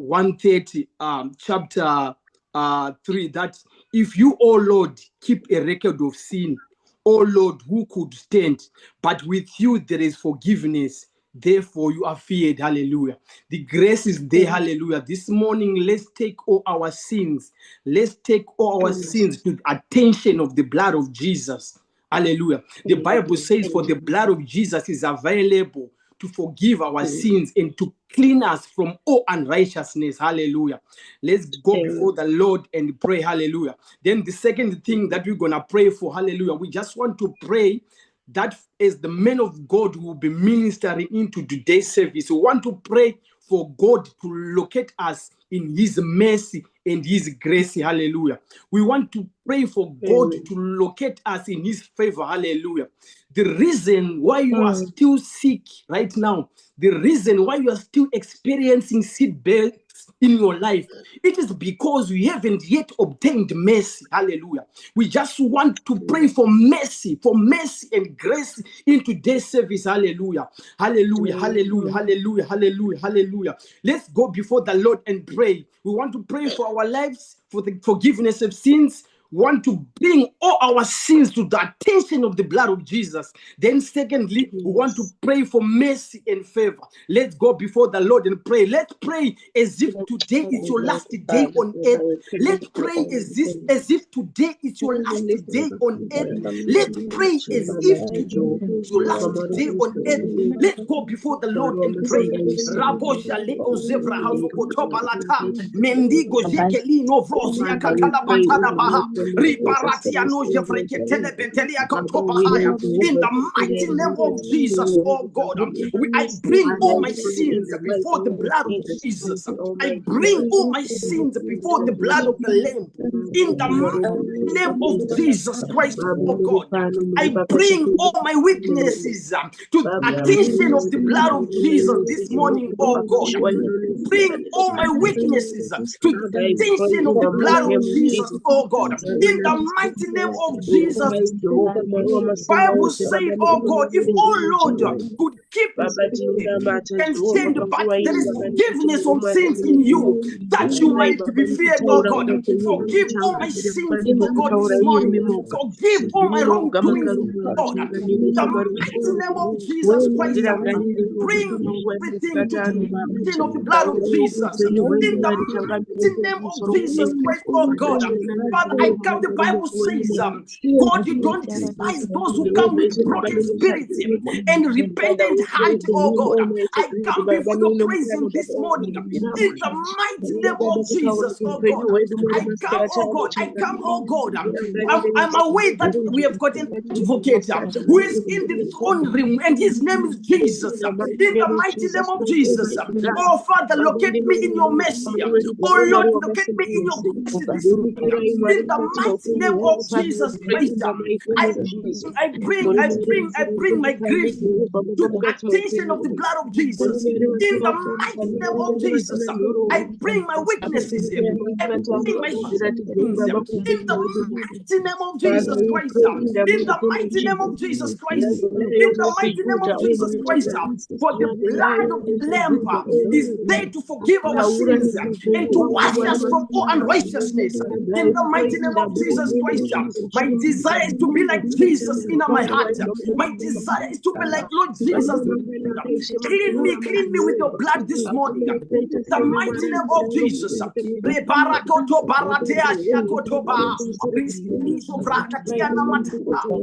130, chapter 3, that if you, O Lord, keep a record of sin, O Lord, who could stand? But with you there is forgiveness. Therefore you are feared. Hallelujah. The grace is there. Hallelujah. This morning, let's take all our sins. Let's take all our sins to the attention of the blood of Jesus. Hallelujah. The Bible says, for the blood of Jesus is available to forgive our sins and to clean us from all unrighteousness. Hallelujah. Let's go before the Lord and pray. Hallelujah. Then the second thing that we're going to pray for, hallelujah, we just want to pray that as the man of God who will be ministering into today's service, we want to pray for God to locate us in his mercy and his grace. Hallelujah. We want to pray for God to locate us in his favor. Hallelujah. The reason why you are still sick right now, the reason why you are still experiencing setbacks in your life, it is because we haven't yet obtained mercy. Hallelujah. We just want to pray for mercy and grace in today's service. Hallelujah. Hallelujah. Hallelujah. Hallelujah. Hallelujah. Hallelujah. Let's go before the Lord and pray. We want to pray for our lives, for the forgiveness of sins. Want to bring all our sins to the attention of the blood of Jesus. Then secondly, we want to pray for mercy and favor. Let's go before the Lord and pray. Let's pray as if today is your last day on earth. Let's pray as if today is your last day on earth. Let's pray as if today is your last day on earth. Let's go before the Lord and pray. Rabosha leo zevra hazokotobalata mendigo jekelino vrosia katala batada baha. In the mighty name of Jesus, oh God, I bring all my sins before the blood of Jesus. I bring all my sins before the blood of the Lamb. In the mighty name of Jesus Christ, oh God, I bring all my weaknesses to the attention of the blood of Jesus this morning, oh God. Bring all my weaknesses to the attention of the blood of Jesus, oh God. In the mighty name of Jesus, Bible said, oh God, if oh Lord could keep and stand, but there is forgiveness of sins in you, that you might be feared, oh God. Forgive all my sins, oh God, this morning. Forgive all my wrongdoings, oh God. In the mighty name of Jesus Christ, bring everything to the attention of the blood of Jesus. In the mighty name of Jesus Christ, oh God. Father, I come, the Bible says, God, you don't despise those who come with broken spirits and repentant heart, oh God. I come before your presence this morning in the mighty name of Jesus, oh God. I come, oh God. I come, oh God. I'm aware that we have got an advocate who is in the throne room, and his name is Jesus. In the mighty name of Jesus. Oh Father, locate me in your mercy. Oh Lord, locate me in your mercy this morning. In the mighty name of Jesus Christ, I bring my grief to the attention of the blood of Jesus. In the mighty name of Jesus, I bring my weaknesses and bring my sins. In the mighty name of Jesus Christ, in the mighty name of Jesus Christ, in the mighty name of Jesus Christ, for the blood of the Lamb is there to forgive our sins and to wash us from all unrighteousness. In the mighty name of Jesus Christ, my desire is to be like Jesus in my heart. My desire is to be like Lord Jesus. Clean me with your blood this morning. In the mighty name of Jesus. Rebarakoto baratea shakotoba. Risiso vrakatia namata.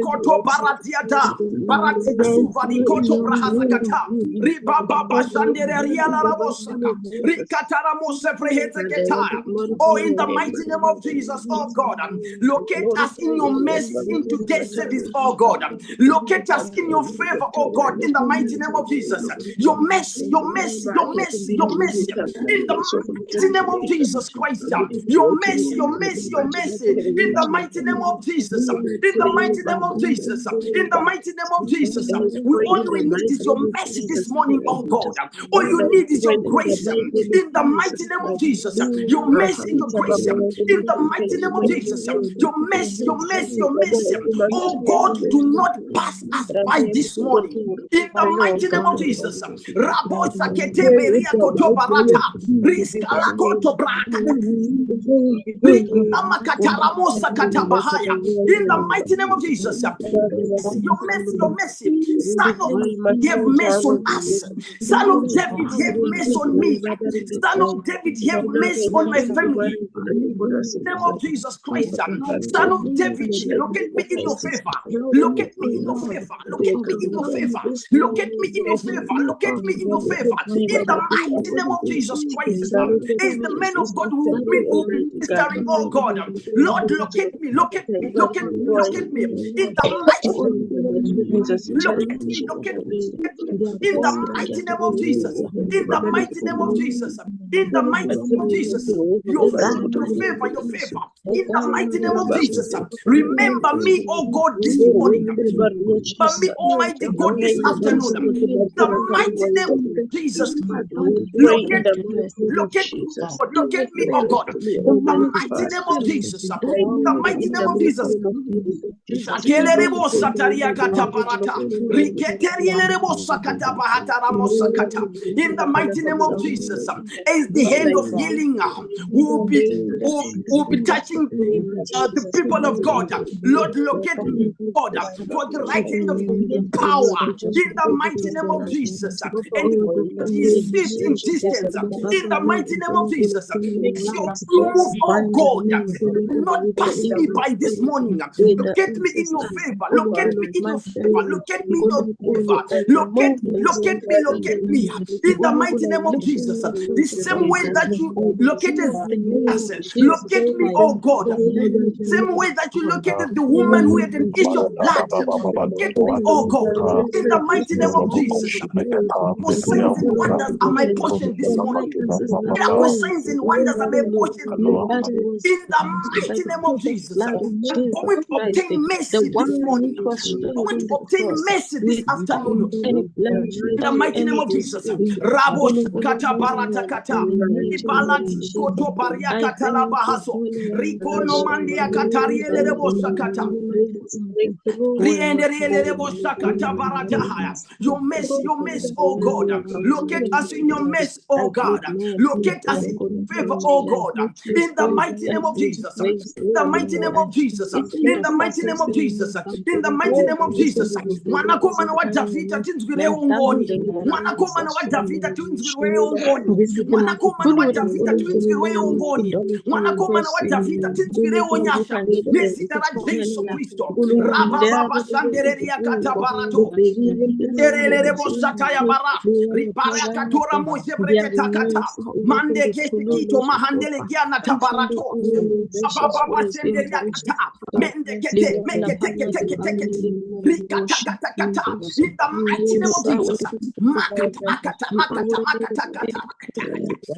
Koto baratiata. Baratia suvari koto brahazakata. Ribaba shandere riala rabosaka. Rikatara mosefrehete ketaya. Oh, in the mighty name of Jesus, oh God, locate us in your mercy in today's service, oh God. Locate us in your favor, oh God, in the mighty name of Jesus. Your mercy, your mercy, your mercy, your mercy. In the mighty name of Jesus Christ, your mercy, your mercy, your mercy. In the mighty name of Jesus, in the mighty name of Jesus, in the mighty name of Jesus. All we need is your mercy this morning, oh God. All you need is your grace. In the mighty name of Jesus, your mercy and your grace. In the mighty name of Jesus, your mercy, your mercy, your mercy. Oh God, do not pass us by this morning. In the mighty name of Jesus. Rabo sakete beria koto barata. Riskala koto brakata. In the mighty name of Jesus, your mercy, your mercy. Son of David, have mercy on us. Son of David, have mercy on me. Son of David, have mercy on my family. Name of Jesus Christ, Son of David, look at me in your favor. Look at me in your favor. Look at me in your favor. Look at me in your favor. Look at me in your favor. In the mighty name of Jesus Christ, is the man of God who will be ministering. Oh God, Lord, look at me. Look at me. Look at me. Look at me. In the mighty look at me. Look at me. In the mighty name of Jesus. In the mighty name of Jesus. In the mighty name of Jesus. Your favor, your favor, your favor. In the mighty name of Jesus. Remember me, oh God, this morning. Remember me, Almighty God, this afternoon. In the mighty name of Jesus. Look at me. Look at me, God. Look at me, oh God. In the mighty name of Jesus. In the mighty name of Jesus. Shakelerebo sataria kataparata. Riketerielebo sakata pahatara mosakata. In the mighty name of Jesus, as the hand of healing will be touching the people of God. Lord, locate me, God, for the right hand of power in the mighty name of Jesus. And he sits in distance in the mighty name of Jesus. Make sure you move, oh God. Do not pass me by this morning. Locate me in your favor. Locate me in your favor. Locate me in your favor. Locate me, locate me. In the mighty name of Jesus. The same way that you located us. Locate me, oh God. Same way that you located the woman who had an issue of blood. Locate me, oh God. In the mighty name of Jesus. For signs and wonders are my portion this morning. Miracle signs and wonders are my portion. In the mighty name of Jesus, I'm going to obtain mercy this morning. I'm going to obtain mercy this afternoon. In the mighty name of Jesus, Rabo Kata Barata Kata, Ibalati Koto Baria Kata Labahaso, Rico Nomandia Katariele Rebo Sakata. Your mercy, oh God. Locate us in your mercy, oh God. Locate us in favor, oh God. In the mighty name of Jesus. In the mighty name of Jesus. In the mighty name of Jesus. In the mighty name of Jesus. Mwana koma na wa David atinzwire ungoni. Mwana koma na wa David atinzwire ungoni. Mwana koma na wa David atinzwire ungoni. Mwana koma na wa David atinzwire onyasha. Nezina la Jesu Kristo. Raba baba sandereria katabarato. Erelebo sataya bara. Ripara katora moje breketa kata. Mande kesikito mahandele giana tabarato. Baba senderia kata. Mende kete mekete. Rikata kata kata. In the mighty name of Jesus. Makata kata.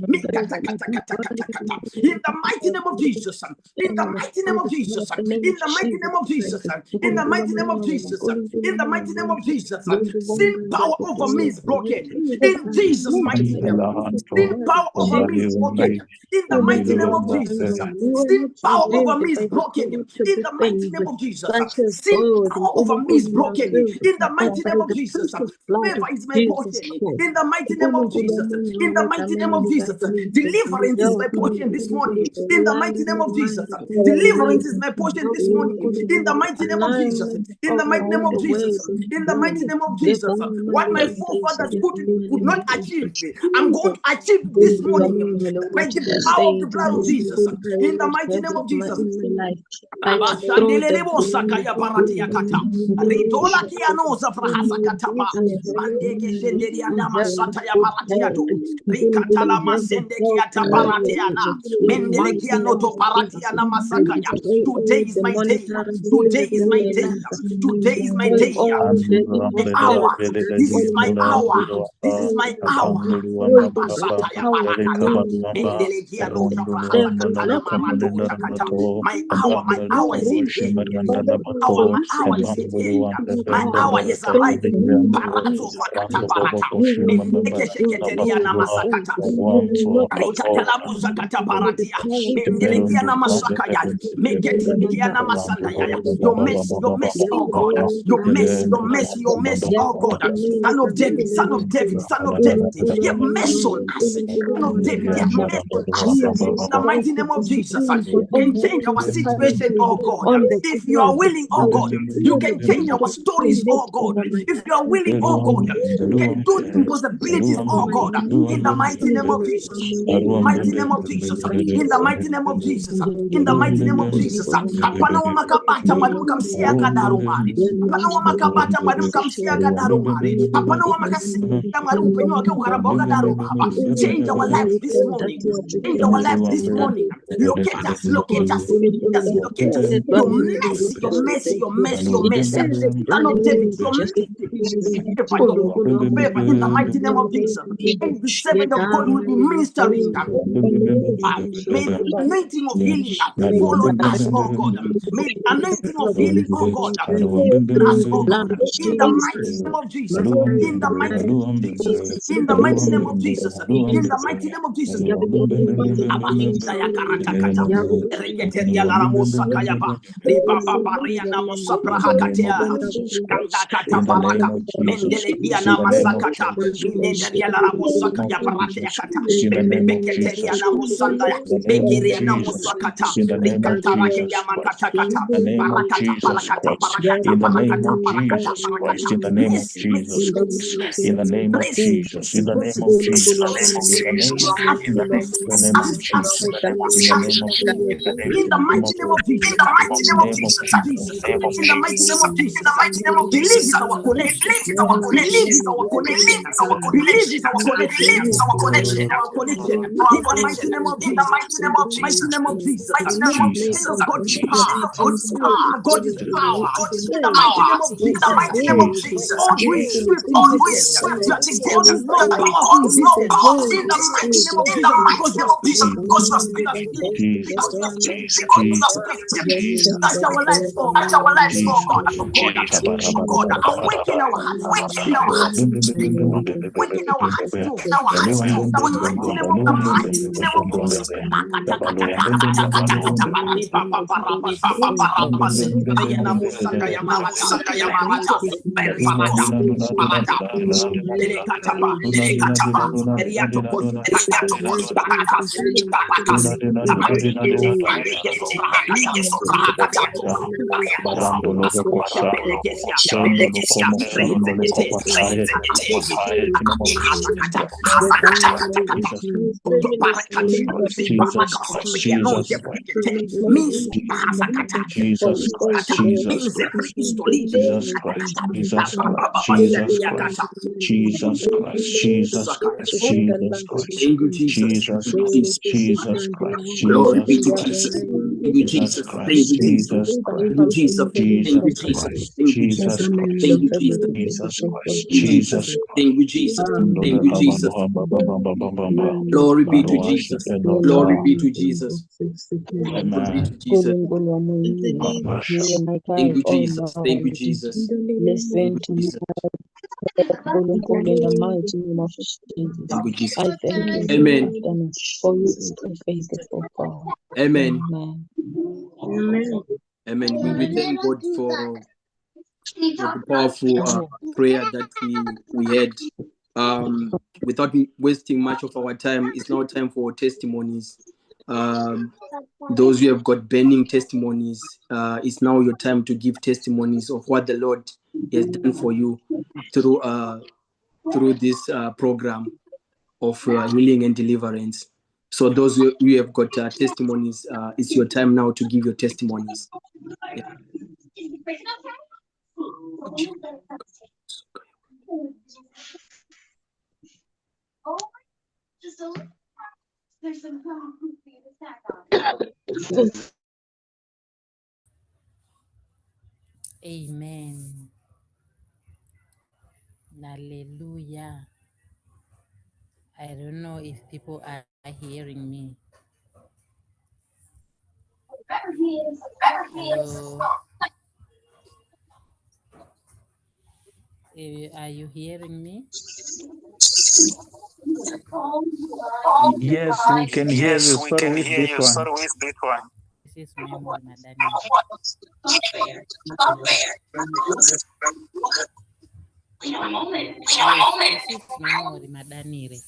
Mikata kata. In the mighty name of Jesus. In the mighty name of Jesus. In the mighty name of Jesus. In the mighty name of Jesus. In the mighty name of Jesus. Sin power over me is broken. In Jesus' mighty name. Sin power over me is broken. In the mighty name of Jesus. Sin power over me is broken. In the mighty name of Jesus. Sin power over me is broken. In the mighty name of Jesus. Favor is my portion. In the mighty name of Jesus. In the mighty name of Jesus. Deliverance is my portion this morning. In the mighty name of Jesus. Deliverance is my portion this morning. In the mighty name of Jesus. In the mighty name of Jesus. In the mighty name of Jesus. What my forefathers could not achieve, I'm going to achieve this morning by the power of the blood of Jesus. In the mighty name of Jesus. Abashandelebo sakaya baratia kata. Ritola kiano zafrahasa kataba. Mandeke shenderi andama sataya baratia tu. Rikatala masende kiata baratiana. Mendele kiano to paratia masakaya. Today is my day. Today is my day. Today is my day. My hour. This is my hour. This is my hour. Abasataya barakata. Mendele kiano zafrahasa katana marato takata. My hour is in here. My hour is in here. My hour is arriving. Parazo fakata barata. Mendeke sheketeria na masakata. Rikatala musakata baratia. Mendelekia na Your mercy, oh God. Your mercy, oh God. Son of David, son of David, son of David. You have mercy on us. Son of David, you have mercy on us. In the mighty name of Jesus, you can change our situation, oh God. If you are willing, oh God, you can change our stories, oh God. If you are willing, oh God, you can do impossibilities, oh God. In the mighty name of Jesus. Mighty name of Jesus. In the mighty name of Jesus. In the mighty name of Jesus. Hapana wa makabata mwalimu kamsia kadarumari. Hapana wa makabata mwalimu kamsia kadarumari. Hapana wa makasia mwalimu penyo wake ukaraboga daru baba. Change our lives this morning. Change our lives this morning. Locate us, locate us, locate us. Your mercy, your mercy, your mercy, your mercy. Son of David, your mercy. Favor in the mighty name of Jesus. And the servant of God will be ministering. May the anointing of healing follow us, oh God. May the anointing of healing, oh God, follow us, oh God. In the mighty name of Jesus. In the mighty name of Jesus. In the mighty name of Jesus. In the mighty name of Jesus. Abahinda ya karatakata. Reketeria la ramosa kayaba. Riba baria na mosa prahakatea. Ganga kata baraka. Mendele dia na masakata. Minenderia la ramosa kaya baratea kata. Bebeketeria na mosanda ya. Bekiria na mosakata. Rikatara ya makata kata. Barakata barakata barakata barakata barakata barakata. Mercy, mercy, mercy, mercy. In the name of Jesus, in the name of Jesus, in the name of Jesus, in the name of Jesus, in the name of Jesus, In the mighty name of Jesus. In the mighty name of Jesus. In the mighty name of Jesus. In the mighty name of Jesus. Believe is our connection. Believe is our connection. Believe is our connection. Our connection. Our connection. In the mighty name of Jesus. Mighty name of Jesus. Spirit of God is power. God is power. In the mighty name of Jesus. All who is swift in his hand. That the God is not powerful in his hand. In the mighty name of Jesus. Because you are spirit. Because you are spirit. Touch our lives, oh God. Oh God. Awaken our hearts. Awaken our hearts. Awaken our hearts too. The mighty name of Jesus. Glory be to Jesus. Thank you, Jesus. Thank you, Jesus. Thank you, Jesus. Thank you, Jesus. Thank you, Jesus. Thank you, Jesus. Thank you, Jesus. Thank you, Jesus. Glory be to Jesus. Glory be to Jesus. Glory be to Jesus. Thank you, Jesus. Thank you, Jesus. Listen to me. In the mighty name of Jesus. Thank you, Jesus. I thank you, Amen. For you is faithful God. Amen. Amen. Amen. We thank God for the powerful prayer that we had. Without wasting much of our time, it's now time for testimonies. Those who have got burning testimonies, it's now your time to give testimonies of what the Lord has done for you through this program of healing and deliverance. So those who have got testimonies, it's your time now to give your testimonies. Yeah. Amen. Hallelujah. I don't know if people are hearing me. Hello. Are you hearing me? Yes, we can hear you. Start with this one. This memory, Madani. Yes, this is memory, Madanire.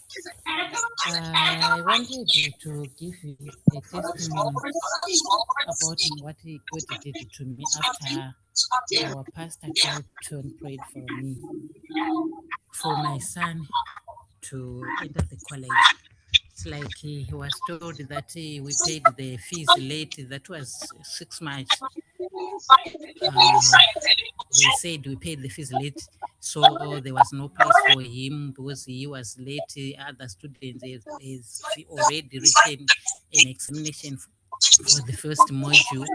I wanted to give you a testimony about what God did to me after our pastor Carlton prayed for me, for my son to enter the college. It's like he was told that we paid the fees late. That was 6 March. They said we paid the fees late, so there was no place for him because he was late. Other students is already written an examination for the first module.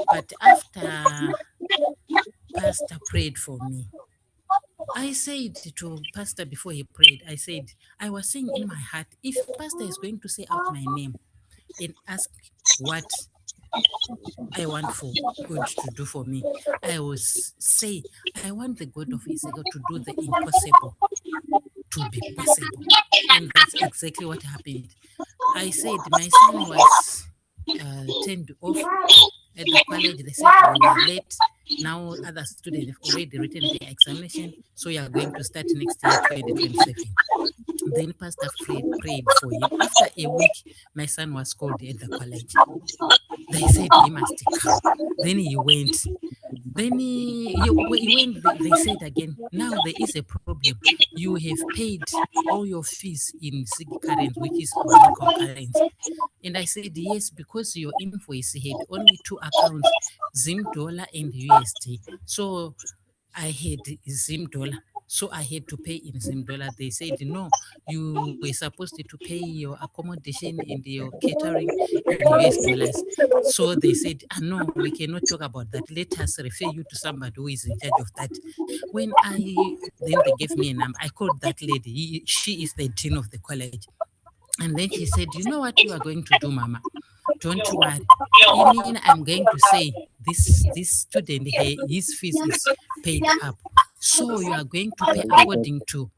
But after Pastor prayed for me, I said to Pastor before he prayed, I said, I was saying in my heart, if Pastor is going to say out my name and ask what I want for God to do for me, I will say, I want the God of Israel to do the impossible to be possible. And that's exactly what happened. I said my son was turned off at the college. They said we were late. Now other students have already written their examination, so you are going to start next year, 2027. Then Pastor prayed for him. After a week, my son was called at the college. They said he must come. Then he went. Then he went. They said again, now there is a problem. You have paid all your fees in SIG currency, which is our local currency. And I said, yes, because your invoice had only 2 accounts, Zim dollar and USD. So I had Zim dollar. So I had to pay in Zim dollar. They said, no, you were supposed to pay your accommodation and your catering in US dollars. So they said, no, we cannot talk about that. Let us refer you to somebody who is in charge of that. Then they gave me a number. I called that lady. She is the dean of the college. And then she said, you know what you are going to do, Mama? Don't worry. I'm going to say this student, his fees is paid up. So you are going to pay according to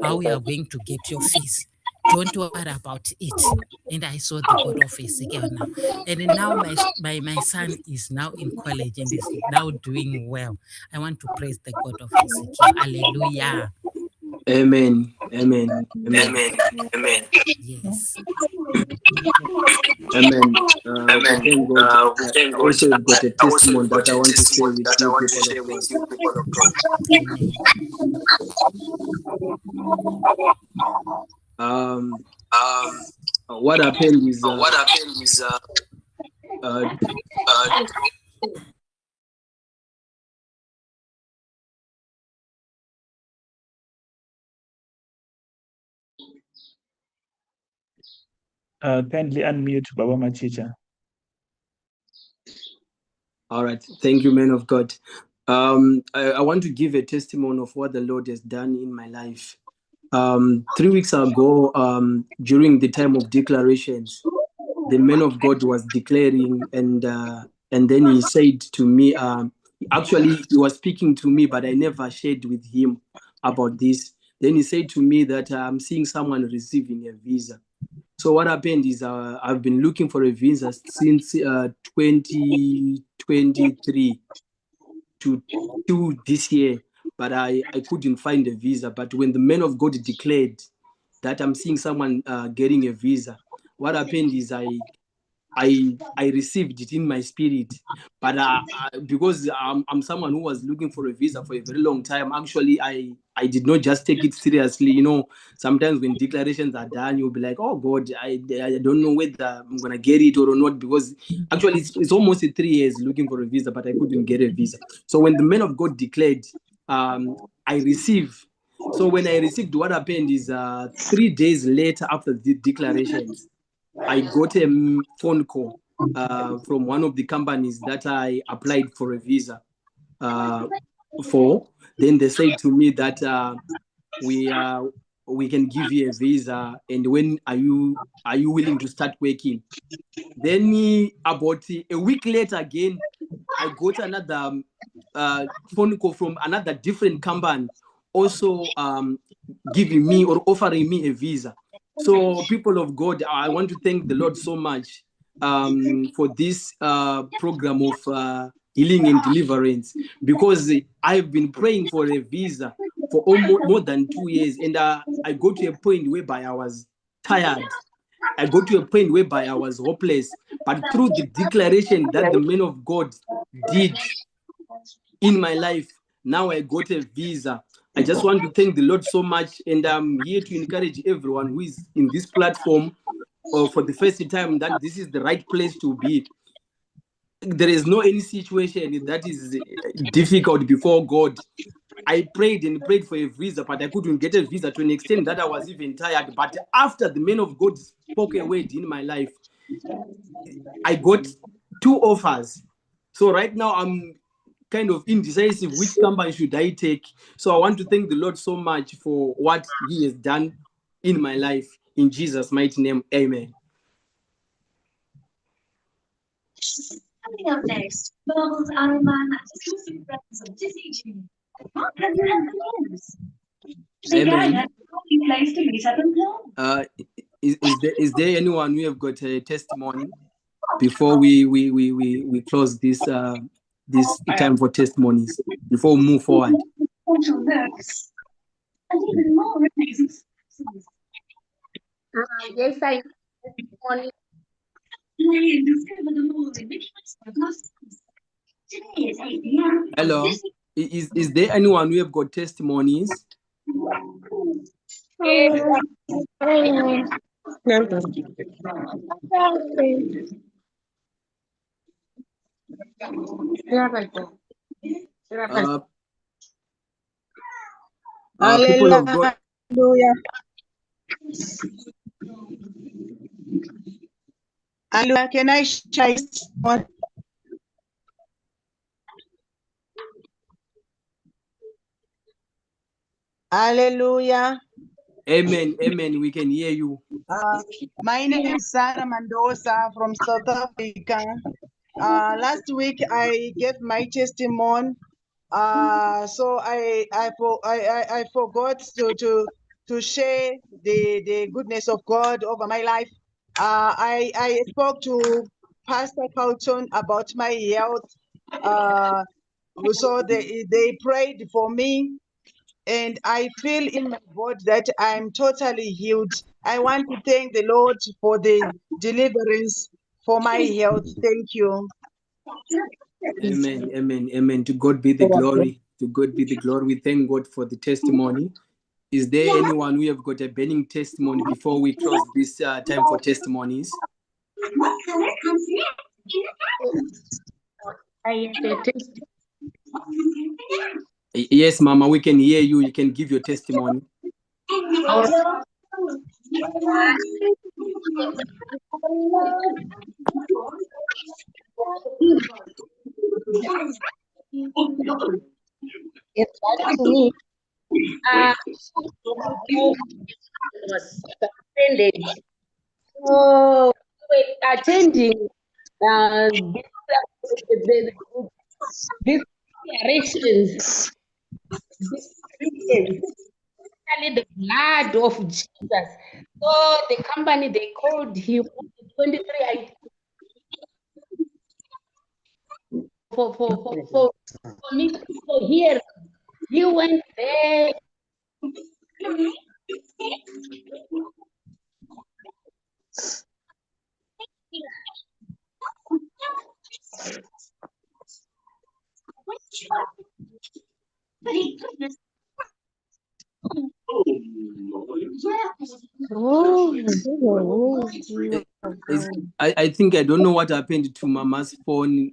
how you are going to get your fees. Don't worry about it. And I saw the God of Ezekiel now. And now my son is now in college and is now doing well. I want to praise the God of Ezekiel. Hallelujah. Amen. Amen. Amen. Amen. Amen. Yes. Amen. Amen. Thank God. Thank I God. also have got a I also testimony got that I a want to share testimony with that I you, want to people share of with God. you, people of God. Amen. What happened is What happened is Kindly unmute Baba Machicha. all right. Thank you, man of God. I want to give a testimony of what the Lord has done in my life. 3 weeks ago, during the time of declarations, the man of God was declaring, and then he said to me, actually he was speaking to me, but I never shared with him about this. Then he said to me that I'm seeing someone receiving a visa. So what happened is I've been looking for a visa since 2023 to this year, but I couldn't find a visa. But when the man of God declared that I'm seeing someone getting a visa, what happened is I received it in my spirit, but because I'm someone who was looking for a visa for a very long time. Actually, I did not just take it seriously. You know, sometimes when declarations are done, you'll be like, "Oh God, I don't know whether I'm gonna get it or not." Because actually, it's almost 3 years looking for a visa, but I couldn't get a visa. So when the man of God declared, I received. So when I received, what happened is 3 days later after the declarations, I got a phone call from one of the companies that I applied for a visa for. Then they said to me that we can give you a visa, and when are you willing to start working? Then about a week later again, I got another phone call from another different company, also giving me or offering me a visa. So, people of God, I want to thank the Lord so much for this program of healing and deliverance, because I've been praying for a visa for almost more than 2 years, and I got to a point whereby I was tired. I got to a point whereby I was hopeless. But through the declaration that the man of God did in my life, now I got a visa. I just want to thank the Lord so much, and I'm here to encourage everyone who is in this platform for the first time that this is the right place to be. There is no any situation that is difficult before God. I prayed and prayed for a visa, but I couldn't get a visa to an extent that I was even tired. But after the man of God spoke a word in my life, I got 2 offers. So right now I'm kind of indecisive which company should I take. So I want to thank the Lord so much for what he has done in my life. In Jesus' mighty name, amen. Coming up next, Marvel's Iron Man exclusive presents to feature. What can you have the news? Amen. That's the only place to meet up and plan. Is there anyone who have got a testimony before we close this this time for testimonies, before we move forward? Potential books. And even more amazing surprises. Yes, I only Play and discover them all in Mickey Mouse. Today at 8 p.m. Hello. Is there anyone who have got testimonies? People of God. Hallelujah. Hallelujah. Can I share one? Hallelujah. Amen. Amen. We can hear you. My name is Sarah Mendoza from South Africa. Last week I gave my testimony. So I forgot to share the goodness of God over my life. I spoke to Pastor Carlton about my health. So they prayed for me, and I feel in my body that I'm totally healed. I want to thank the Lord for the deliverance for my health. Thank you. Amen. Amen. Amen. To God be the glory. To God be the glory. We thank God for the testimony. Is there anyone who have got a burning testimony before we close this time for testimonies? Yes, Mama, we can hear you. You can give your testimony. It's to me. Was suspended. So attending these declarations, especially the blood of Jesus. So the company, they called him 23. For me to hear, he went there. I think I don't know what happened to Mama's phone.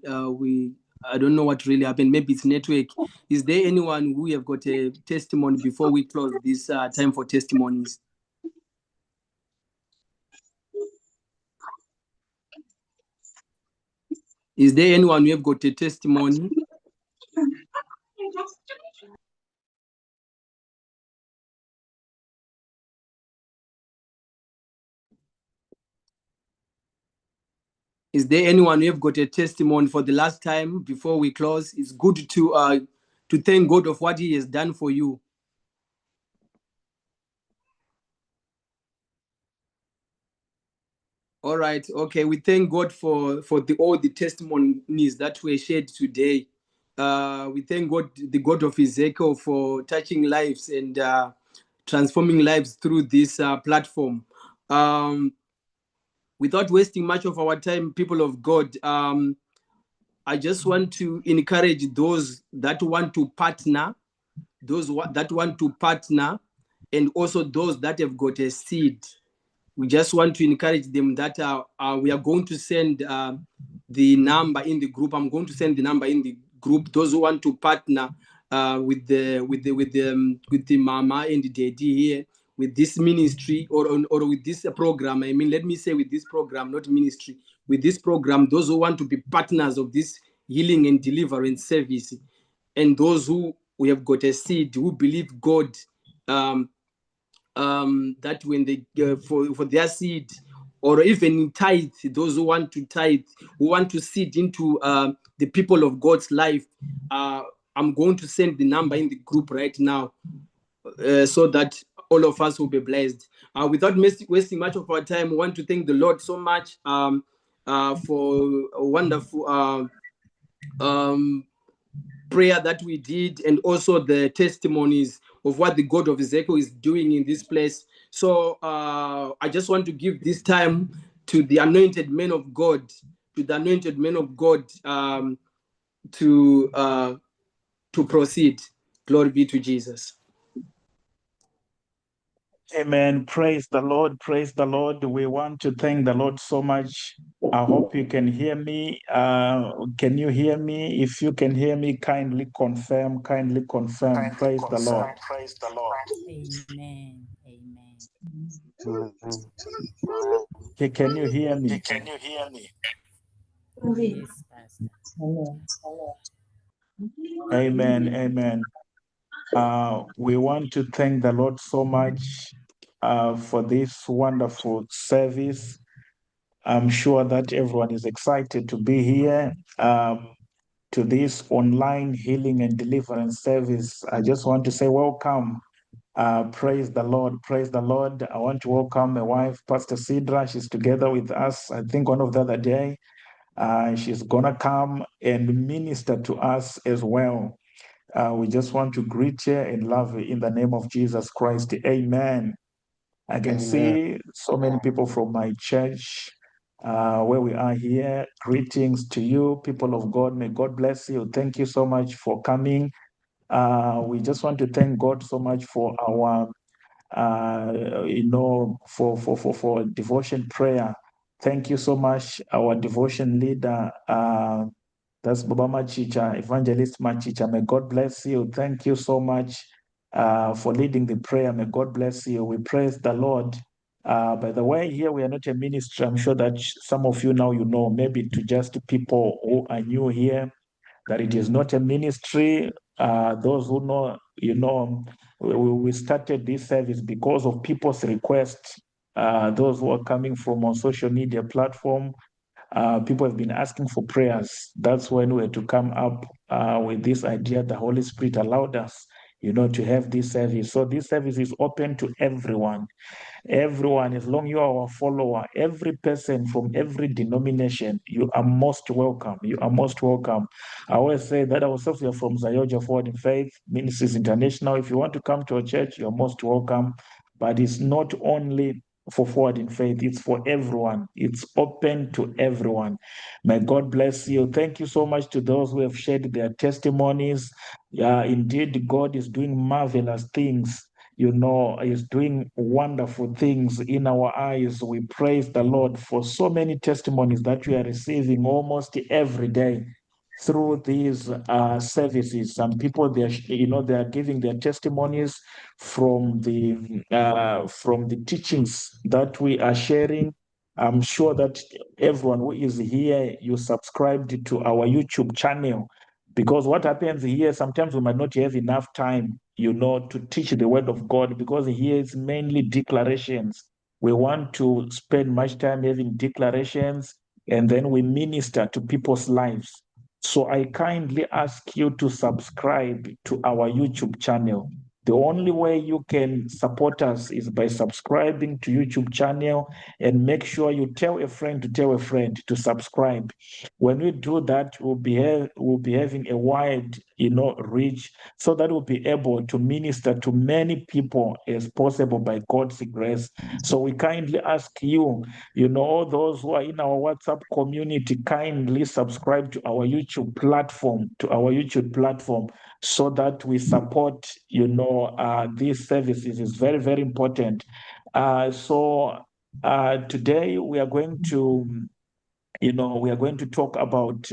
I don't know what really happened. Maybe it's network. Is there anyone who have got a testimony before we close this time for testimonies? Is there anyone who have got a testimony? Is there anyone who have got a testimony for the last time before we close? It's good to thank God of what he has done for you. All right. Okay. We thank God for all the testimonies that were shared today. We thank God, the God of Ezekiel, for touching lives and transforming lives through this platform. Without wasting much of our time, people of God, I just want to encourage those that want to partner, that want to partner, and also those that have got a seed. We just want to encourage them that we are going to send the number in the group. I'm going to send the number in the group. Those who want to partner with the mama and the daddy here, with this ministry or with this program. I mean, let me say with this program, not ministry. With this program, those who want to be partners of this healing and deliverance service, and those who have got a seed, who believe God. That when they for their seed, or even in tithe, those who want to tithe, who want to seed into the people of God's life, I'm going to send the number in the group right now, so that all of us will be blessed. Without wasting much of our time, I want to thank the Lord so much for a wonderful prayer that we did, and also the testimonies of what the God of Ezekiel is doing in this place. So I just want to give this time to the anointed men of God, to proceed. Glory be to Jesus. Amen. Praise the Lord. Praise the Lord. We want to thank the Lord so much. I hope you can hear me. Can you hear me? If you can hear me, kindly confirm. Kindly confirm. Praise the Lord. Praise the Lord. Amen. Amen. Okay, can you hear me? Can you hear me? Yes, Pastor. Amen. Amen. We want to thank the Lord so much for this wonderful service. I'm sure that everyone is excited to be here to this online healing and deliverance service. I just want to say welcome. Praise the Lord. Praise the Lord. I want to welcome my wife, Pastor Sidra. She's together with us, I think, one of the other day. She's going to come and minister to us as well. We just want to greet you and love you in the name of Jesus Christ. Amen. I can see so many people from my church where we are here. Greetings to you, people of God. May God bless you. Thank you so much for coming. We just want to thank God so much for our, for devotion prayer. Thank you so much, our devotion leader. That's Baba Machicha, Evangelist Machicha. May God bless you. Thank you so much for leading the prayer. May God bless you. We praise the Lord. By the way, here we are not a ministry. I'm sure that some of you now you know, maybe to just people who are new here, that it is not a ministry. Those who know, we started this service because of people's requests. Those who are coming from on social media platform, people have been asking for prayers. That's when we had to come up with this idea. The Holy Spirit allowed us, to have this service. So this service is open to everyone. Everyone, as long you are a follower, every person from every denomination, you are most welcome. You are most welcome. I always say that ourselves are from Zayoja Forward in Faith Ministries International. If you want to come to a church, you're most welcome. But it's not only for Forward in Faith, it's for everyone. It's open to everyone. May God bless you. Thank you so much to those who have shared their testimonies. Indeed, God is doing marvelous things, is doing wonderful things in our eyes. We praise the Lord for so many testimonies that we are receiving almost every day through these services. Some people, they are giving their testimonies from the teachings that we are sharing. I'm sure that everyone who is here, you subscribed to our YouTube channel, because what happens here, sometimes we might not have enough time, to teach the word of God, because here it's mainly declarations. We want to spend much time having declarations, and then we minister to people's lives. So I kindly ask you to subscribe to our YouTube channel. The only way you can support us is by subscribing to YouTube channel, and make sure you tell a friend to subscribe. When we do that, we'll be having a wide, reach, so that we'll be able to minister to many people as possible by God's grace. So we kindly ask you, all those who are in our WhatsApp community, kindly subscribe to our YouTube platform, so that we support, these services. Is very, very important. So today we are going to, talk about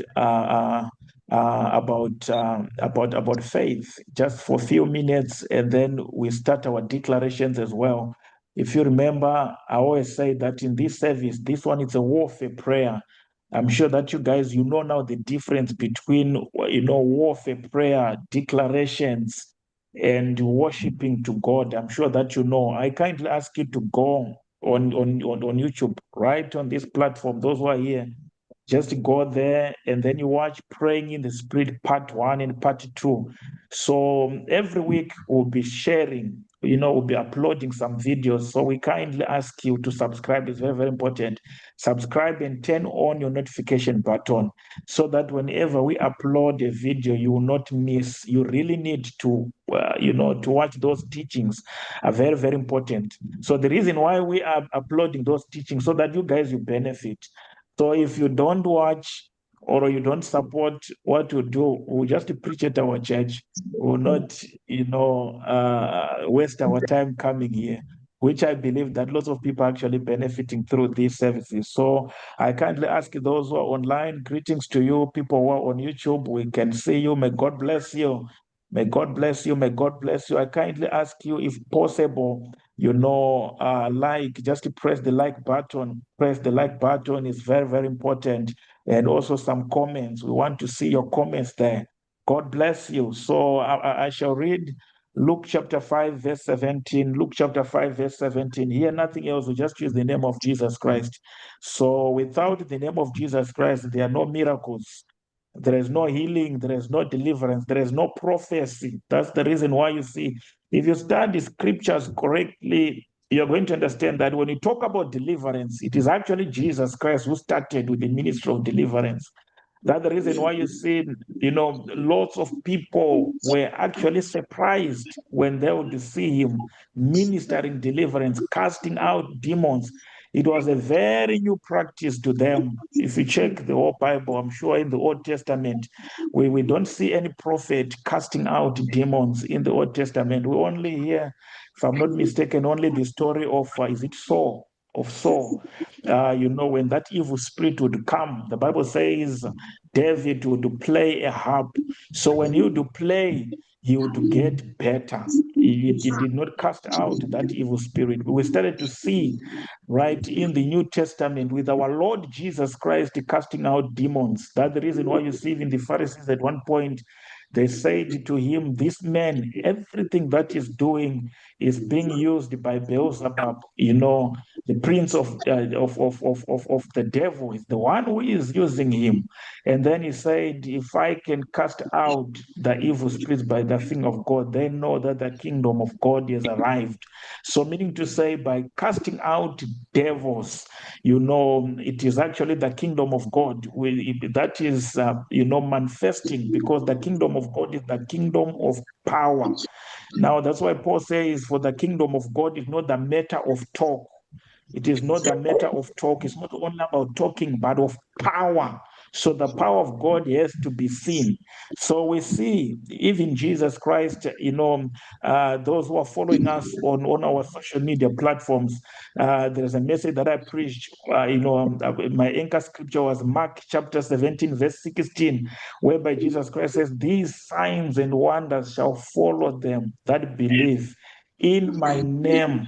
faith just for a few minutes, and then we start our declarations as well. If you remember, I always say that in this service, this one is a warfare prayer. I'm sure that you guys, now the difference between, warfare prayer, declarations, and worshiping to God. I'm sure that you know. I kindly ask you to go on YouTube, right on this platform. Those who are here, just go there and then you watch Praying in the Spirit Part 1 and Part 2. So every week we'll be sharing, we'll be uploading some videos. So we kindly ask you to subscribe. It's very, very important. Subscribe and turn on your notification button, so that whenever we upload a video, you will not miss. You really need to, to watch those teachings. Are very, very important. So the reason why we are uploading those teachings, so that you guys will benefit. So if you don't watch or you don't support what we do, we'll just preach at our church. We'll not, waste our time coming here, which I believe that lots of people are actually benefiting through these services. So I kindly ask those who are online, greetings to you, people who are on YouTube. We can see you. May God bless you. May God bless you. May God bless you. I kindly ask you, if possible, just press the like button. Press the like button is very, very important. And also some comments. We want to see your comments there. God bless you. So I shall read Luke chapter 5, verse 17. Luke chapter 5, verse 17. Here, nothing else. We just use the name of Jesus Christ. So without the name of Jesus Christ, there are no miracles. There is no healing. There is no deliverance. There is no prophecy. That's the reason why you see, if you study scriptures correctly, you're going to understand that when you talk about deliverance, it is actually Jesus Christ who started with the ministry of deliverance. That's the reason why you see, lots of people were actually surprised when they would see him ministering deliverance, casting out demons. It was a very new practice to them. If you check the whole Bible, I'm sure in the Old Testament, we don't see any prophet casting out demons in the Old Testament. We only hear, if I'm not mistaken, only the story of, is it Saul? Of Saul. When that evil spirit would come, the Bible says David would play a harp. So when he would play, he would get better. He did not cast out that evil spirit. We started to see, right, in the New Testament with our Lord Jesus Christ casting out demons. That's the reason why you see in the Pharisees at one point, they said to him, this man, everything that he's doing is being used by Beelzebub, the prince of the devil is the one who is using him. And then he said, if I can cast out the evil spirits by the finger of God, they know that the kingdom of God has arrived. So meaning to say, by casting out devils, it is actually the kingdom of God that is, manifesting, because the kingdom of God is the kingdom of power. Now, that's why Paul says, for the kingdom of God is not the matter of talk. It is not a matter of talk. It's not only about talking, but of power. So the power of God has to be seen. So we see, even Jesus Christ, those who are following us on our social media platforms, there's a message that I preached, my anchor scripture was Mark chapter 17, verse 16, whereby Jesus Christ says, these signs and wonders shall follow them that believe in my name.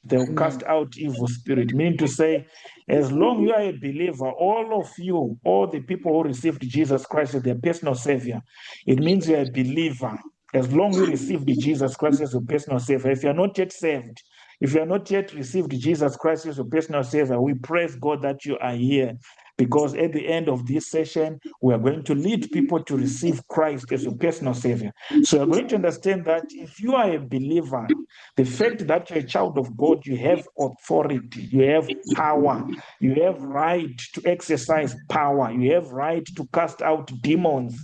They'll cast out evil spirit, meaning to say, as long you are a believer, all of you, all the people who received Jesus Christ as their personal savior, it means you're a believer. As long you received Jesus Christ as your personal savior, if you're not yet saved, if you are not yet received Jesus Christ as your personal savior, we praise God that you are here. because at the end of this session, we are going to lead people to receive Christ as your personal Savior. So you're going to understand that if you are a believer, the fact that you're a child of God, you have authority, you have power, you have right to exercise power, you have right to cast out demons,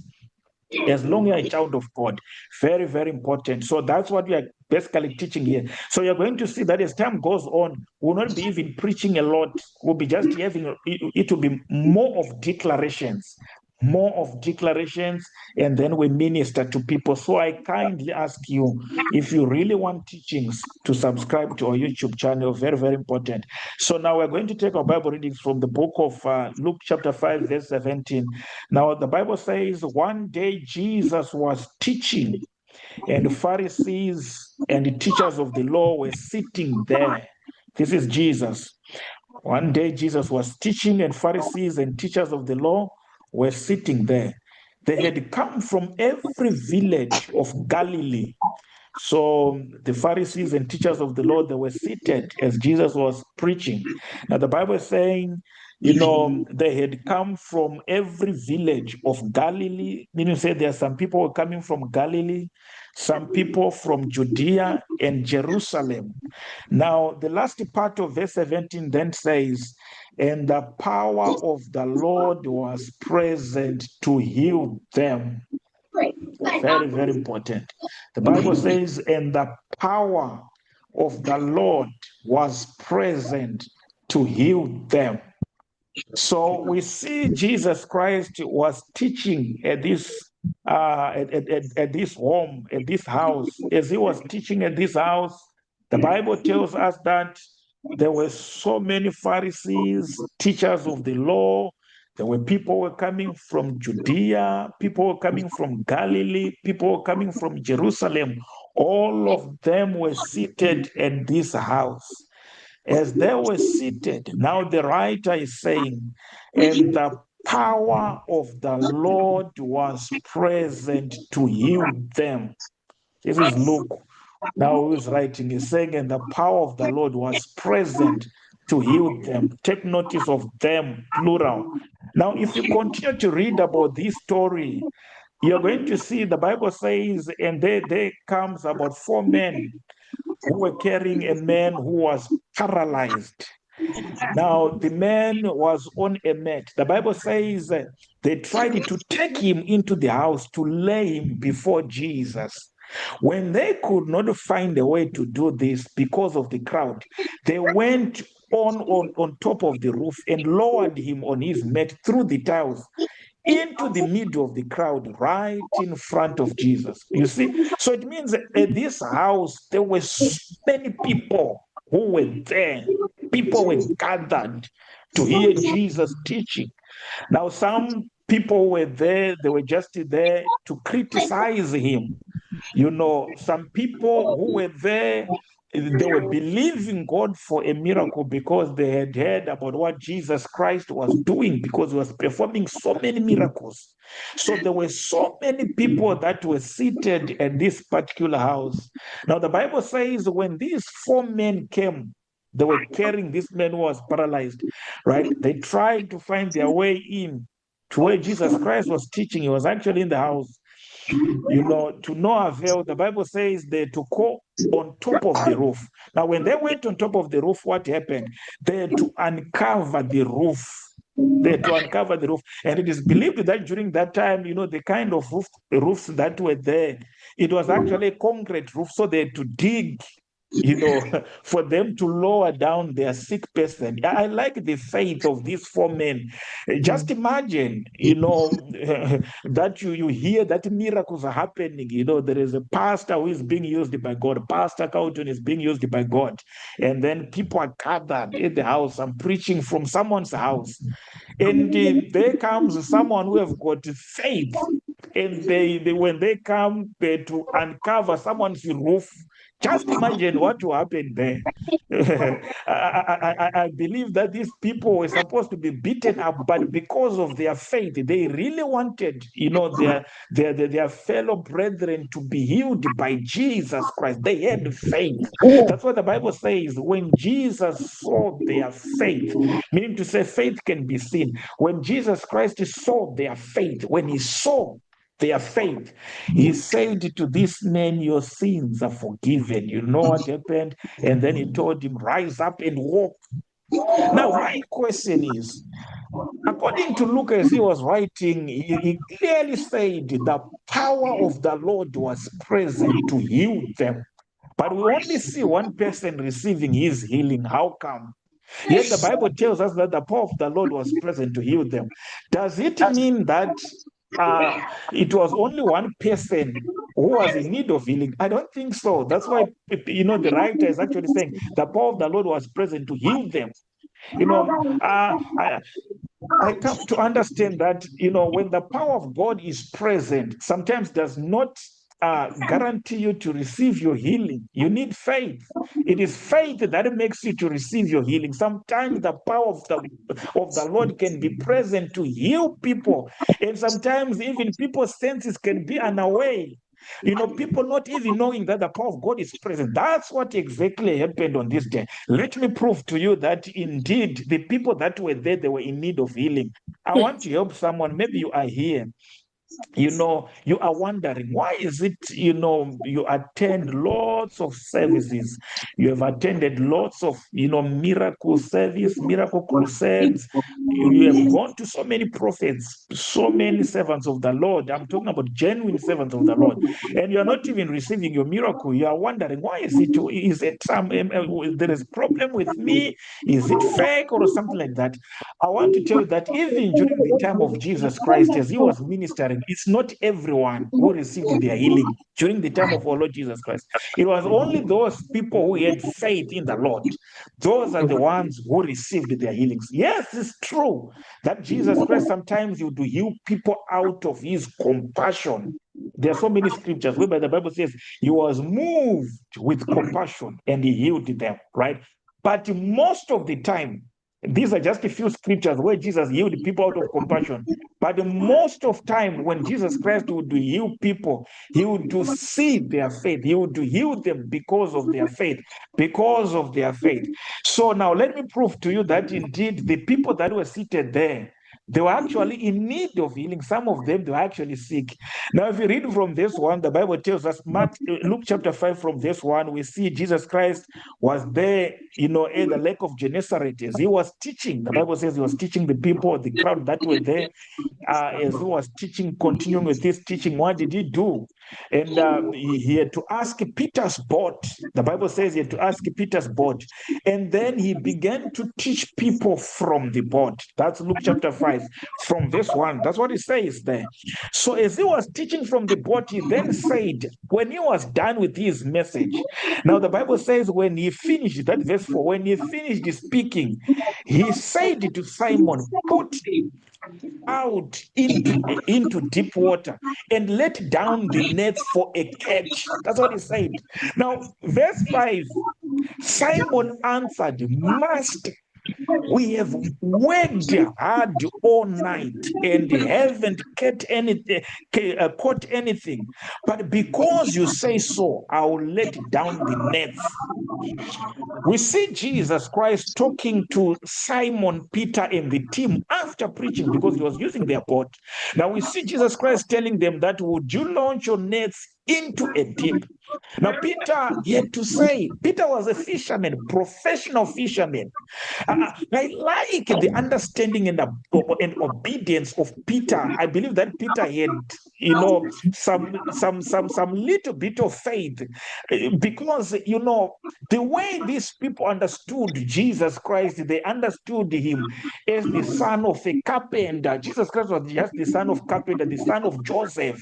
as long as you're a child of God. Very, very important. So that's what we are basically teaching here. So you're going to see that as time goes on, we'll not be even preaching a lot. We'll be just having, it will be more of declarations, and then we minister to people. So I kindly ask you, if you really want teachings, to subscribe to our YouTube channel. Very, very important. So now we're going to take our Bible readings from the book of Luke chapter 5, verse 17. Now the Bible says, one day Jesus was teaching, and the Pharisees and the teachers of the law were sitting there. This is Jesus. One day Jesus was teaching, and Pharisees and teachers of the law were sitting there. They had come from every village of Galilee. So the Pharisees and teachers of the law, they were seated as Jesus was preaching. Now the Bible is saying, they had come from every village of Galilee, meaning say there are some people who are coming from Galilee, some people from Judea and Jerusalem. Now the last part of verse 17 then says, and the power of the Lord was present to heal them. Very, very important. The Bible says, and the power of the Lord was present to heal them. So we see Jesus Christ was teaching at this at this home, at this house. As he was teaching at this house, the Bible tells us that there were so many Pharisees, teachers of the law. There were people who were coming from Judea, people were coming from Galilee, people were coming from Jerusalem. All of them were seated at this house. As they were seated, now the writer is saying, and the power of the Lord was present to heal them. This is Luke. Now who is writing is saying, and the power of the Lord was present to heal them. Take notice of them, plural. Now, if you continue to read about this story, you're going to see the Bible says, and there comes about 4 men who were carrying a man who was paralyzed. Now, the man was on a mat. The Bible says they tried to take him into the house to lay him before Jesus. When they could not find a way to do this because of the crowd, they went on top of the roof and lowered him on his mat through the tiles into the middle of the crowd, right in front of Jesus. You see? So it means that at this house, there were so many people who were there. People were gathered to hear Jesus teaching. Now, some people were there, they were just there to criticize him. Some people who were there, they were believing God for a miracle because they had heard about what Jesus Christ was doing, because he was performing so many miracles. So there were so many people that were seated at this particular house. Now the Bible says when these 4 men came, they were carrying this man who was paralyzed, right? They tried to find their way in to where Jesus Christ was teaching. He was actually in the house. To no avail. The Bible says they to go on top of the roof. Now, when they went on top of the roof, what happened? They had to uncover the roof. They had to uncover the roof. And it is believed that during that time, the kind of roofs that were there, it was actually a concrete roof. So they had to dig, for them to lower down their sick person. I like the faith of these 4 men. Just imagine, that you hear that miracles are happening. There is a pastor who is being used by God. Pastor Carlton is being used by God. And then people are gathered in the house. I'm preaching from someone's house. And there comes someone who have got faith. And they when they come to uncover someone's roof, Just imagine what will happen there. I believe that these people were supposed to be beaten up, but because of their faith, they really wanted, their fellow brethren to be healed by Jesus Christ. They had faith. That's what the Bible says. When Jesus saw their faith, meaning to say faith can be seen. When Jesus Christ saw their faith, when he saw their faith, he said to this man, your sins are forgiven. You know what happened? And then he told him, rise up and walk. Now, my question is, according to Luke, as he was writing, he clearly said the power of the Lord was present to heal them. But we only see one person receiving his healing. How come? Yet the Bible tells us that the power of the Lord was present to heal them. Does it mean that it was only one person who was in need of healing? I don't think so. That's why, the writer is actually saying the power of the Lord was present to heal them. I come to understand that, when the power of God is present, sometimes does not guarantee you to receive your healing. You need faith. It is faith that makes you to receive your healing. Sometimes the power of the Lord can be present to heal people, and sometimes even people's senses can be unaware. People not even knowing that the power of God is present. That's what exactly happened on this day. Let me prove to you that indeed the people that were there, they were in need of healing. I want to help someone. Maybe you are here. You are wondering, why is it, you attend lots of services. You have attended lots of, miracle service, miracle crusades. You have gone to so many prophets, so many servants of the Lord. I'm talking about genuine servants of the Lord. And you are not even receiving your miracle. You are wondering, why is it? Is it there is a problem with me? Is it fake or something like that? I want to tell you that even during the time of Jesus Christ, as he was ministering, it's not everyone who received their healing during the time of our Lord Jesus Christ. It was only those people who had faith in the Lord. Those are the ones who received their healings. Yes, it's true that Jesus Christ sometimes would heal people out of his compassion. There are so many scriptures whereby the Bible says he was moved with compassion and he healed them, right? But most of the time, these are just a few scriptures where Jesus healed people out of compassion. But most of time when Jesus Christ would heal people, he would see their faith. He would heal them because of their faith, because of their faith. So now let me prove to you that indeed the people that were seated there, they were actually in need of healing. Some of them, they were actually sick. Now, if you read from this one, the Bible tells us, Luke chapter 5 from this one, we see Jesus Christ was there, at the lake of Gennesaret. As he was teaching, the Bible says he was teaching the people, the crowd that were there. As he was teaching, continuing with his teaching, what did he do? And he had to ask Peter's boat. The Bible says he had to ask Peter's boat. And then he began to teach people from the boat. That's Luke chapter 5, from verse 1. That's what it says there. So as he was teaching from the boat, he then said, when he was done with his message, now the Bible says when he finished, that verse 4, when he finished speaking, he said to Simon, put out into deep water and let down the nets for a catch. That's what he said. Now, verse 5, Simon answered, Master, we have worked hard all night and haven't caught anything. But because you say so, I will let down the nets. We see Jesus Christ talking to Simon, Peter, and the team after preaching because he was using their boat. Now we see Jesus Christ telling them that, would you launch your nets into a deep? Now Peter, he had to say, Peter was a fisherman, professional fisherman. I like the understanding and obedience of Peter. I believe that Peter had, some little bit of faith, because the way these people understood Jesus Christ, they understood him as the son of a carpenter. Jesus Christ was just the son of carpenter, the son of Joseph.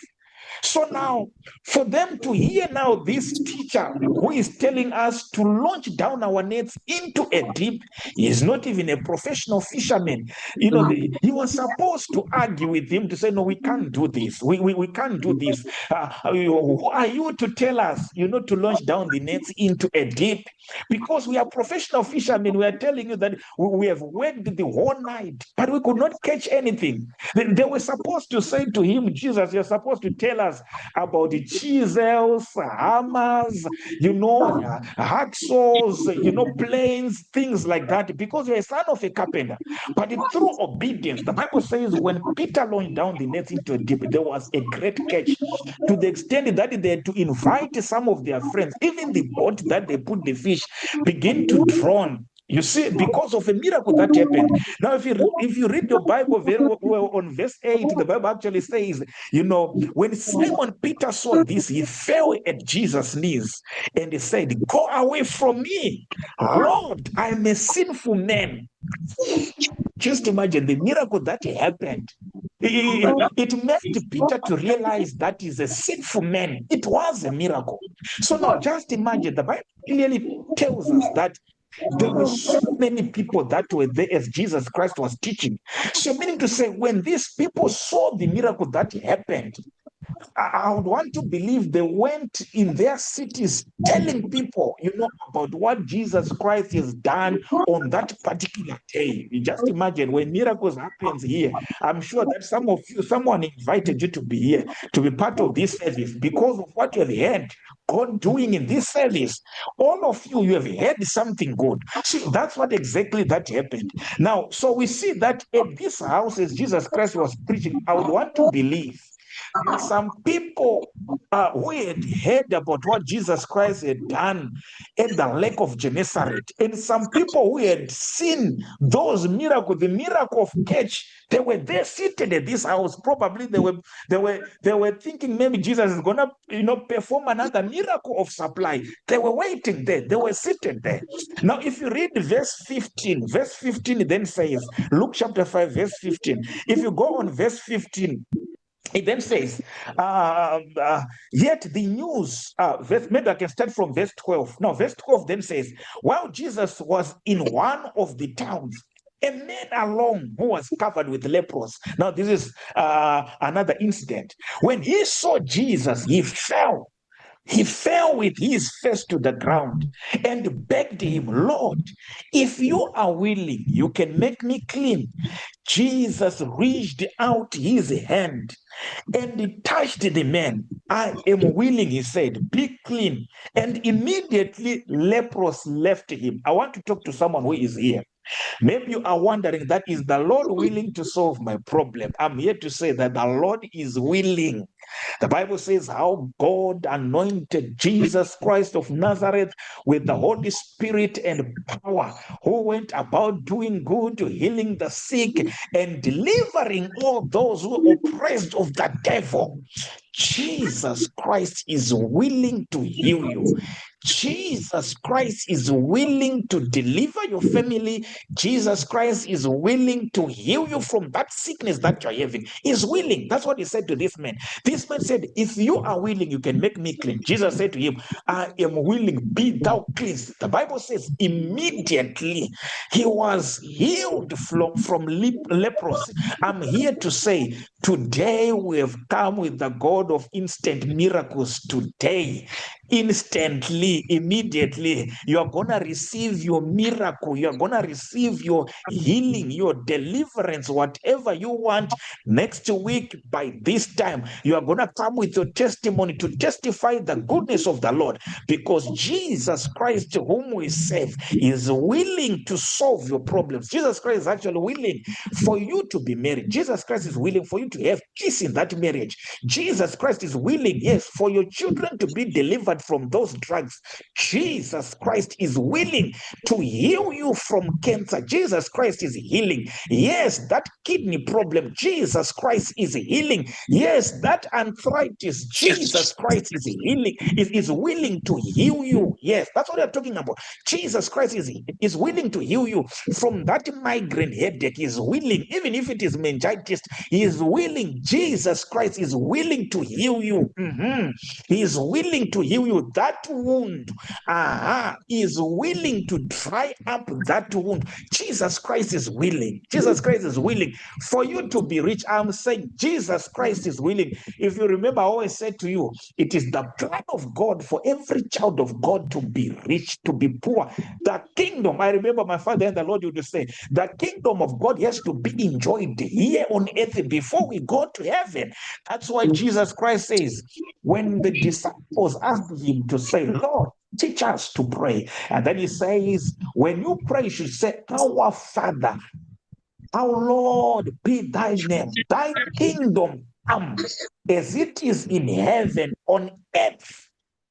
So now, for them to hear now this teacher who is telling us to launch down our nets into a deep, he is not even a professional fisherman. He was supposed to argue with him to say, no, we can't do this. We can't do this. Who are you to tell us, to launch down the nets into a deep? Because we are professional fishermen. We are telling you that we have worked the whole night, but we could not catch anything. They were supposed to say to him, Jesus, you're supposed to tell us about the chisels, hammers, hacksaws, planes, things like that, because you're a son of a carpenter. But through obedience, the Bible says when Peter launched down the nets into a deep, there was a great catch, to the extent that they had to invite some of their friends. Even the boat that they put the fish begin to drown. You see, because of a miracle that happened. Now, if you read your Bible very well, on verse 8, the Bible actually says, when Simon Peter saw this, he fell at Jesus' knees and he said, go away from me, Lord, I'm a sinful man. Just imagine the miracle that happened. It made Peter to realize that he's a sinful man. It was a miracle. So now just imagine, the Bible clearly tells us that there were so many people that were there as Jesus Christ was teaching. So meaning to say, when these people saw the miracle that happened, I would want to believe they went in their cities telling people, about what Jesus Christ has done on that particular day. You just imagine when miracles happens here. I'm sure that someone invited you to be here, to be part of this service because of what you have heard God doing in this service. All of you have heard something good. So that's what exactly that happened. Now, so we see that at this house, as Jesus Christ was preaching, I would want to believe that some people who had heard about what Jesus Christ had done at the Lake of Gennesaret, and some people who had seen those miracles, the miracle of catch, they were there seated at this house. Probably they were thinking maybe Jesus is gonna perform another miracle of supply. They were waiting there. They were seated there. Now, if you read verse 15 then says, Luke chapter 5, verse 15. If you go on verse 15, it then says, yet the news, maybe I can start from verse 12. Now, verse 12 then says, while Jesus was in one of the towns, a man alone who was covered with leprosy. Now, this is another incident. When he saw Jesus, he fell. He fell with his face to the ground and begged him, Lord, if you are willing, you can make me clean. Jesus reached out his hand and he touched the man. I am willing, he said, be clean. And immediately leprosy left him. I want to talk to someone who is here. Maybe you are wondering, that is the Lord willing to solve my problem? I'm here to say that the Lord is willing. The Bible says how God anointed Jesus Christ of Nazareth with the Holy Spirit and power, who went about doing good, healing the sick, and delivering all those who are oppressed of the devil. Jesus Christ is willing to heal you. Jesus Christ is willing to deliver your family. Jesus Christ is willing to heal you from that sickness that you're having. He's willing. That's what he said to this man. This man said, if you are willing, you can make me clean. Jesus said to him, I am willing, be thou cleansed. The Bible says immediately he was healed from leprosy. I'm here to say, today we have come with the God of instant miracles. Today, instantly, immediately, you are going to receive your miracle. You are going to receive your healing, your deliverance, whatever you want. Next week, by this time, you are going to come with your testimony to testify the goodness of the Lord, because Jesus Christ, whom we serve, is willing to solve your problems. Jesus Christ is actually willing for you to be married. Jesus Christ is willing for you to have peace in that marriage. Jesus Christ is willing, yes, for your children to be delivered delivered from those drugs. Jesus Christ is willing to heal you from cancer. Jesus Christ is healing. Yes, that kidney problem, Jesus Christ is healing. Yes, that arthritis, Jesus Christ is healing, is willing to heal you. Yes, that's what we're talking about. Jesus Christ is willing to heal you from that migraine headache. Is willing, even if it is meningitis, he is willing. Jesus Christ is willing to heal you. He is willing to heal you. That wound, he is willing to dry up that wound. Jesus Christ is willing. Jesus Christ is willing for you to be rich. I'm saying Jesus Christ is willing. If you remember, I always said to you, it is the plan of God for every child of God to be rich, to be poor. The kingdom, I remember my father and the Lord used to say, the kingdom of God has to be enjoyed here on earth before we go to heaven. That's why Jesus Christ says, when the disciples asked him to say, Lord, teach us to pray. And then he says, when you pray, you should say, our Father, our Lord, be thy name, thy kingdom come as it is in heaven on earth.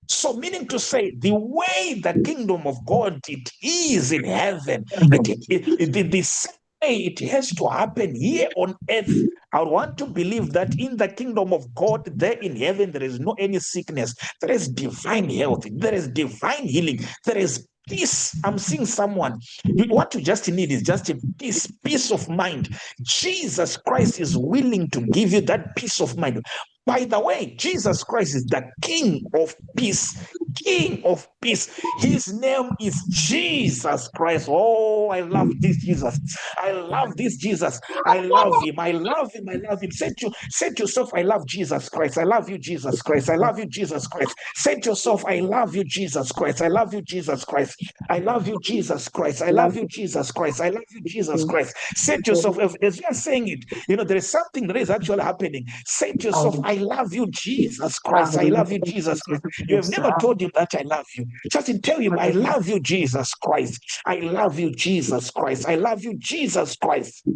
So meaning to say, the way the kingdom of God it is in heaven, the same way it has to happen here on earth. I want to believe that in the kingdom of God, there in heaven, there is no any sickness. There is divine health. There is divine healing. There is peace. I'm seeing someone. What you just need is just a peace of mind. Jesus Christ is willing to give you that peace of mind. By the way, Jesus Christ is the King of peace. King of peace. His name is Jesus Christ. Oh, I love this Jesus. I love this Jesus. I love him. I love him. I love him. Say to yourself, I love Jesus Christ. I love you, Jesus Christ. I love you, Jesus Christ. Say to yourself, I love you, Jesus Christ. I love you, Jesus Christ. I love you, Jesus Christ. I love you, Jesus Christ. I love you, Jesus Christ. Say to yourself, as you are saying it, there is something that is actually happening. Say to yourself, I love you, Jesus Christ. I love you, Jesus Christ. You have never told him that I love you. Just tell him, I love you, Jesus Christ. I love you, Jesus Christ. I love you, Jesus Christ.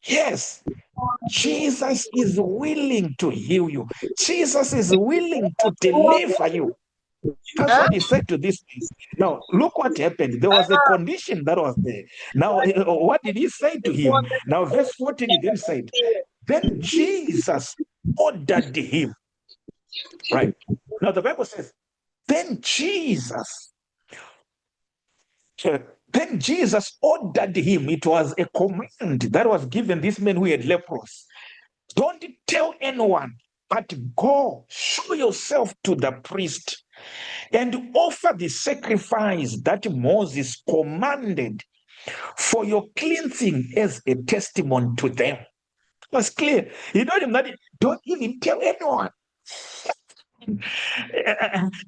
Yes, Jesus is willing to heal you. Jesus is willing to deliver you. That's what he said to this man. Now, look what happened. There was a condition that was there. Now, what did he say to him? Now, verse 14, he then said, then Jesus ordered him. Right. Now, the Bible says, then Jesus ordered him. It was a command that was given this man who had leprosy. Don't tell anyone, but go show yourself to the priest and offer the sacrifice that Moses commanded for your cleansing as a testimony to them. It was clear. He told him that don't even tell anyone.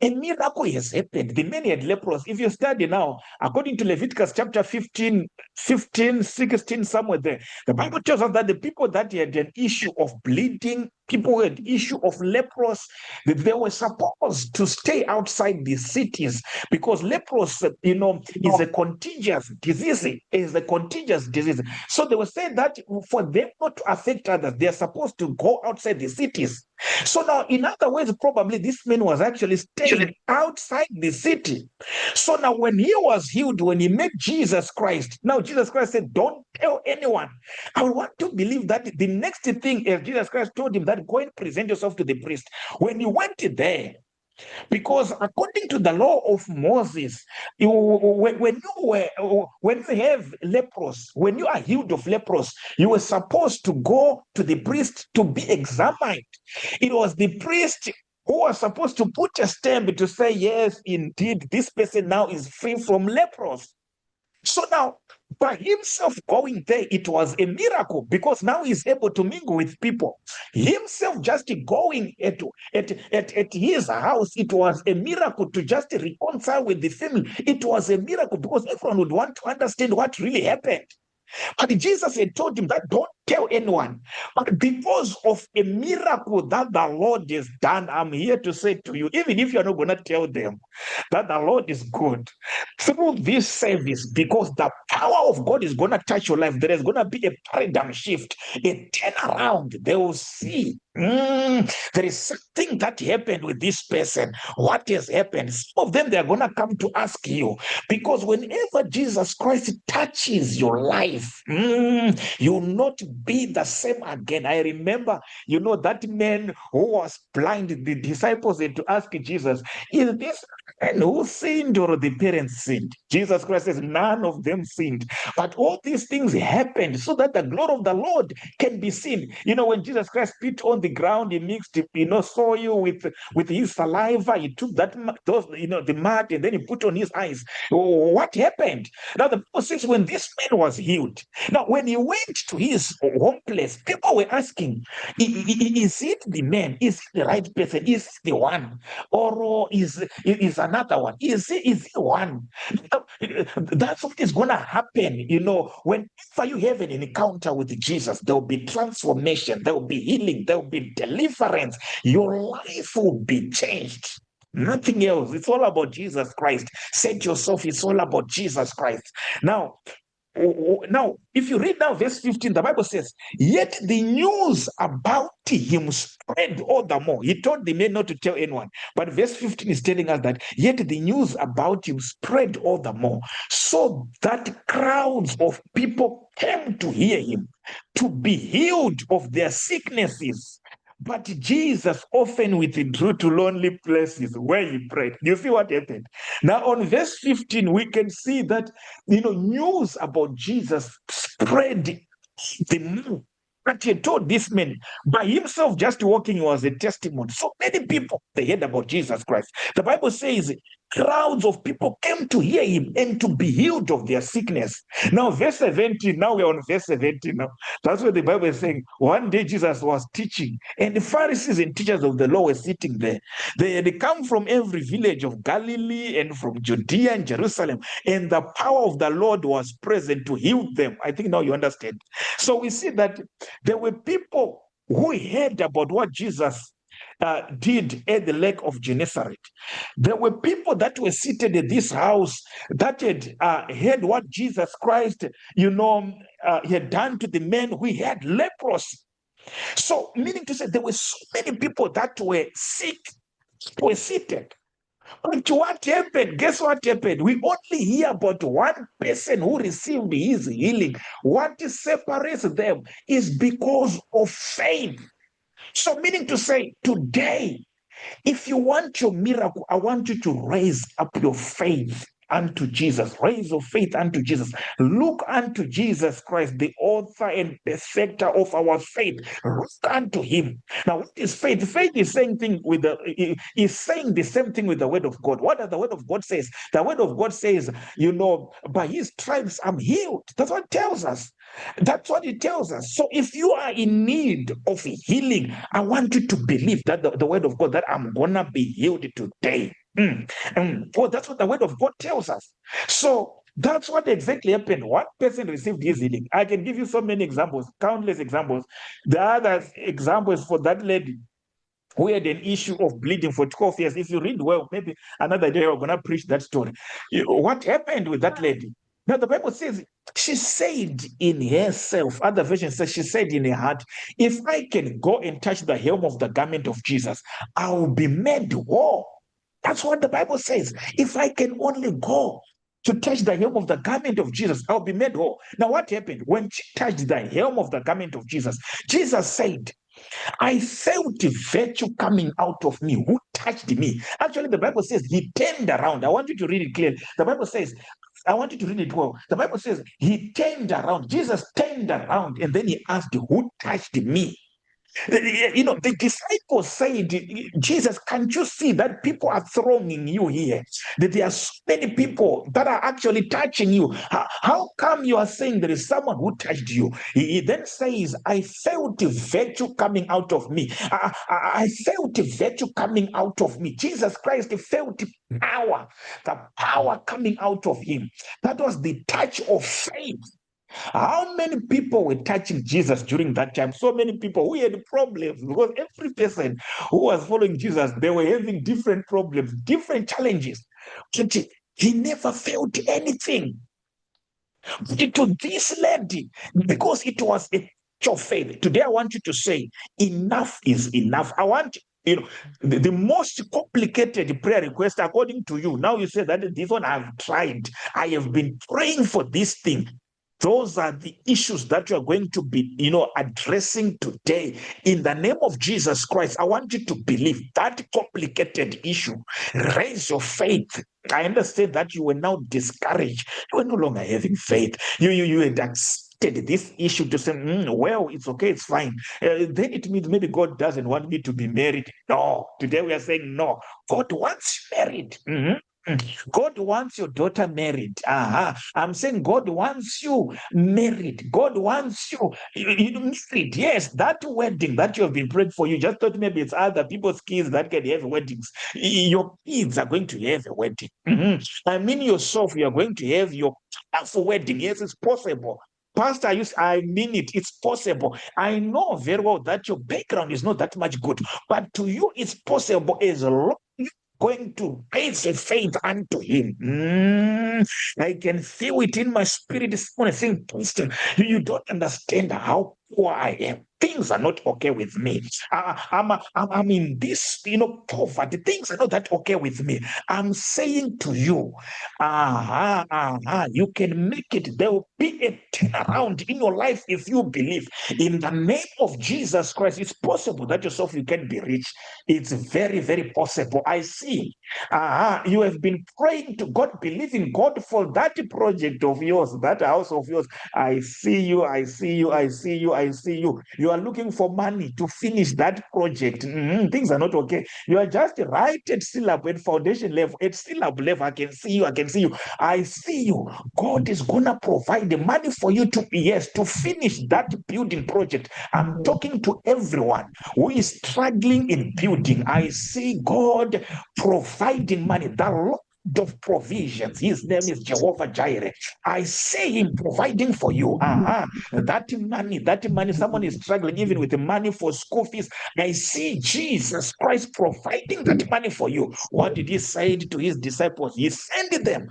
A miracle has happened. The man had leprosy. If you study now, according to Leviticus chapter 15, 16, somewhere there, the Bible tells us that the people that had an issue of bleeding, people who had issue of leprosy, that they were supposed to stay outside the cities because leprosy, is a contagious disease. So they were saying that for them not to affect others, they are supposed to go outside the cities. So now, in other words, probably this man was actually staying outside the city. So now when he was healed, when he met Jesus Christ, now Jesus Christ said, don't tell anyone. I want to believe that the next thing is Jesus Christ told him that go and present yourself to the priest. When he went there, because according to the law of Moses, when you have leprosy, when you are healed of leprosy, you were supposed to go to the priest to be examined. It was the priest who was supposed to put a stamp to say, yes, indeed, this person now is free from leprosy. So now, by himself going there, it was a miracle because now he's able to mingle with people. Himself just going at his house, it was a miracle to just reconcile with the family. It was a miracle because everyone would want to understand what really happened. But Jesus had told him that don't tell anyone. But because of a miracle that the Lord has done, I'm here to say to you, even if you're not going to tell them that the Lord is good, through this service, because the power of God is going to touch your life, there is going to be a paradigm shift, a turnaround. They will see there is something that happened with this person. What has happened? Some of them, they are going to come to ask you, because whenever Jesus Christ touches your life, you will not be the same again. I remember, that man who was blind, the disciples had to ask Jesus, is this man who sinned or the parents sinned? Jesus Christ says, none of them sinned. But all these things happened so that the glory of the Lord can be seen. When Jesus Christ spit on the ground, he mixed, soil with his saliva. He took the mud, and then he put on his eyes. What happened? Now the Bible says when this man was healed, now when he went to his home place, people were asking, is it the man? Is it the right person? Is it the one? Or is another one? Is it one? That's what is going to happen. Whenever you have an encounter with Jesus, there will be transformation, there will be healing, there will be deliverance. Your life will be changed. Nothing else. It's all about Jesus Christ. Say to yourself, it's all about Jesus Christ. Now, if you read down verse 15, the Bible says, yet the news about him spread all the more. He told the men not to tell anyone. But verse 15 is telling us that, yet the news about him spread all the more, so that crowds of people came to hear him, to be healed of their sicknesses. But Jesus often withdrew to lonely places where he prayed. You see what happened? Now, on verse 15, we can see that, news about Jesus spread the more. But he told this man, by himself just walking was a testimony. So many people, they heard about Jesus Christ. The Bible says crowds of people came to hear him and to be healed of their sickness. Now, verse 17, now we're on verse 17 now. That's what the Bible is saying. One day Jesus was teaching, and the Pharisees and teachers of the law were sitting there. They had come from every village of Galilee and from Judea and Jerusalem, and the power of the Lord was present to heal them. I think now you understand. So we see that there were people who heard about what Jesus did at the lake of Gennesaret. There were people that were seated at this house that had heard what Jesus Christ, had done to the men who had leprosy. So, meaning to say, there were so many people that were sick, were seated. But what happened? Guess what happened? We only hear about one person who received his healing. What separates them is because of faith. So, meaning to say, today, if you want your miracle, I want you to raise up your faith unto Jesus. Raise your faith unto Jesus. Look unto Jesus Christ, the author and perfecter of our faith. Look unto him. Now, what is faith? Faith is saying saying the same thing with the word of God. What does the word of God says? The word of God says, by his stripes I'm healed. That's what it tells us. That's what it tells us. So if you are in need of healing, I want you to believe that the word of God, that I'm gonna be healed today. Well, that's what the word of God tells us. So that's what exactly happened. One person received his healing. I can give you so many examples, countless examples. The other example is for that lady who had an issue of bleeding for 12 years. If you read well, maybe another day we're going to preach that story. What happened with that lady? Now, the Bible says she said in herself, other version says she said in her heart, if I can go and touch the hem of the garment of Jesus, I will be made whole. That's what the Bible says. If I can only go to touch the hem of the garment of Jesus, I'll be made whole. Now, what happened? When she touched the hem of the garment of Jesus, Jesus said, I felt virtue coming out of me. Who touched me? Actually, the Bible says he turned around. I want you to read it clearly. The Bible says, I want you to read it well. The Bible says he turned around. Jesus turned around and then he asked, who touched me? The disciples said, Jesus, can't you see that people are thronging you here? That there are so many people that are actually touching you. How come you are saying there is someone who touched you? He then says, I felt virtue coming out of me. I felt virtue coming out of me. Jesus Christ felt power, the power coming out of him. That was the touch of faith. How many people were touching Jesus during that time? So many people who had problems, because every person who was following Jesus, they were having different problems, different challenges. But he never felt anything. To this lady, because it was a of faith. Today, I want you to say, enough is enough. I want the most complicated prayer request according to you. Now you say that this one I've tried. I have been praying for this thing. Those are the issues that you are going to be, addressing today. In the name of Jesus Christ, I want you to believe that complicated issue. Raise your faith. I understand that you were now discouraged. You were no longer having faith. You had accepted this issue to say, well, it's okay, it's fine. Then it means maybe God doesn't want me to be married. No, today we are saying no. God wants you married. God wants your daughter married. I'm saying God wants you married. God wants you married. Yes, that wedding that you have been praying for, you just thought maybe it's other people's kids that can have weddings. Your kids are going to have a wedding. I mean, yourself, you are going to have your wedding. Yes, it's possible. Pastor, I mean it. It's possible. I know very well that your background is not that much good, but to you, it's possible as long as going to raise a faith unto him. I can feel it in my spirit this morning saying, Pastor, you don't understand how poor I am. Things are not okay with me. I'm in this, poverty. Things are not that okay with me. I'm saying to you, you can make it. There will be a turnaround in your life if you believe. In the name of Jesus Christ, it's possible that yourself you can be rich. It's very, very possible. I see. You have been praying to God, believing God for that project of yours, that house of yours. I see you. I see you. I see you. I see you. You are looking for money to finish that project. Things are not okay. You are just right at syllab, at foundation level, at syllab level. I can see you. I can see you. I see you. God is gonna provide the money for you to finish that building project. I'm talking to everyone who is struggling in building. I see God providing money. The Lord of provisions. His name is Jehovah Jireh. I see him providing for you. That money, someone is struggling even with the money for school fees. I see Jesus Christ providing that money for you. What did he say to his disciples? He sent them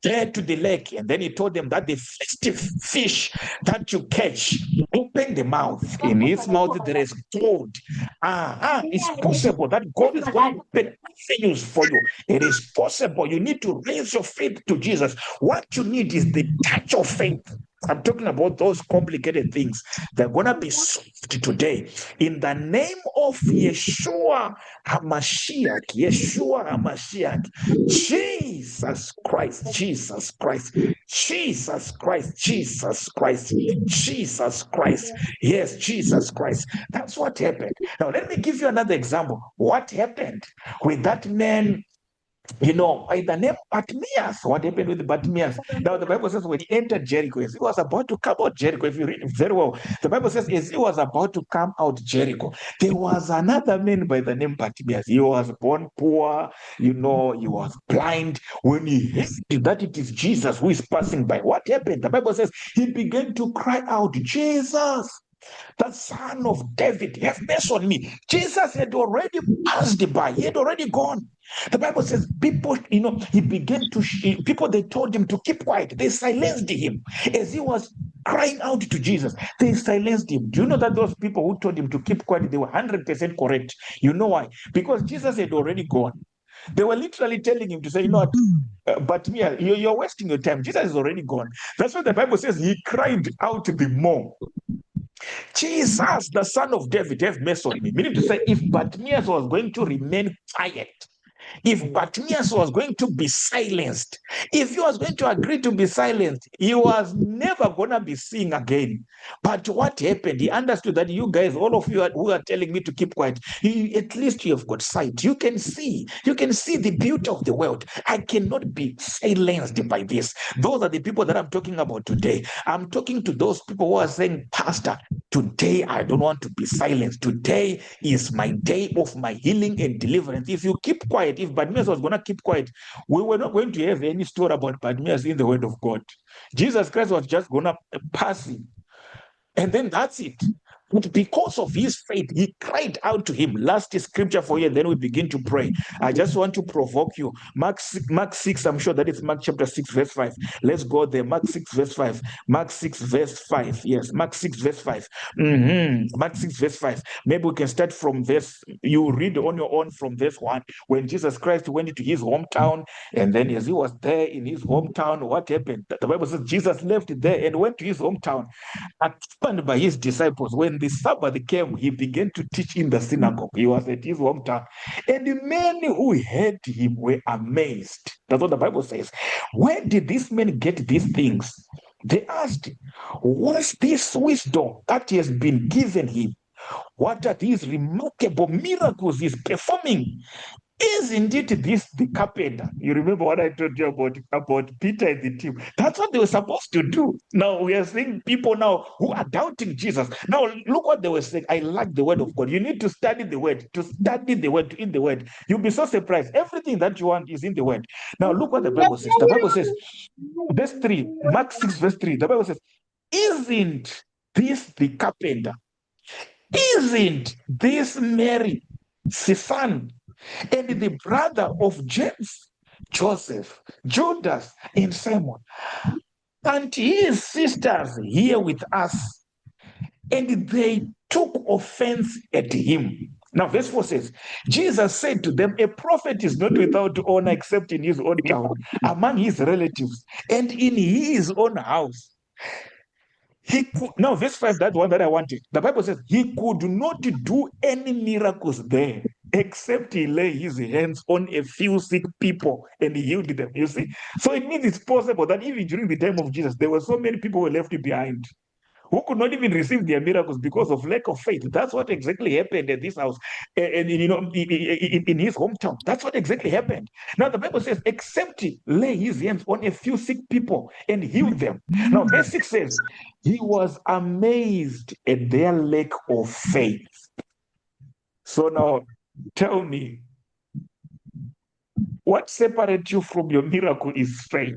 there to the lake, and then he told them that the first fish that you catch, open the mouth. In his mouth there is gold. It's possible that God is going to open avenues for you. It is possible. You need to raise your faith to Jesus. What you need is the touch of faith. I'm talking about those complicated things. They're going to be solved today. In the name of Yeshua HaMashiach, Yeshua HaMashiach, Jesus Christ, Jesus Christ, Jesus Christ, Jesus Christ, Jesus Christ. Yes, Jesus Christ. That's what happened. Now, let me give you another example. What happened with that man? By the name Bartimaeus. What happened with Bartimaeus? Now, the Bible says when he entered Jericho, as he was about to come out Jericho, if you read it very well, the Bible says as he was about to come out Jericho, there was another man by the name Bartimaeus. He was born poor, he was blind. When he heard that it is Jesus who is passing by, what happened? The Bible says he began to cry out, Jesus, the Son of David, have mercy on me. Jesus had already passed by. He had already gone. The Bible says people, he began to, people, they told him to keep quiet. They silenced him as he was crying out to Jesus. They silenced him. Do you know that those people who told him to keep quiet, they were 100% correct? You know why? Because Jesus had already gone. They were literally telling him to say, but you're wasting your time. Jesus is already gone. That's what the Bible says. He cried out the more. Jesus, the Son of David, have mercy on me. Meaning to say, if Bartimaeus was going to remain quiet, if Bartimaeus was going to be silenced, if he was going to agree to be silenced, he was never going to be seeing again. But what happened? He understood that you guys, all of you who are telling me to keep quiet, at least you have got sight. You can see the beauty of the world. I cannot be silenced by this. Those are the people that I'm talking about today. I'm talking to those people who are saying, Pastor, today I don't want to be silenced. Today is my day of my healing and deliverance. If you keep quiet, quiet. If Bartimaeus was going to keep quiet, we were not going to have any story about Bartimaeus in the Word of God. Jesus Christ was just going to pass him. And then that's it. But because of his faith, he cried out to him. Last scripture for you, and then we begin to pray. I just want to provoke you. Mark 6, I'm sure that is Mark chapter 6, verse 5. Let's go there. Mark 6, verse 5. Mark 6, verse 5. Yes, Mark 6, verse 5. Mark 6, verse 5. Maybe we can start from verse, you read on your own from verse 1. When Jesus Christ went into his hometown, and then as he was there in his hometown, what happened? The Bible says Jesus left there and went to his hometown, accompanied by his disciples. When the Sabbath came, he began to teach in the synagogue. He was at his hometown. And the many who heard him were amazed. That's what the Bible says. Where did this man get these things? They asked, what's this wisdom that has been given him? What are these remarkable miracles he's performing? Isn't it this the carpenter? You remember what I told you about Peter and the team? That's what they were supposed to do. Now we are seeing people now who are doubting Jesus. Now look what they were saying. I like the word of God. You need to study the word, to eat the word. You'll be so surprised. Everything that you want is in the word. Now look what the Bible says. The Bible says, verse 3, Mark 6, verse 3, the Bible says, isn't this the carpenter? Isn't this Mary, his son, and the brother of James, Joseph, Judas, and Simon, and his sisters here with us? And they took offense at him. Now, verse 4 says, Jesus said to them, a prophet is not without honor except in his own town, among his relatives, and in his own house. Now, verse 5, that one that I wanted. The Bible says he could not do any miracles there except he lay his hands on a few sick people and he healed them. You see? So it means it's possible that even during the time of Jesus, there were so many people who were left behind who could not even receive their miracles because of lack of faith. That's what exactly happened at this house, and in his hometown. That's what exactly happened. Now the Bible says, except he lay his hands on a few sick people and healed them. Now verse 6 says, he was amazed at their lack of faith. So now tell me, what separates you from your miracle is faith.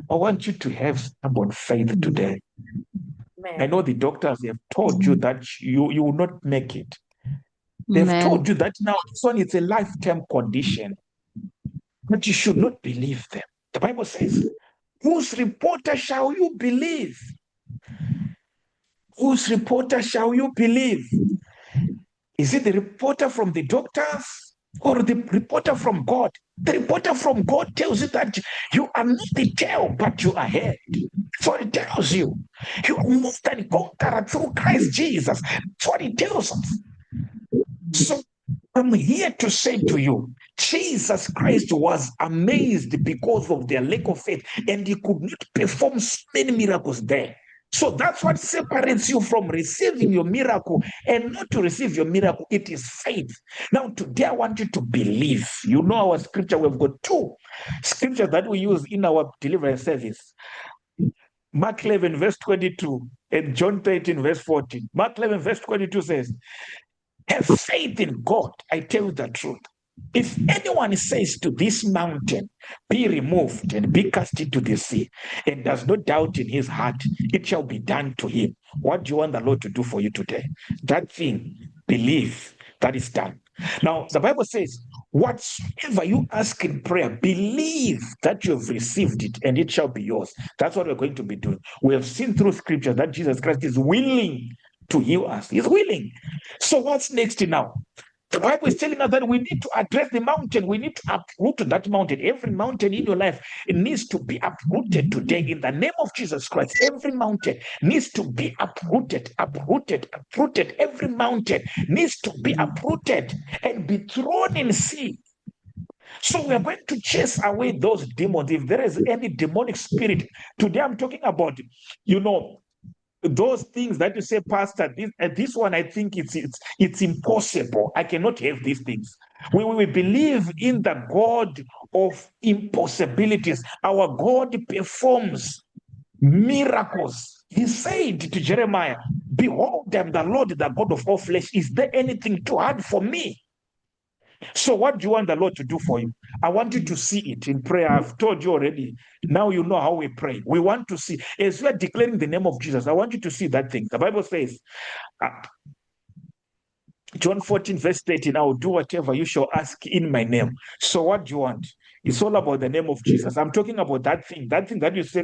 I want you to have stubborn faith today. I know the doctors have told you that you will not make it. They've told you that now this one is a lifetime condition, but you should not believe them. The Bible says, whose reporter shall you believe? Whose reporter shall you believe? Is it the reporter from the doctors or the reporter from God? The reporter from God tells you that you are not the tail, but you are head. So it tells you you are more than conqueror through Christ Jesus. That's what it tells us. So I'm here to say to you, Jesus Christ was amazed because of their lack of faith, and he could not perform so many miracles there. So that's what separates you from receiving your miracle and not to receive your miracle. It is faith. Now, today I want you to believe. You know our scripture. We've got two scriptures that we use in our deliverance service. Mark 11, verse 22, and John 13, verse 14. Mark 11, verse 22 says, have faith in God. I tell you the truth. If anyone says to this mountain, be removed and be cast into the sea, and does not doubt in his heart, it shall be done to him. What do you want the Lord to do for you today? That thing, believe that is done. Now, the Bible says, whatsoever you ask in prayer, believe that you have received it and it shall be yours. That's what we're going to be doing. We have seen through scripture that Jesus Christ is willing to heal us. He's willing. So what's next now? The Bible is telling us that we need to address the mountain. We need to uproot that mountain. Every mountain in your life, it needs to be uprooted today in the name of Jesus Christ. Every mountain needs to be uprooted. Every mountain needs to be uprooted and be thrown in sea. So we are going to chase away those demons. If there is any demonic spirit, today I'm talking about, those things that you say, Pastor, this one, I think it's impossible. I cannot have these things. We believe in the God of impossibilities. Our God performs miracles. He said to Jeremiah, behold, I am the Lord, the God of all flesh. Is there anything too hard for me? So what do you want the Lord to do for you? I want you to see it in prayer. I've told you already. Now you know how we pray. We want to see. As we are declaring the name of Jesus, I want you to see that thing. The Bible says, uh, John 14, verse 13, I will do whatever you shall ask in my name. So what do you want? It's all about the name of Jesus. I'm talking about that thing that you say,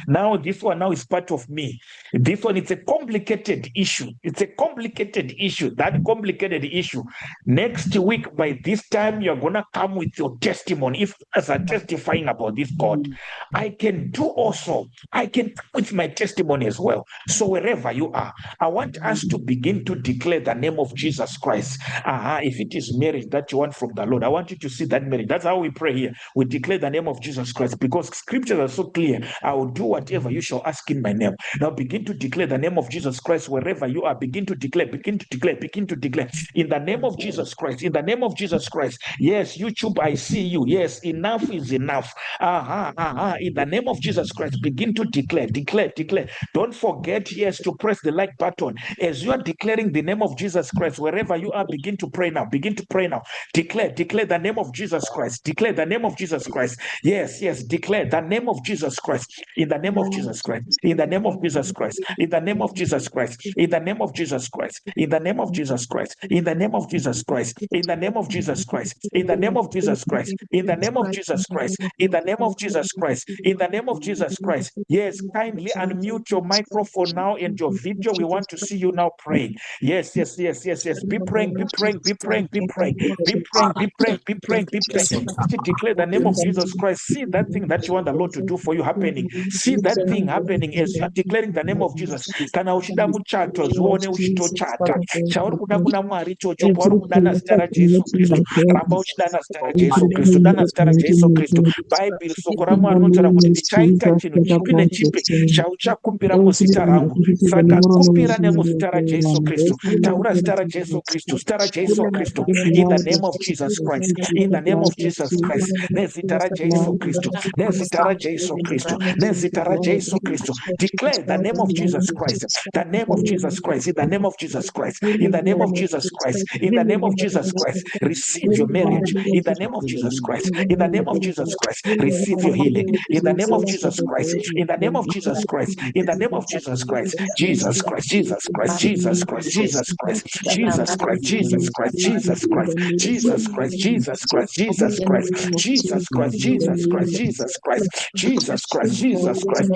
now this one now is part of me. This one, it's a complicated issue. It's a complicated issue. That complicated issue. Next week, by this time, you're going to come with your testimony. If as I'm testifying about this God, I can do also. I can come with my testimony as well. So wherever you are, I want us to begin to declare the name of Jesus Christ. If it is marriage that you want from the Lord, I want you to see that marriage. That's how we pray here. We declare the name of Jesus Christ because scriptures are so clear. I will do whatever you shall ask in my name. Now begin to declare the name of Jesus Christ wherever you are. Begin to declare, begin to declare, begin to declare. In the name of Jesus Christ, in the name of Jesus Christ. Yes, YouTube, I see you. Yes, enough is enough. In the name of Jesus Christ, begin to declare, declare, declare. Don't forget, yes, to press the like button. As you are declaring the name of Jesus Christ, wherever you are, begin to pray now. Begin to pray now. Declare, declare the name of Jesus Christ. Declare the name of Jesus Christ. Yes, yes, declare the name of Jesus Christ. In the name of Jesus Christ. In the name of Jesus Christ. In the name of Jesus Christ. In the name of Jesus Christ. In the name of Jesus Christ. In the name of Jesus Christ. In the name of Jesus Christ. In the name of Jesus Christ. In the name of Jesus Christ. In the name of Jesus Christ. In the name of Jesus Christ. Yes, kindly unmute your microphone now and your video. We want to see you now praying. Yes, yes, yes, yes, yes. Be praying, be praying, be praying, be praying, be praying, be praying, be praying, be praying. To declare the name of Jesus Christ. See that thing that you want the Lord to do for you happening. See that thing happening as you are declaring the name of Jesus. Kana uchida muchato zuone uchitochata. Chauri kuda kuna mwari chocho pauri kudana zita ra Jesu Kristu. Ramba uchidana zita ra Jesu Kristu. Dana zita ra Jesu Kristu. Bible soko ra Mwari rinotaura kuti ndichaita chinhu chipi nechipi chauchakumbira muzita rangu. Saka kumbira nemuzita raJesu Kristu. Taura zita raJesu Kristu. Zita raJesu Kristu. In the name of Jesus Christ. In the name of Jesus Christ. Nezita raJesu Kristu. Nezita raJesu Kristu. Nezita raJesu Kristu. Declare the name of Jesus Christ. The name of Jesus Christ. In the name of Jesus Christ. In the name of Jesus Christ. In the name of Jesus Christ. Receive your marriage. In the name of Jesus Christ. In the name of Jesus Christ. Receive your healing. In the name of Jesus Christ. In the name of Jesus Christ. In the name of Jesus Christ. Jesus Christ. Jesus Christ. Jesus Christ. Jesus Christ. Jesus Christ. Jesus Christ. Jesus Christ. Jesus Christ. Jesus Christ. Jesus Christ. Jesus Christ. Jesus Christ. Jesus Christ. Jesus Christ. Jesus Christ.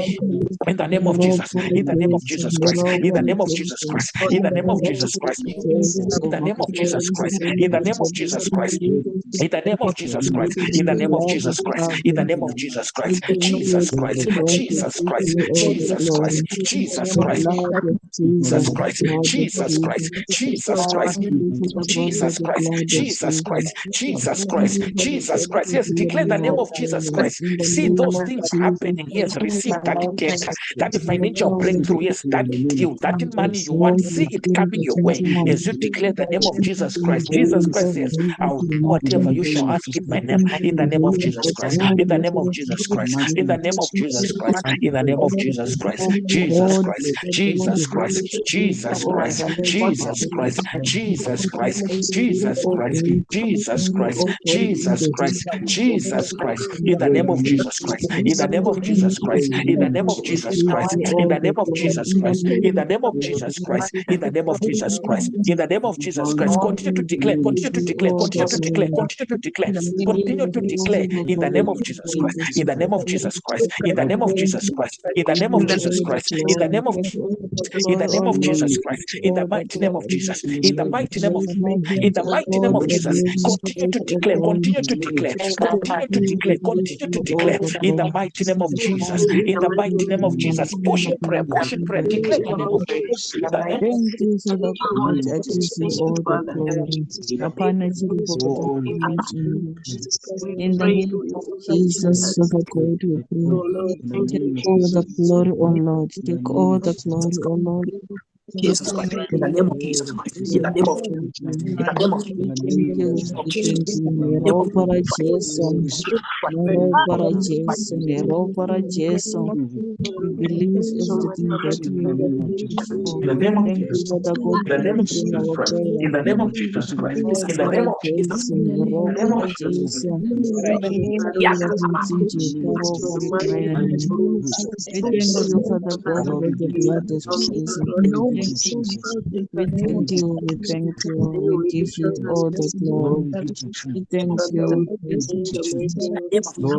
In the name of Jesus, in the name of Jesus Christ, in the name of Jesus Christ, in the name of Jesus Christ, in the name of Jesus Christ, in the name of Jesus Christ, in the name of Jesus Christ, in the name of Jesus Christ, in the name of Jesus Christ, Jesus Christ, Jesus Christ, Jesus Christ, Jesus Christ, Jesus Christ, Jesus Christ, Jesus Christ, Jesus Christ, Jesus Christ, Jesus Christ, Jesus Christ. Yes, declare the name of Jesus Christ. See those things happening. Yes, receive that data, that financial breakthrough. Yes, that deal, that money you want. See it coming your way as you declare the name of Jesus Christ. Jesus Christ says, I'll do whatever you shall ask in my name. In the name of Jesus Christ. In the name of Jesus Christ. In the name of Jesus Christ. In the name of Jesus Christ. Jesus Christ. Jesus Christ. Jesus Christ. Jesus Christ. Jesus Christ. Jesus Christ. Jesus Christ. Jesus Christ. Jesus Christ. In the name of Jesus Christ. In the name of Jesus Christ. In the name of Jesus Christ. In the name of Jesus Christ. In the name of Jesus Christ. In the name of Jesus Christ. In the name of Jesus Christ. Continue to declare. Continue to declare. Continue to declare. Continue to declare. Continue to declare. In the name of Jesus Christ. In the name of Jesus Christ. In the name of Jesus Christ. In the name of Jesus Christ. In the name of in the name of Jesus Christ, in the mighty name of Jesus, in the mighty name of in the mighty name of Jesus, continue to declare, continue to declare, continue to declare, continue to declare, in the mighty name of Jesus, in the mighty name of Jesus, push in prayer, declare the name of Jesus, the name of Thank you, Father God. I give you all the glory. Upon I give you all the glory. In the name of Jesus, Father God, we pray. Take all the glory, O Lord. Take all the glory, O Lord. Jesus Christ, in the name of Jesus Christ, in the name of Jesus Christ, in the name of Jesus Christ, Nero para Jason, Nero para Jason, Nero para Jason. We believe everything that you In the name of thank you, Jesus, Father God, in the for name of answering Jesus our Christ, prayer. in the name of Jesus Christ, Nero in the name para of Jesus, Jason, Nero in the name of para Jesus Christ. Jason. Lord, we thank you, Father, for the prayer. We thank you, Father God, that the blood is cleansing. We thank you, we thank you, we give you all the glory. We thank you, we thank you.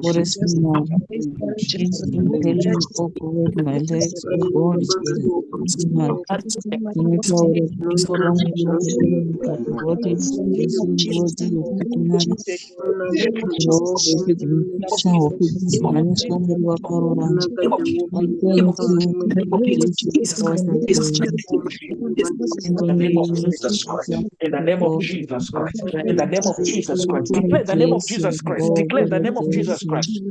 What is now? Is impelling operate my legs, oh God, is my what is what I thank you, Jesus, all the glory. In the In the name of name of Jesus Christ. Jesus, In the name of God, Jesus Christ. In the name of Jesus Christ. para Declare the name of Jason, Jesus Christ. Ro Declare the para name of Jesus Jason, Christ.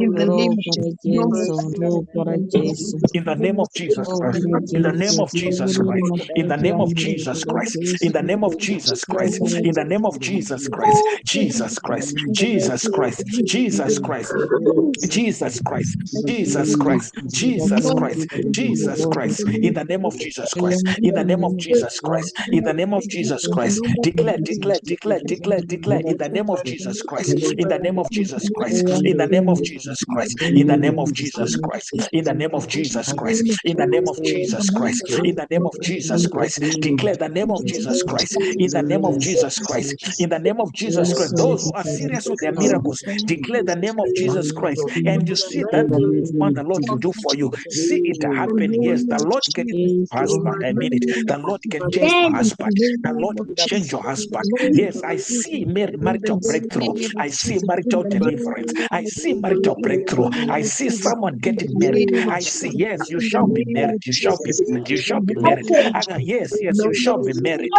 Ro para Jason, Ro para Jason, In the name of Jesus Ro Christ. para In the name Jason, of Jesus Christ. In the name of Jesus Christ. In the name of Jesus Christ. In the name of Jesus Christ. Jesus Christ. Jesus Christ. Jesus Christ. Jesus Christ, Jesus Christ, Jesus Christ, Jesus Christ, in the name of Jesus Christ, in the name of Jesus Christ, in the name of Jesus Christ, declare, declare, declare, declare, declare, in the name of Jesus Christ, in the name of Jesus Christ, in the name of Jesus Christ, in the name of Jesus Christ, in the name of Jesus Christ, in the name of Jesus Christ, in the name of Jesus Christ, declare the name of Jesus Christ, in the name of Jesus Christ, in the name of Jesus Christ, those who are serious with their miracles, declare the name of Jesus Christ, and you see that what the Lord will do for you. See it happen. Yes, the Lord can husband. I mean it. The Lord can change your husband. The Lord can change your husband. Yes, I see marital breakthrough. I see marital deliverance. I see marital breakthrough. I see someone getting married. I see, yes, you shall be married. You shall be married. You shall be married. Yes, yes, you shall be married.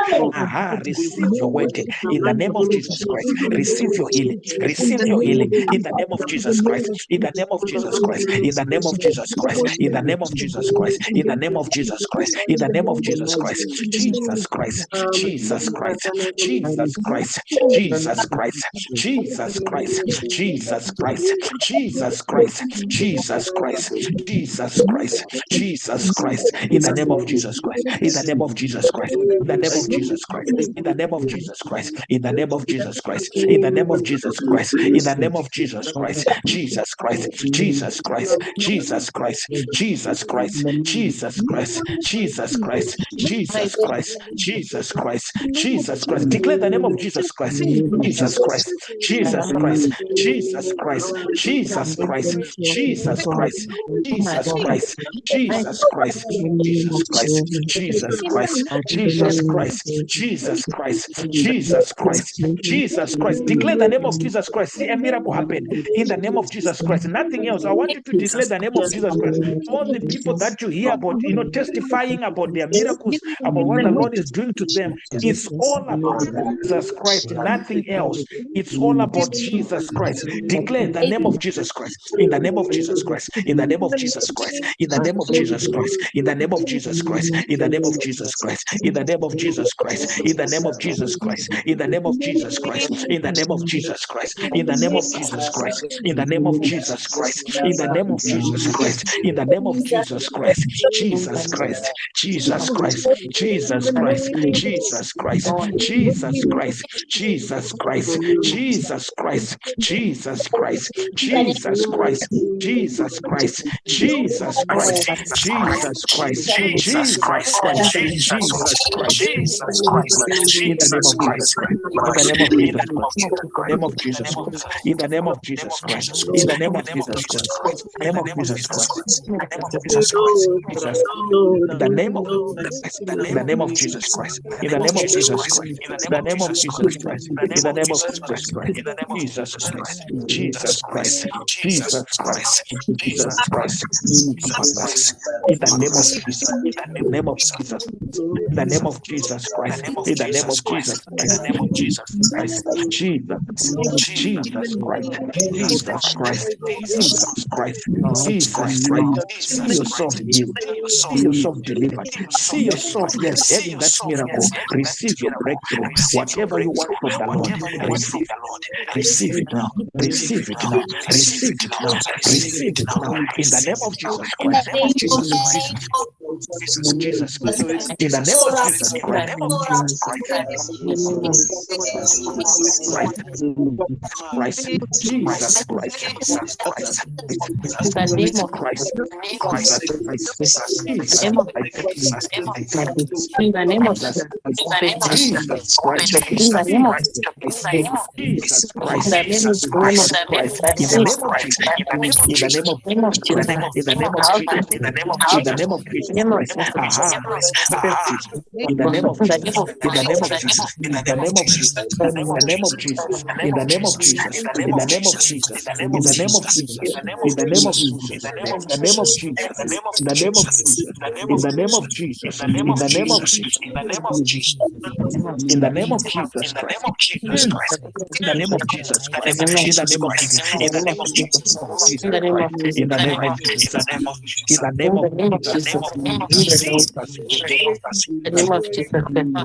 Receive your wedding in the name of Jesus Christ. Receive your healing. Receive your healing in the name of Jesus Christ. In the name of Jesus Christ. In the name of Jesus Christ. In the name of Jesus Christ. In the name of Jesus Christ. In the name of Jesus Christ. Jesus Christ. Jesus Christ. Jesus Christ. Jesus Christ. Jesus Christ. Jesus Christ. Jesus Christ. Jesus Christ. Jesus Christ. Jesus Christ. In the name of Jesus Christ. In the name of Jesus Christ. In the name of Jesus Christ. In the name of Jesus Christ. In the name of Jesus Christ. In the name of Jesus Christ. In the name of Jesus Christ. Jesus Christ. Jesus Christ. Jesus Christ. Jesus Christ. Jesus Christ. Jesus Christ. Jesus Christ. Jesus Christ. Jesus Christ. Declare the name of Jesus Christ. Jesus Christ. Jesus Christ. Jesus Christ. Jesus Christ. Jesus Christ. Jesus Christ. Jesus Christ. Jesus Christ. Jesus Christ. Jesus Christ. Jesus Christ. Jesus Christ. Jesus Christ. Declare the name of Jesus Christ. See a miracle happen in the name of Jesus Christ. Nothing else. I want you to declare the name of Jesus Christ. All the people that you hear about, testifying about their miracles, about what the Lord is doing to them, it's all about Jesus Christ, nothing else. It's all about Jesus Christ. Declare the name of Jesus Christ. In the name of Jesus Christ. In the name of Jesus Christ. In the name of Jesus Christ. In the name of Jesus Christ. In the name of Jesus Christ. In the name of Jesus Christ. In the name of Jesus Christ. In the name of Jesus Christ. In the name of Jesus Christ. In the name of Jesus Christ. In the name of Jesus Christ. In the name of Jesus Christ. In the name of Jesus Christ. Jesus Christ. Jesus Christ. Jesus Christ. Jesus Christ. Jesus Christ. Jesus Christ. Jesus Christ. Jesus Christ. Jesus Christ. Jesus Christ. Jesus Christ. Jesus Christ. Jesus Christ. Jesus Christ. In the name of Jesus Christ. In the name of Jesus Christ. In the name of Jesus Christ. In the name of Jesus Christ. In the name of Jesus Christ. In the name of Jesus Christ. In the name of Jesus Christ. Jesus. In the name of Christ. In the name of Jesus Christ. In the name of Jesus Christ. In the name of Jesus Christ. In the name of Jesus Christ, Jesus Christ, Jesus Christ, Jesus Christ, Jesus Christ, in the name of Jesus, in the name of Jesus, in the name of Jesus Christ, in the name of Jesus Christ, Christ, Jesus, Jesus Christ, Jesus Christ, Jesus Christ, Jesus Christ. See yourself healed, see yourself delivered, see yourself, yes, having that miracle. Receive your breakthrough. Whatever you want from the Lord, receive it now, receive it now, receive it now, receive it now. In the name of Jesus Christ, Jesus Christ, in the name of Jesus Christ, Christ, Jesus Christ, Jesus Christ, Jesus Christ, Jesus Christ, Jesus In the name of Christ, Jesus. Jesus Christ, In the name of Jesus in Christ, the name of Jesus Christ, in the name of Jesus, in the name of name of Christ, Jesus. in the name of How Jesus, to in the name of Jesus name of Christ, Jesus. aha, Jesus, in the name of In the name Jesus, of in the name of Jesus, in the name of Jesus, in the name of Jesus, in the name of Jesus, in the name of Jesus, in the name of Jesus, in the name of Jesus, in the name of Jesus, in the name of Jesus, in the name of Jesus, in the name of Jesus, in the name of Jesus Christ, in the name of Jesus the Christ, name of in the name of Jesus in the Christ, name of Jesus. In Jesus the name of Christ, in the name of Jesus. Jesus, in the name In of the name of Jesus, Jesus. In the Jesus, name of Jesus.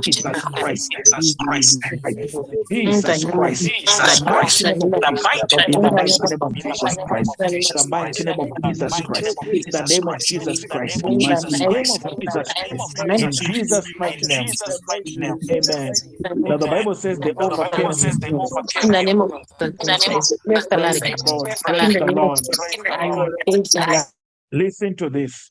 Jesus Christ, In the Jesus name of Christ, the mighty name of Jesus, in in the the mighty name of name of Jesus Christ, the mighty name of Jesus Christ, in the name of Jesus Christ, in in the the name of Jesus Christ, in Jesus' mighty name, amen. Now the Bible says they overcame him. in the name of Jesus. Bless the Praise Lord. the Lord, In praise the the name of Lord. praise the Lord. Listen to this.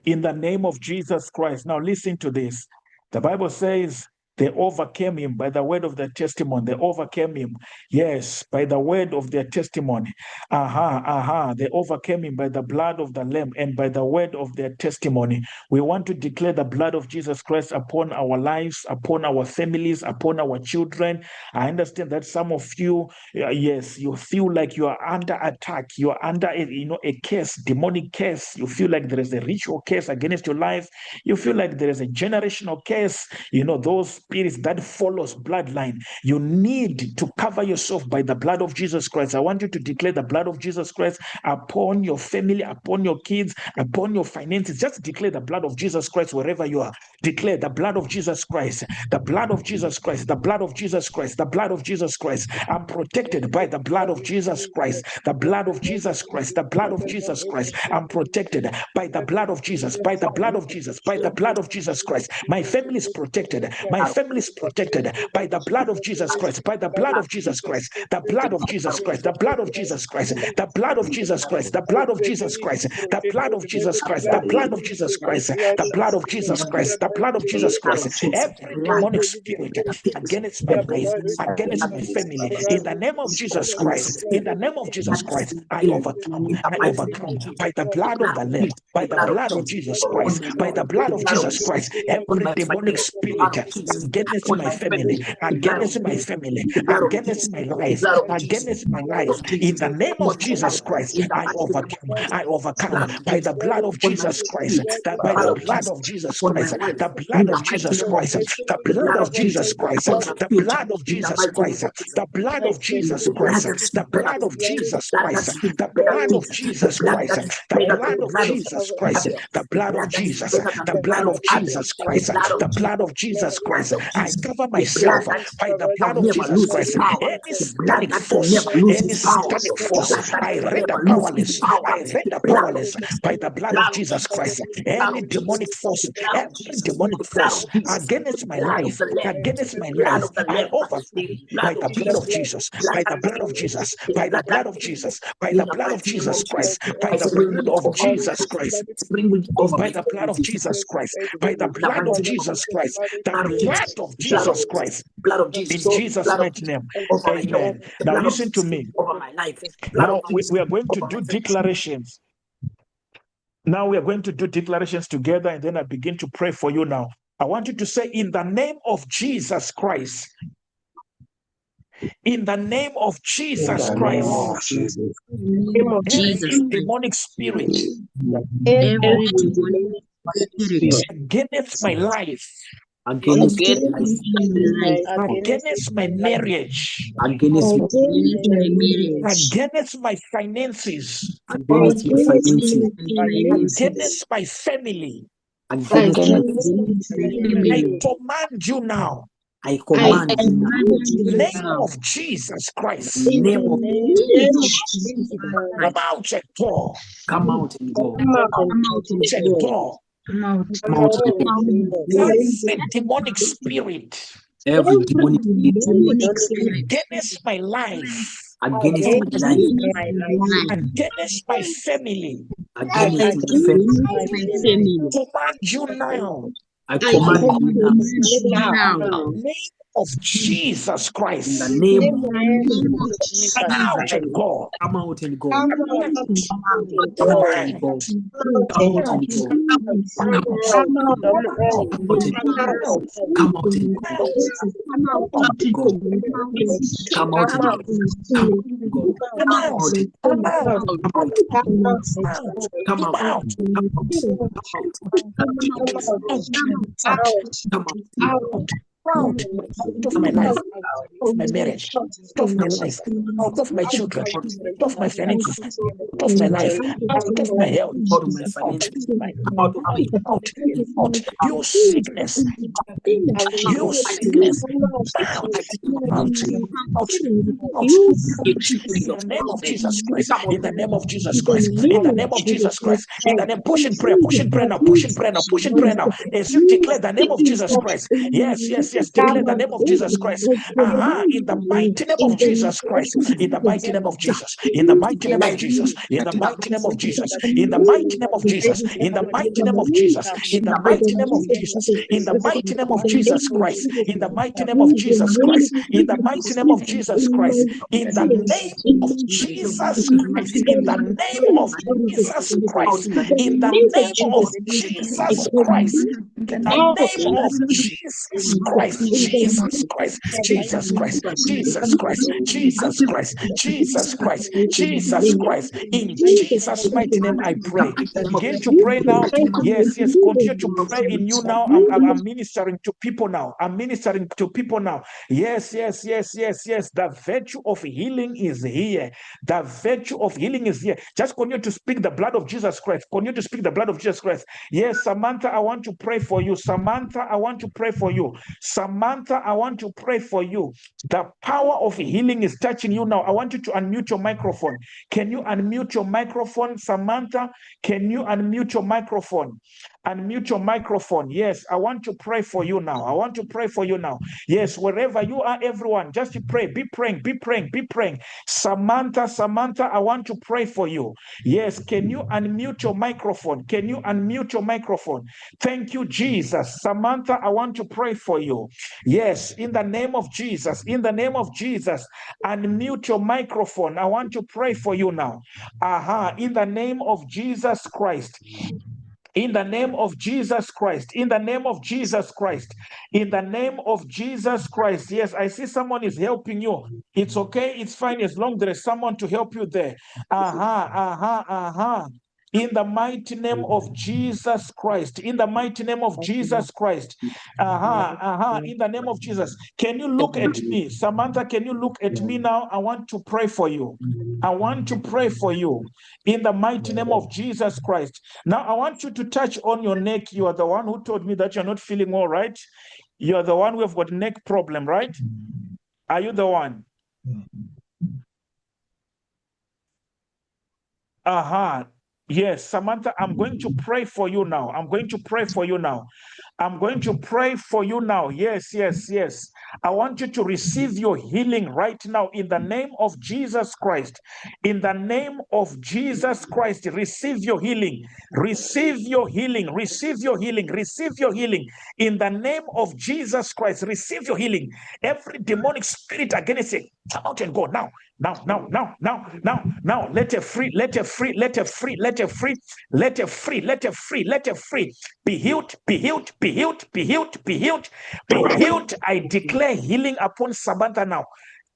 In the name of Jesus Christ. Now listen to this. The Bible says they overcame him by the word of their testimony. They overcame him. Yes, by the word of their testimony. They overcame him by the blood of the Lamb and by the word of their testimony. We want to declare the blood of Jesus Christ upon our lives, upon our families, upon our children. I understand that some of you, yes, you feel like you are under attack. You are under a curse, demonic curse. You feel like there is a ritual curse against your life. You feel like there is a generational curse. Those spirits that follows bloodline. You need to cover yourself by the blood of Jesus Christ. I want you to declare the blood of Jesus Christ upon your family, upon your kids, upon your finances. Just declare the blood of Jesus Christ wherever you are. Declare the blood of Jesus Christ, the blood of Jesus Christ, the blood of Jesus Christ, the blood of Jesus Christ. I'm protected by the blood of Jesus Christ, the blood of Jesus Christ, the blood of Jesus Christ. I'm protected by the blood of Jesus, by the blood of Jesus, by the blood of Jesus Christ. My family is protected. My family is protected by the blood of Jesus Christ, by the blood of Jesus Christ, the blood of Jesus Christ, the blood of Jesus Christ, the blood of Jesus Christ, the blood of Jesus Christ, the blood of Jesus Christ, the blood of Jesus Christ, the blood of Jesus Christ, the blood of Jesus Christ. Every demonic spirit against my life, against my family, in the name of Jesus Christ, in the name of Jesus Christ, I overcome by the blood of the Lamb, by the blood of Jesus Christ, by the blood of Jesus Christ. Every demonic spirit against my family, against my family, against my life, against my life. In the name of Jesus Christ, I overcome by the blood of Jesus Christ, that by the blood of Jesus Christ, the blood of Jesus Christ, the blood of Jesus Christ, the blood of Jesus Christ, the blood of Jesus Christ, the blood of Jesus Christ, the blood of Jesus Christ, the blood of Jesus Christ, the blood of Jesus, the blood of Jesus Christ, the blood of Jesus Christ. I cover myself by the blood of Jesus Christ. Any satanic force, I render powerless. I render powerless by the blood of Jesus Christ. Any demonic force, every demonic force against my life, I overcome by the blood of Jesus, by the blood of Jesus, by the blood of Jesus, by the blood of Jesus Christ, by the blood of Jesus Christ, by the blood of Jesus Christ, by the blood of Jesus Christ, the blood of Jesus Christ. In Jesus' mighty name, amen. Now listen to me. Now we are going to do declarations. Now we are going to do declarations together, and then I begin to pray for you now. I want you to say, in the name of Jesus Christ, In the name of Jesus In the name Christ. of Jesus. name of Jesus. Every demonic spirit Every demonic spirit against my life, against my against life, my life, against my marriage, against my against my marriage, against my finances, against my finances, against my family. against my against my I family. command you now, I I command you now, command in the you name now, of Jesus Christ, in the in the name of name of Jesus come Christ, out and go, come out and go, come out and and go. go. Come out come out and go. and go. Every demonic spirit Every demonic spirit Demonic spirit against my life, against my life, against my life, against my family, against my family, against my family. command you now, I I command you now, command you now, in the name of Jesus in the Christ, name in of the name of come Jesus out Christ. and go, come out and go, Come come out out, and come out go. and go, Come come out out and go, come come out, Come out come out, out and come out, come out and come go, out, come out and go, come out Come and out. go, come out and go, come come out, out, come out, Come come out, out, come come out, out, come out, come out, out. out, out, Out. out of my life, out of my marriage, out of my life, out of my children, out, out of my finances, out of my life, out of my health, out of my out, finances, come out of my out, out. You sickness, you sickness, out, out, out, out. In the name of Jesus Christ, in the name of Jesus Christ, in the name of Jesus Christ, in the name, push in prayer now, push in prayer now, push in prayer now. As you declare the name of Jesus Christ, yes, yes, yes, declare the name of Jesus Christ. In the mighty name of Jesus Christ, in the mighty name of Jesus, in the mighty name of Jesus, in the mighty name of Jesus, in the mighty name of Jesus, in the mighty name of Jesus, in the mighty name of Jesus, in the mighty name of Jesus Christ, in the mighty name of Jesus Christ, in the mighty name of Jesus Christ, in the name of Jesus Christ, in the name of Jesus Christ, in the name of Jesus Christ, in the name of Jesus Christ, Jesus Christ, Jesus Christ, Jesus Christ, Jesus Christ, Jesus Christ, Jesus Christ. In Jesus' mighty name, I pray. Begin to pray now. Yes, yes. Continue to pray in you now. I'm ministering to people now. I'm ministering to people now. Yes, yes, yes, yes, yes. The virtue of healing is here. The virtue of healing is here. Just continue to speak the blood of Jesus Christ. Continue to speak the blood of Jesus Christ. Yes, Samantha, I want to pray for you. Samantha, I want to pray for you. Samantha, I want to pray for you. The power of healing is touching you now. I want you to unmute your microphone. Can you unmute your microphone, Samantha? Can you unmute your microphone? Unmute your microphone. Yes, I want to pray for you now. I want to pray for you now. Yes, wherever you are, everyone, just pray. Be praying, be praying, be praying. Samantha, Samantha, I want to pray for you. Yes, can you unmute your microphone? Can you unmute your microphone? Thank you, Jesus. Samantha, I want to pray for you. Yes, in the name of Jesus, in the name of Jesus, unmute your microphone. I want to pray for you now. In the name of Jesus Christ. In the name of Jesus Christ, in the name of Jesus Christ, in the name of Jesus Christ. Yes, I see someone is helping you. It's okay, it's fine as long as there is someone to help you there. In the mighty name of Jesus Christ, in the mighty name of Jesus Christ. In the name of Jesus. Can you look at me? Samantha, can you look at me now? I want to pray for you. I want to pray for you in the mighty name of Jesus Christ. Now, I want you to touch on your neck. You are the one who told me that you're not feeling all right. You are the one who have got neck problem, right? Are you the one? Yes, Samantha, I'm going to pray for you now. I'm going to pray for you now. I'm going to pray for you now. Yes, yes, yes. I want you to receive your healing right now in the name of Jesus Christ. In the name of Jesus Christ, receive your healing. Receive your healing. Receive your healing. Receive your healing. In the name of Jesus Christ, receive your healing. Every demonic spirit against it, come out and go now. Now. Let it free. Let it free. Let it free. Let it free. Let it free. Let it free. Let it free. Be healed. Be healed. Be healed. Be healed. Be healed. Be healed. I declare healing upon Samantha now.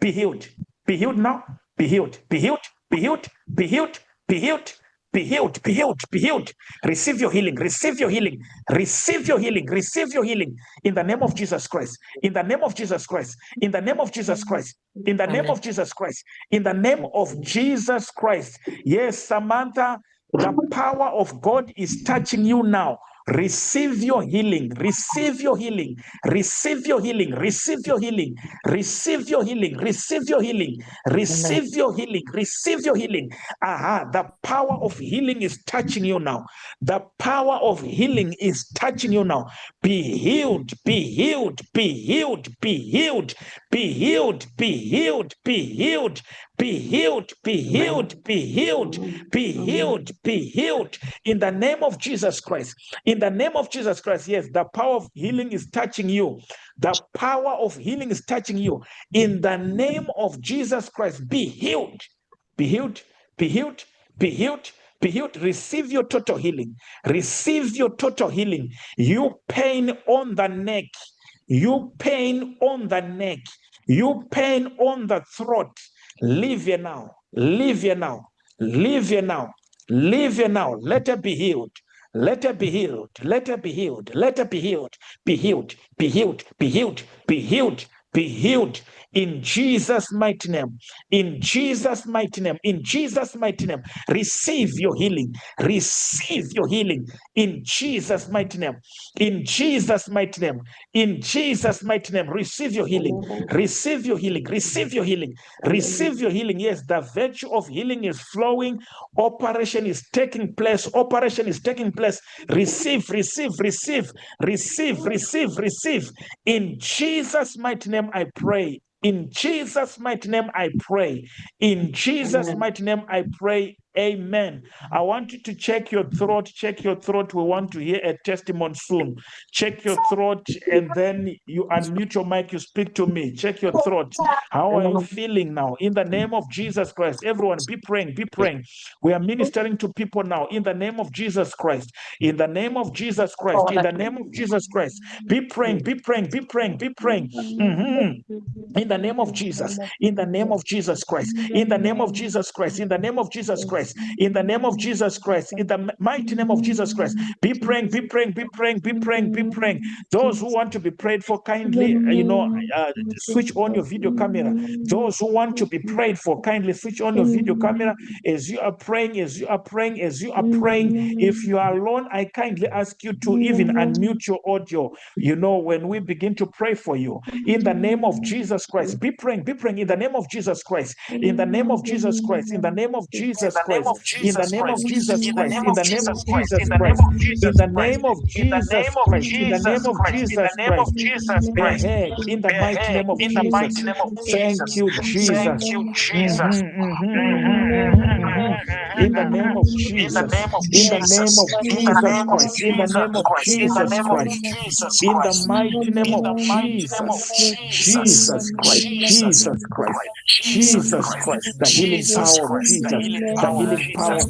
Be healed. Be healed now. Be healed. Be healed. Be healed. Be healed. Be healed. Be healed. Be healed. Be healed. Receive your healing. Receive your healing. Receive your healing. Receive your healing. In the name of Jesus Christ. In the name of Jesus Christ. In the name of Jesus Christ. In the name of Jesus Christ. In the name of Jesus Christ. Yes, Samantha, the power of God is touching you now. Receive your healing. Receive your healing. Receive your healing. Receive your healing. Receive your healing. Receive your healing. Receive your healing. Receive your healing. Aha, the power of healing is touching you now. The power of healing is touching you now. Be healed. Be healed. Be healed. Be healed. Be healed. Be healed. Be healed. Be healed. Be healed. Be healed. Be healed. Be healed. In the name of Jesus Christ. In the name of Jesus Christ, yes, the power of healing is touching you. The power of healing is touching you. In the name of Jesus Christ, be healed. Be healed. Be healed. Be healed. Be healed. Receive your total healing. Receive your total healing. You pain on the neck. You pain on the neck. You pain on the throat. Leave here now. Leave here now. Leave here now. Leave here now. Let her be healed. Let her be healed. Let her be healed. Let her be healed. Be healed. Be healed. Be healed. Be healed. Be healed. In Jesus' mighty name. In Jesus' mighty name. In Jesus' mighty name. Receive your healing. Receive your healing. In Jesus' mighty name. In Jesus' mighty name. In Jesus' mighty name. Receive your healing. Receive your healing. Receive your healing. Receive your healing. Yes, the virtue of healing is flowing. Operation is taking place. Operation is taking place. Receive, receive, receive, receive, receive, receive. In Jesus' mighty name, I pray. In Jesus' mighty name, I pray. In Jesus' mighty name, I pray. Amen. I want you to check your throat. Check your throat. We want to hear a testimony soon. Check your throat and then you unmute your mic. You speak to me. Check your throat. How are you feeling now? In the name of Jesus Christ. Everyone, be praying. Be praying. We are ministering to people now. In the name of Jesus Christ. In the name of Jesus Christ. In the name of Jesus Christ. Be praying. Be praying. Be praying. Be praying. In the name of Jesus, in the name of Jesus Christ, in the name of Jesus Christ, in the name of Jesus Christ, in the name of Jesus Christ, in the mighty name of Jesus Christ, be praying, be praying, be praying, be praying, be praying. Those who want to be prayed for, kindly, switch on your video camera. Those who want to be prayed for, kindly switch on your video camera as you are praying, as you are praying, as you are praying. If you are alone, I kindly ask you to even unmute your audio, when we begin to pray for you. In the name of Jesus Christ, be praying in the name of Jesus Christ, in the name of Jesus Christ, in the name of Jesus Christ, in the name of Jesus Christ, in the name of Jesus Christ, in the name of Jesus Christ, in the name of Jesus Christ, in the mighty name of Jesus. Thank you, Jesus. In the name of Jesus, in the name of Jesus Christ, in the name of Jesus Christ, in the mighty name of Jesus, Jesus Christ, Jesus Christ, Jesus Christ, the healing power of Jesus,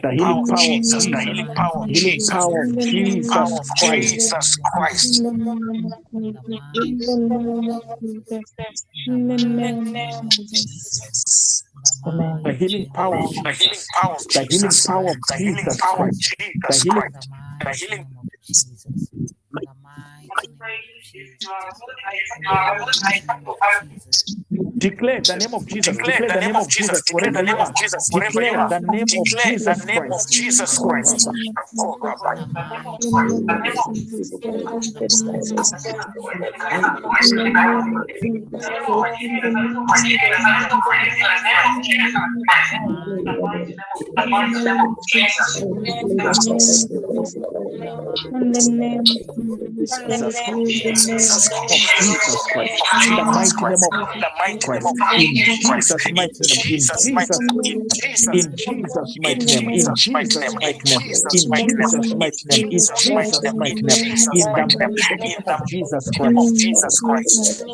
the healing power of Jesus, the healing power of Jesus, healing power of Jesus Christ. The healing power of Jesus, the healing power of Jesus Christ, the healing. Declare the name of Jesus. Declare the name of Jesus wherever you are. Declare the name of Jesus Christ. Jesus Christ. In the mighty name of Christ. In Jesus' mighty name. In Jesus' in Jesus' mighty name. In Jesus' mighty name. In Jesus' mighty name. In Jesus' mighty name. In the mighty name of Jesus Christ.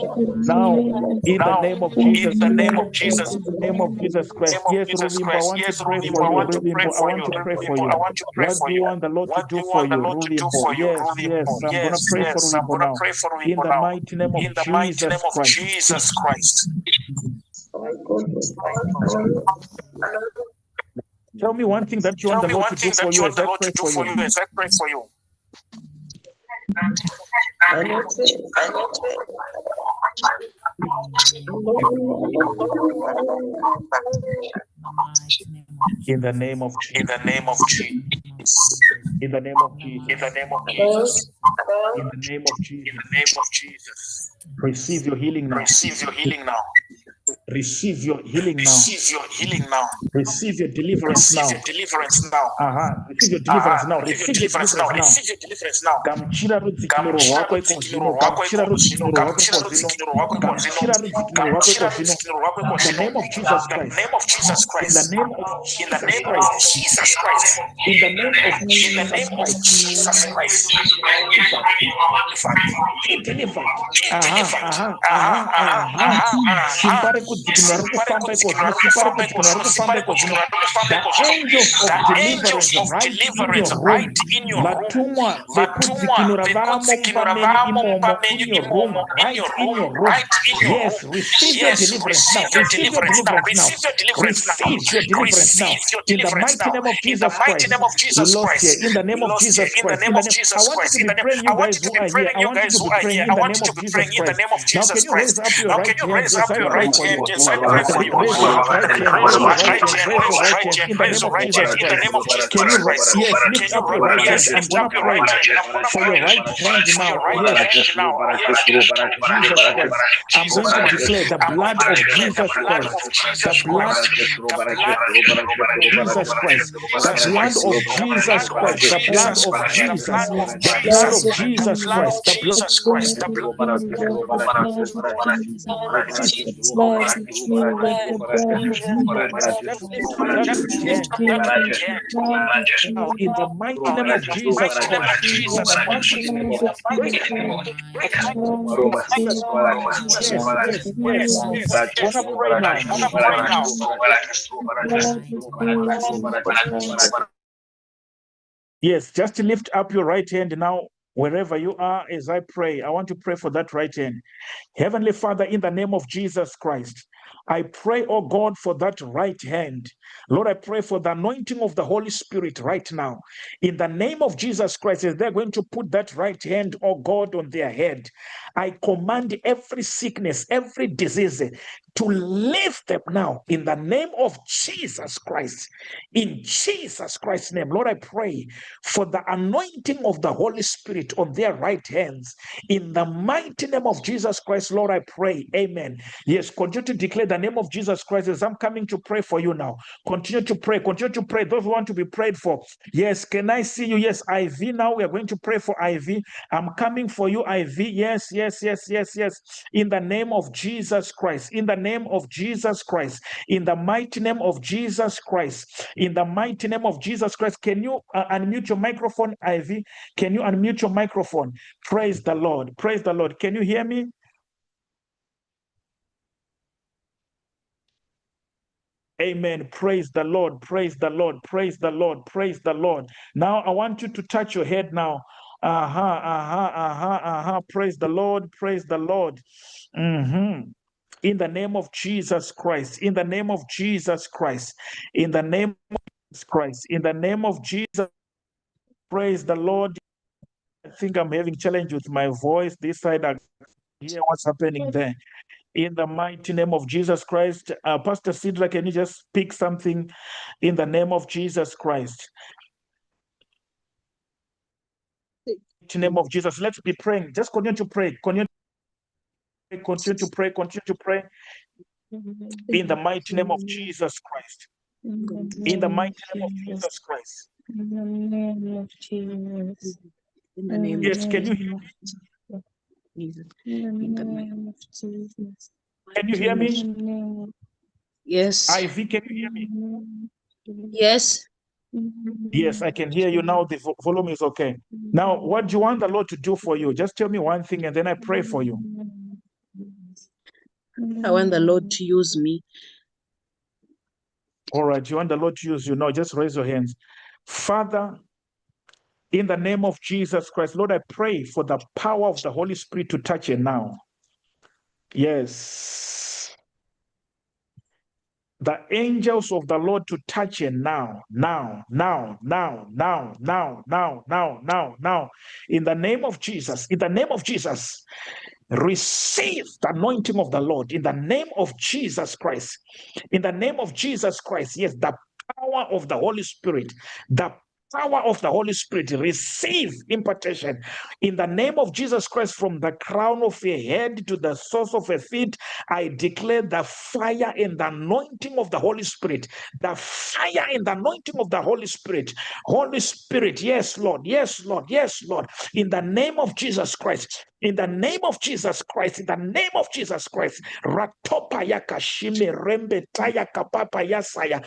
Now, in the name of Jesus Christ. In the name of Jesus Christ. Yes, Rulimbo, I want to pray for you. Rulimbo, I want to pray for you. What do you want the Lord to do for you, Rulimbo? Yes, yes. I'm going to pray for Rulimbo now. In the mighty name of Jesus Christ. Tell me one thing that you want the Lord to do for you as I pray for you. In the name of Jesus. In the name of Jesus. In the name of Jesus. In the name of Jesus. In the name of Jesus. In the name of Jesus. Receive your healing now. Receive your healing now. Receive your healing now. Receive your healing now. Receive your deliverance now. Receive your deliverance now. Receive your deliverance now. Receive your deliverance now. Receive your deliverance now. Gamuchira rudzikiro rwako iko zvino. Gamuchira rudzikiro rwako iko zvino. Gamuchira rudzikiro rwako iko zvino. In the name of Jesus Christ. In the name of Jesus Christ. In the name of Jesus Christ. Be delivered. Simba rekudzikinura rikufamba iko zvino. Simba rekudzikinura rikufamba iko zvino. The angels of deliverance right in your room. Vatumwa vekudzikinura vamo mumba menyu imomo. In your room. Right in your room. Yes, receive your deliverance now. Receive your deliverance now. Receive your deliverance now. In the mighty name of Jesus Christ. We lost here. In the name of Jesus Christ. I want you to be praying, you guys who are here. I want you to be praying in the name of Jesus Christ. Now, can you raise up your right hand as I pray for you? Raise your right hand. Raise your right hand. Raise your right hand. Raise your right hand. In the name of Jesus Christ. Can you raise? Yes, lift up your right hand. I'm gonna pray for your right hand now. Yes. Jesus Christ. I'm going to declare the blood of Jesus Christ. The blood of Jesus Christ. The blood of Jesus Christ. The blood of Jesus. The blood of Jesus Christ. The blood of Christ. The now, in the mighty name of Jesus Christ, in the mighty name of yes. Wanna pray now? Yes, just lift up your right hand now, wherever you are, as I pray. I want to pray for that right hand. Heavenly Father, in the name of Jesus Christ, I pray, oh God, for that right hand. Lord, I pray for the anointing of the Holy Spirit right now. In the name of Jesus Christ, as they're going to put that right hand, oh God, on their head, I command every sickness, every disease to leave them now in the name of Jesus Christ. In Jesus Christ's name, Lord, I pray for the anointing of the Holy Spirit on their right hands. In the mighty name of Jesus Christ, Lord, I pray. Amen. Yes, continue to declare the name of Jesus Christ as I'm coming to pray for you now. Continue to pray. Continue to pray. Those who want to be prayed for. Yes, can I see you? Yes, IV. Now we are going to pray for IV. I'm coming for you, IV. Yes. In the name of Jesus Christ. In the name of Jesus Christ. In the mighty name of Jesus Christ. In the mighty name of Jesus Christ. Can you unmute your microphone, IV? Can you unmute your microphone? Praise the Lord. Praise the Lord. Can you hear me? Amen. Praise the Lord. Praise the Lord. Praise the Lord. Praise the Lord. Now I want you to touch your head now. Praise the Lord. Praise the Lord. In the name of Jesus Christ. In the name of Jesus Christ. In the name of Jesus Christ. In the name of Jesus. Praise the Lord. I think I'm having challenge with my voice. This side I hear what's happening there. In the mighty name of Jesus Christ. Pastor Sidra, can you just speak something in the name of Jesus Christ? In the name of Jesus, let's be praying. Just continue to pray. Continue to pray. Continue to pray. In the mighty name of Jesus Christ. In the mighty name of Jesus Christ. In the name of Jesus. In the name Yes, can you hear me? Jesus. In the name of Jesus. Can you hear me? Yes. IV, can you hear me? Yes. Yes, I can hear you now. The volume is okay. Now, what do you want the Lord to do for you? Just tell me one thing and then I pray for you. I want the Lord to use me. All right, you want the Lord to use you now? Just raise your hands. Father, in the name of Jesus Christ, Lord, I pray for the power of the Holy Spirit to touch you now. Yes. the angels of the Lord to touch you now. In the name of Jesus, in the name of Jesus, receive the anointing of the Lord in the name of Jesus Christ. In the name of Jesus Christ, yes, the power of the Holy Spirit, the power of the Holy Spirit, receive impartation in the name of Jesus Christ. From the crown of your head to the source of your feet, I declare the fire and the anointing of the Holy Spirit, the fire and the anointing of the Holy Spirit. Holy Spirit, yes, Lord, yes, Lord, yes, Lord, in the name of Jesus Christ. In the name of Jesus Christ, in the name of Jesus Christ, Ratopa yakashime rembe taya kapapa yasaya.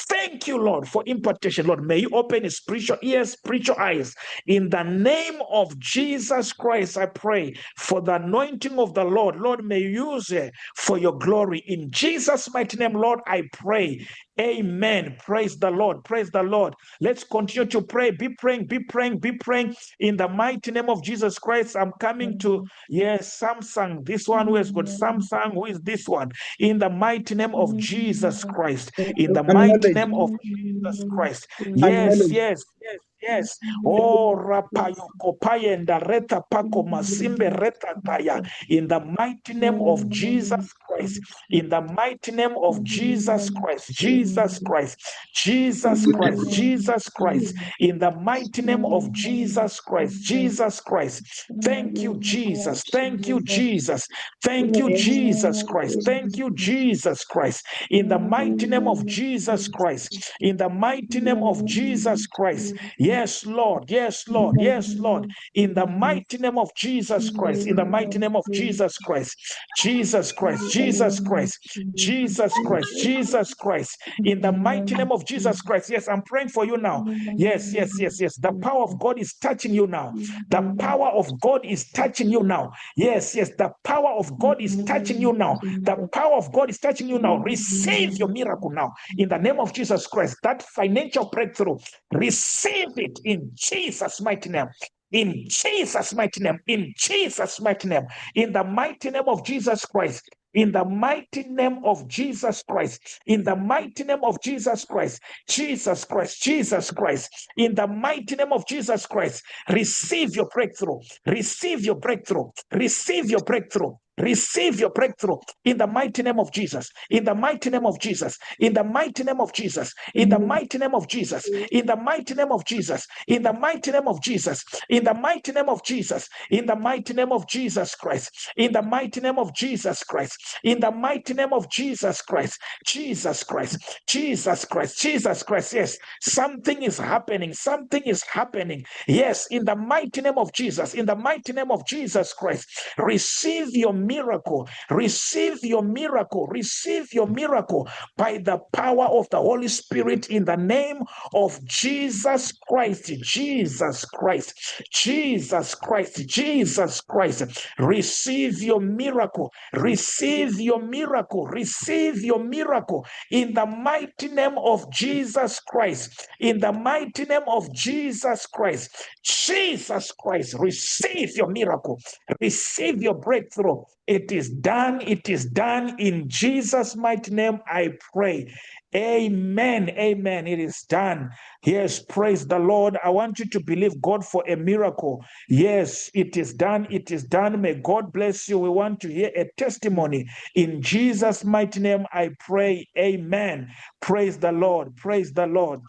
Thank you, Lord, for impartation. Lord, may you open his spiritual ears, spiritual eyes. In the name of Jesus Christ, I pray for the anointing of the Lord. Lord, may you use it for your glory. In Jesus' mighty name, Lord, I pray. Amen. Praise the Lord. Praise the Lord. Let's continue to pray. Be praying, be praying, be praying. In the mighty name of Jesus Christ, I'm coming to, yes, Samsung. This one who has got Samsung. Who is this one? In the mighty name of Jesus Christ. In the mighty name of Jesus Christ. Yes, yes, yes. Yes. Oh, rapayoko payenda reta pako masimbe reta taya. In the mighty name of Jesus Christ. In the mighty name of Jesus Christ. Jesus Christ. Jesus Christ. Jesus Christ. In the mighty name of Jesus Christ. Jesus Christ. Thank you, Jesus. Thank you, Jesus. Thank you, Jesus Christ. Thank you, Jesus Christ. In the mighty name of Jesus Christ. In the mighty name of Jesus Christ. Yes, Lord. Yes, Lord. Yes, Lord. In the mighty name of Jesus Christ. In the mighty name of Jesus Christ. Jesus Christ. Jesus Christ. Jesus Christ. Jesus Christ. In the mighty name of Jesus Christ. Yes, I'm praying for you now. Yes, yes, yes, yes. The power of God is touching you now. The power of God is touching you now. Yes, yes. The power of God is touching you now. The power of God is touching you now. Receive your miracle now. In the name of Jesus Christ. That financial breakthrough, receive it in Jesus' mighty name. In Jesus' mighty name. In Jesus' mighty name. In the mighty name of Jesus Christ. In the mighty name of Jesus Christ. In the mighty name of Jesus Christ. Jesus Christ. Jesus Christ. In the mighty name of Jesus Christ. Receive your breakthrough. Receive your breakthrough. Receive your breakthrough. Receive your breakthrough in the mighty name of Jesus. In the mighty name of Jesus. In the mighty name of Jesus. In the mighty name of Jesus. In the mighty name of Jesus. In the mighty name of Jesus. In the mighty name of Jesus. In the mighty name of Jesus Christ. In the mighty name of Jesus Christ. In the mighty name of Jesus Christ. Jesus Christ. Jesus Christ. Jesus Christ. Yes, something is happening. Something is happening. Yes, in the mighty name of Jesus. In the mighty name of Jesus Christ. Receive your miracle. Receive your miracle. Receive your miracle by the power of the Holy Spirit in the name of Jesus Christ. Jesus Christ. Jesus Christ. Jesus Christ. Receive your miracle. Receive your miracle. Receive your miracle in the mighty name of Jesus Christ. In the mighty name of Jesus Christ. Jesus Christ. Receive your miracle. Receive your breakthrough. It is done. It is done in Jesus' mighty name. I pray. Amen. Amen. It is done. Yes, praise the Lord. I want you to believe God for a miracle. Yes, it is done. It is done. May God bless you. We want to hear a testimony. In Jesus' mighty name, I pray. Amen. Praise the Lord. Praise the Lord.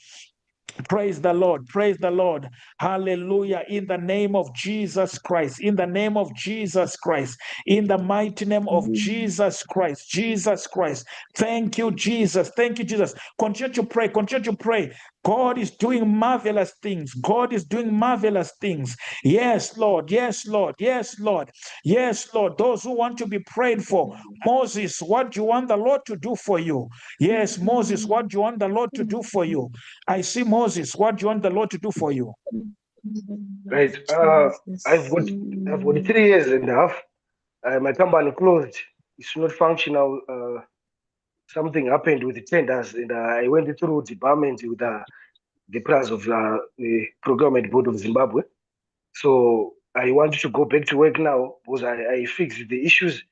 Praise the Lord. Praise the Lord. Hallelujah. In the name of Jesus Christ. In the name of Jesus Christ. In the mighty name of Jesus Christ. Jesus Christ. Thank you, Jesus. Thank you, Jesus. Continue to pray. Continue to pray. God is doing marvelous things. God is doing marvelous things. Yes, Lord. Yes, Lord. Yes, Lord. Yes, Lord. Those who want to be prayed for. Moses, what do you want the Lord to do for you? Yes, Moses, what do you want the Lord to do for you? I see Moses. What do you want the Lord to do for you? Right. I've got 3 years and a half. My company closed. It's not functional. Something happened with the tenders, and I went through department with the price of the procurement board of Zimbabwe. So I want to go back to work now because I fixed the issues,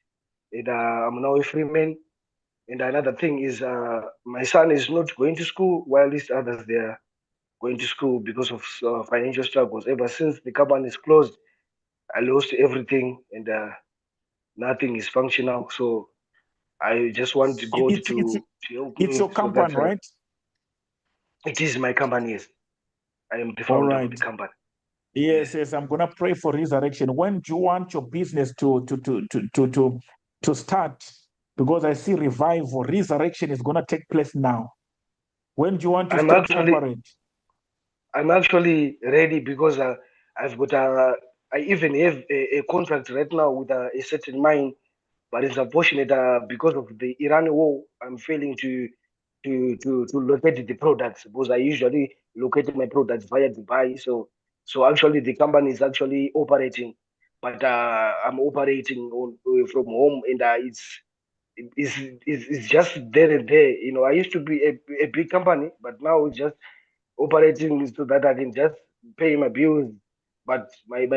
and I'm now a free man. And another thing is, my son is not going to school while these others they are going to school because of financial struggles. Ever since the company is closed, I lost everything and nothing is functional. So I just want God to help It's me your so that company, right? it is my company. Yes, I am the All founder of right. the company. Yes, I'm gonna pray for resurrection. When do you want your business to start? Because I see revival, resurrection is gonna take place now. When do you want to I'm start to actually operate? I'm actually ready because I've got I even have a contract right now with a certain mine, but it's unfortunate because of the Iran war, I'm failing to locate the products because I usually locate my products via Dubai. So actually the company is actually operating, but I'm operating from home and it's just there and there. You know, I used to be a big company, but now it's just operating so that I can just pay my bills. But my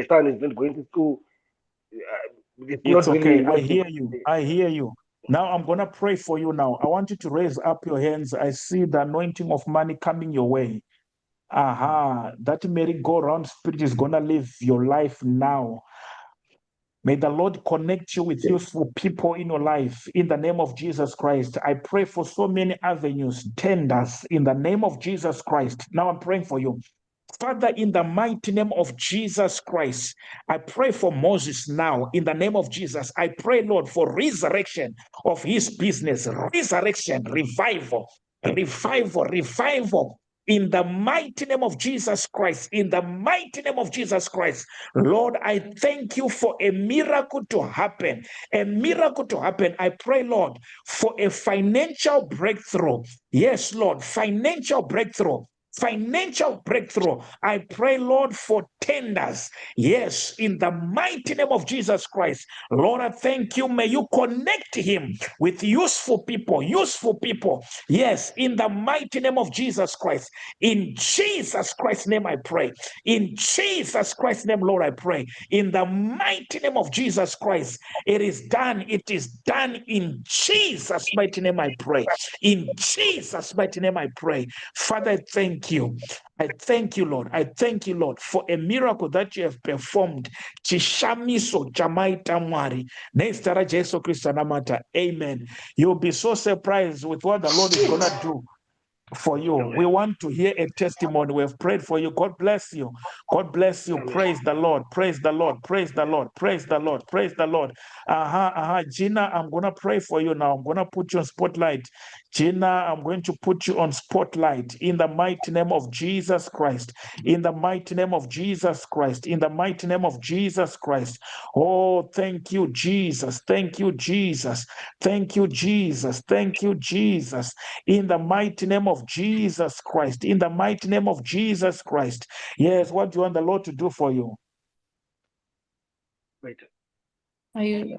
son is not going to school. It's It's not really okay. I logic. hear you. I hear you. Now I'm gonna pray for you now. I want you to raise up your hands. I see the anointing of money coming your way. Aha, that merry-go-round spirit is gonna live your life now. May the Lord connect you with useful people in your life in the name of Jesus Christ. I pray for so many avenues, tenders in the name of Jesus Christ. Now I'm praying for you. Father, in the mighty name of Jesus Christ, I pray for Moses now in the name of Jesus. I pray, Lord, for resurrection of his business, resurrection, revival, revival. In the mighty name of Jesus Christ, in the mighty name of Jesus Christ, Lord, I thank you for a miracle to happen. A miracle to happen. I pray, Lord, for a financial breakthrough. Yes, Lord, financial breakthrough. Financial breakthrough. I pray, Lord, for tenders. Yes, in the mighty name of Jesus Christ. Lord, I thank you. May you connect him with useful people. Useful people. Yes, in the mighty name of Jesus Christ. In Jesus Christ's name, I pray. In Jesus Christ's name, Lord, I pray. In the mighty name of Jesus Christ, it is done. It is done in Jesus' mighty name, I pray. In Jesus' mighty name, I pray. Father, I thank you. I thank you, Lord. I thank you, Lord, for a miracle that you have performed. Chishamiso chamaita mwari. Neistara Jesu Kristo namata. Amen. You'll be so surprised with what the Lord is going to do for you. We want to hear a testimony. We have prayed for you. God bless you. God bless you. Praise the Lord. Praise the Lord. Praise the Lord. Praise the Lord. Praise the Lord. Gina, I'm going to pray for you now. I'm going to put you on spotlight. Gina, I'm going to put you on spotlight in the mighty name of Jesus Christ. In the mighty name of Jesus Christ. In the mighty name of Jesus Christ. Oh, thank you, Jesus. Thank you, Jesus. Thank you, Jesus. Thank you, Jesus. In the mighty name of Jesus Christ. In the mighty name of Jesus Christ. Yes, what do you want the Lord to do for you? Wait. I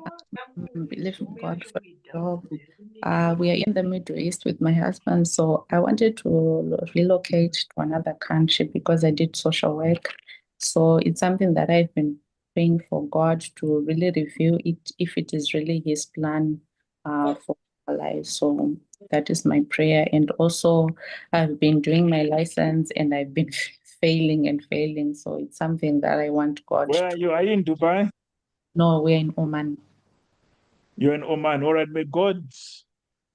believe in God for a job. We are in the Middle East with my husband, so I wanted to relocate to another country because I did social work. So it's something that I've been praying for God to really review it if it is really His plan for our lives. So that is my prayer. And also, I've been doing my license and I've been failing and failing. So it's something that I want God Where are to. you? Are you in Dubai? No, we're in Oman. You're in Oman. All right. May God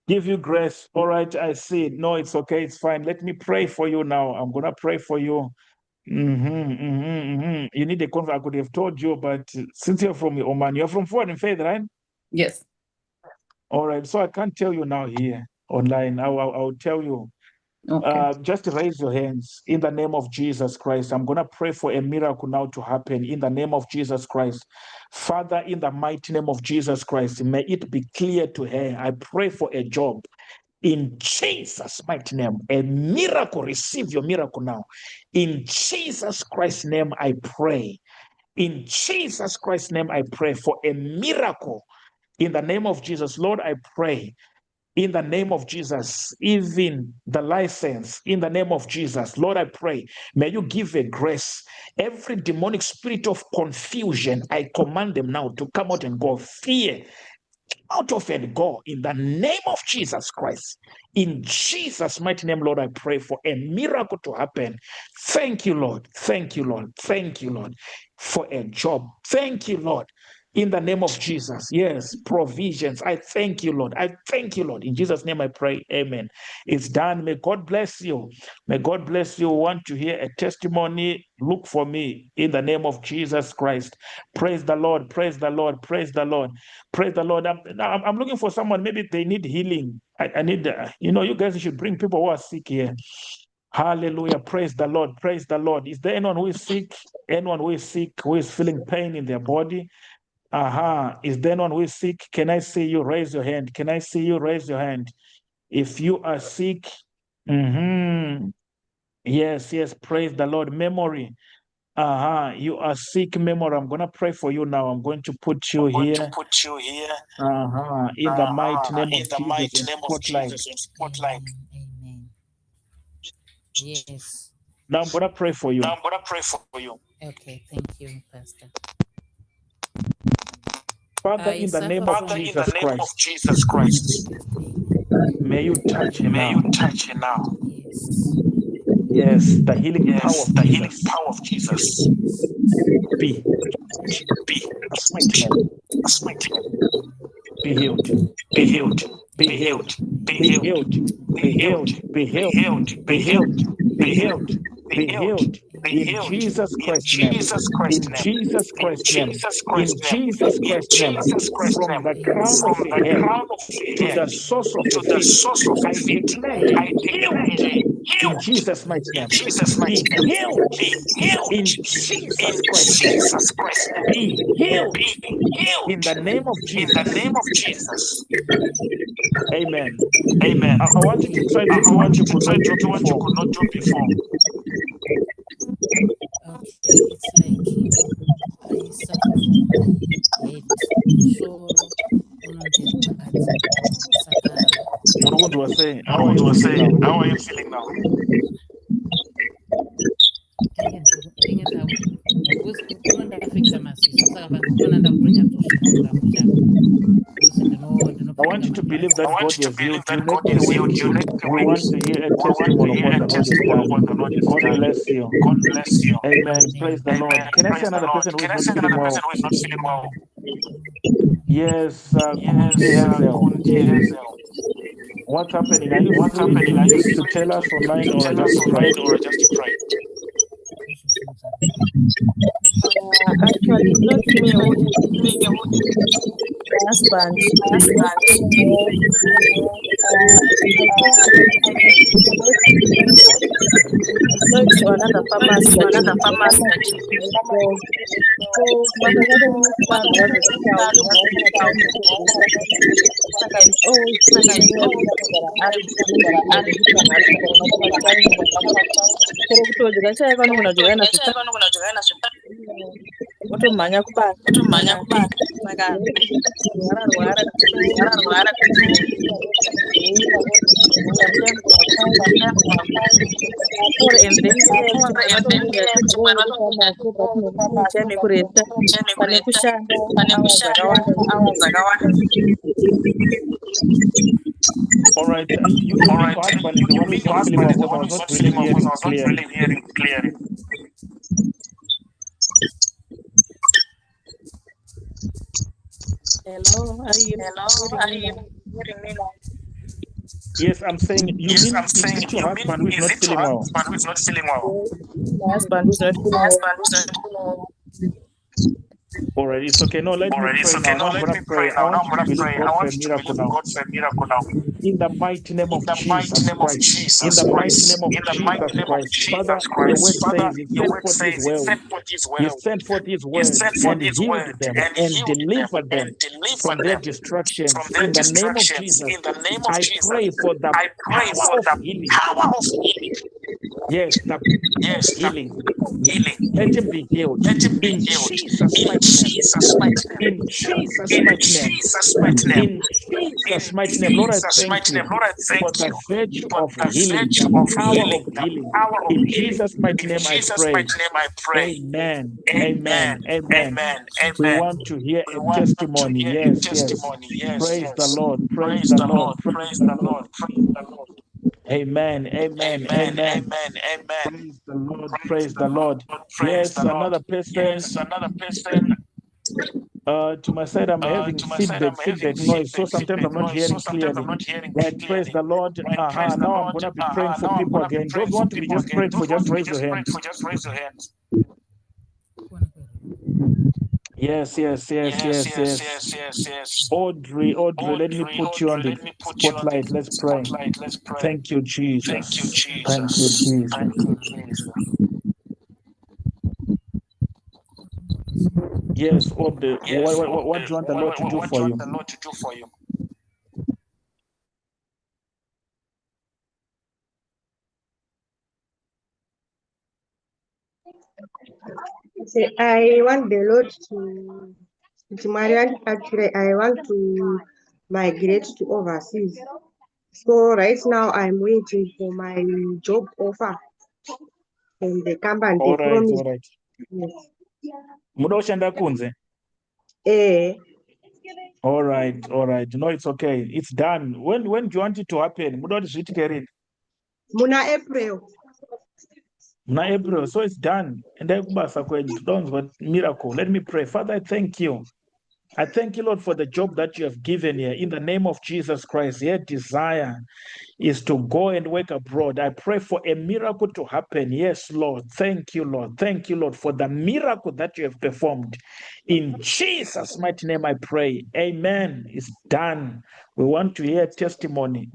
give you grace. All right. I see it. No, it's okay. It's fine. Let me pray for you now. I'm going to pray for you. You need a convert. I could have told you, but since you're from Oman, you're from Foreign Faith, right? Yes. All right. So I can't tell you now here online. I'll tell you. Okay. Just raise your hands in the name of Jesus Christ. I'm going to pray for a miracle now to happen in the name of Jesus Christ. Father, in the mighty name of Jesus Christ, may it be clear to her. I pray for a job in Jesus' mighty name. A miracle, receive your miracle now. In Jesus Christ's name, I pray. In Jesus Christ's name, I pray for a miracle. In the name of Jesus, Lord, I pray in the name of Jesus, even the license, in the name of Jesus, Lord, I pray, may you give a grace. Every demonic spirit of confusion, I command them now to come out and go. Fear, out of and go in the name of Jesus Christ. In Jesus' mighty name, Lord, I pray for a miracle to happen. Thank you, Lord. Thank you, Lord. Thank you, Lord, for a job. Thank you, Lord. In the name of Jesus. Yes, provisions. I thank you, Lord. I thank you, Lord. In Jesus' name I pray. Amen. It's done. May God bless you. May God bless you. Want to hear a testimony? Look for me in the name of Jesus Christ. Praise the Lord. Praise the Lord. Praise the Lord. Praise the Lord. I'm looking for someone. Maybe they need healing. I need, you guys should bring people who are sick here. Hallelujah. Praise the Lord. Praise the Lord. Is there anyone who is sick? Anyone who is sick, who is feeling pain in their body? Is there anyone who is sick? Can I see you? Raise your hand. Can I see you? Raise your hand. If you are sick, yes, praise the Lord. Memory. You are sick, memory. I'm going to pray for you now. I'm going to put you here. In the mighty name of Jesus in spotlight. Amen. Yes. Now I'm going to pray for you. Okay, thank you, Pastor. Father, in the name of Jesus Christ, may you touch her now. Yes, the healing power of Jesus. Be healed. Be healed. Be healed. Be healed. Be healed. Be healed. Be healed. Be healed. Be healed. In Jesus Christ's name. In Jesus Christ's name. In Jesus Christ's name. From the crown of your head to the source of your feet, I declare her healed. In Jesus' mighty name. Be healed. In Jesus Christ's name. Be healed. In the name of Jesus. Amen. I want you to try to do what you could not do before. Okay, it's like I suffer from my head, so Murugundu was saying, how are you feeling now? Because unondaafekta maziso saka panopana ndakutonya kutozviprogramu changu because I want you to believe that God has healed you. Let me wait. We want to hear a testimony of what the Lord has done. God bless you. Amen. Praise the Lord. Can I see another person who is not feeling well? Yes, Kunti Hazel. What's happening? Are you free to tell us online or just to pray? Actually, not me. My husband is not feeling well. I think going to another pharmacy that is close. So, it's always feeling well. Otomanya kubata wararwara and then kureta pane kushanda All right. You mean your husband is the one who is not feeling well because I was not really hearing clearly. Hello, are you hearing me now? Yes, I'm saying, is it your husband who is not feeling well? My husband who's not feeling well. All right, it's okay. No, let me pray now. Now I'm going to pray. I want you to believe God for a miracle now. In the mighty name of Jesus Christ. In the mighty name of Jesus Christ. Father, your word says you sent forth his word. You sent forth his word and healed them and delivered them from their destructions. In the name of Jesus, I pray for the power of healing Yes, the healing. Let him be healed. In Jesus' mighty name. In Jesus' mighty name. In Jesus' mighty name. Lord, I thank you for the virtue of healing, the power of healing. In Jesus' mighty name I pray. Amen. Amen. Amen. We want to hear a testimony. Yes, yes. Praise the Lord. Praise the Lord. Praise the Lord. Amen. Amen. Amen. Praise the Lord. Praise the Lord. Yes, another person. To my side, I'm having feedback noise. So sometimes I'm not hearing clearly. Right. Praise the Lord. Now I'm gonna be praying for people again. Those who want to be just prayed for, just raise your hands. Yes. Audrey, let me put you on the spotlight. Let's pray. Thank you, Jesus. Thank you, Jesus. Yes, Audrey. What do you want the Lord to do for you? I want the Lord to Marian, actually, I want to migrate to overseas. So right now I'm waiting for my job offer from the company. All right. Yes. Muda ushanda kunze? All right. No, it's okay. It's done. When do you want it to happen? Muda zviitike Muna April. April. So it's done. And then kubasa kwenyu miracle. Let me pray. Father, I thank you. I thank you, Lord, for the job that you have given here. In the name of Jesus Christ, your desire is to go and work abroad. I pray for a miracle to happen. Yes, Lord. Thank you, Lord. Thank you, Lord, for the miracle that you have performed. In Jesus' mighty name, I pray. Amen. It's done. We want to hear a testimony.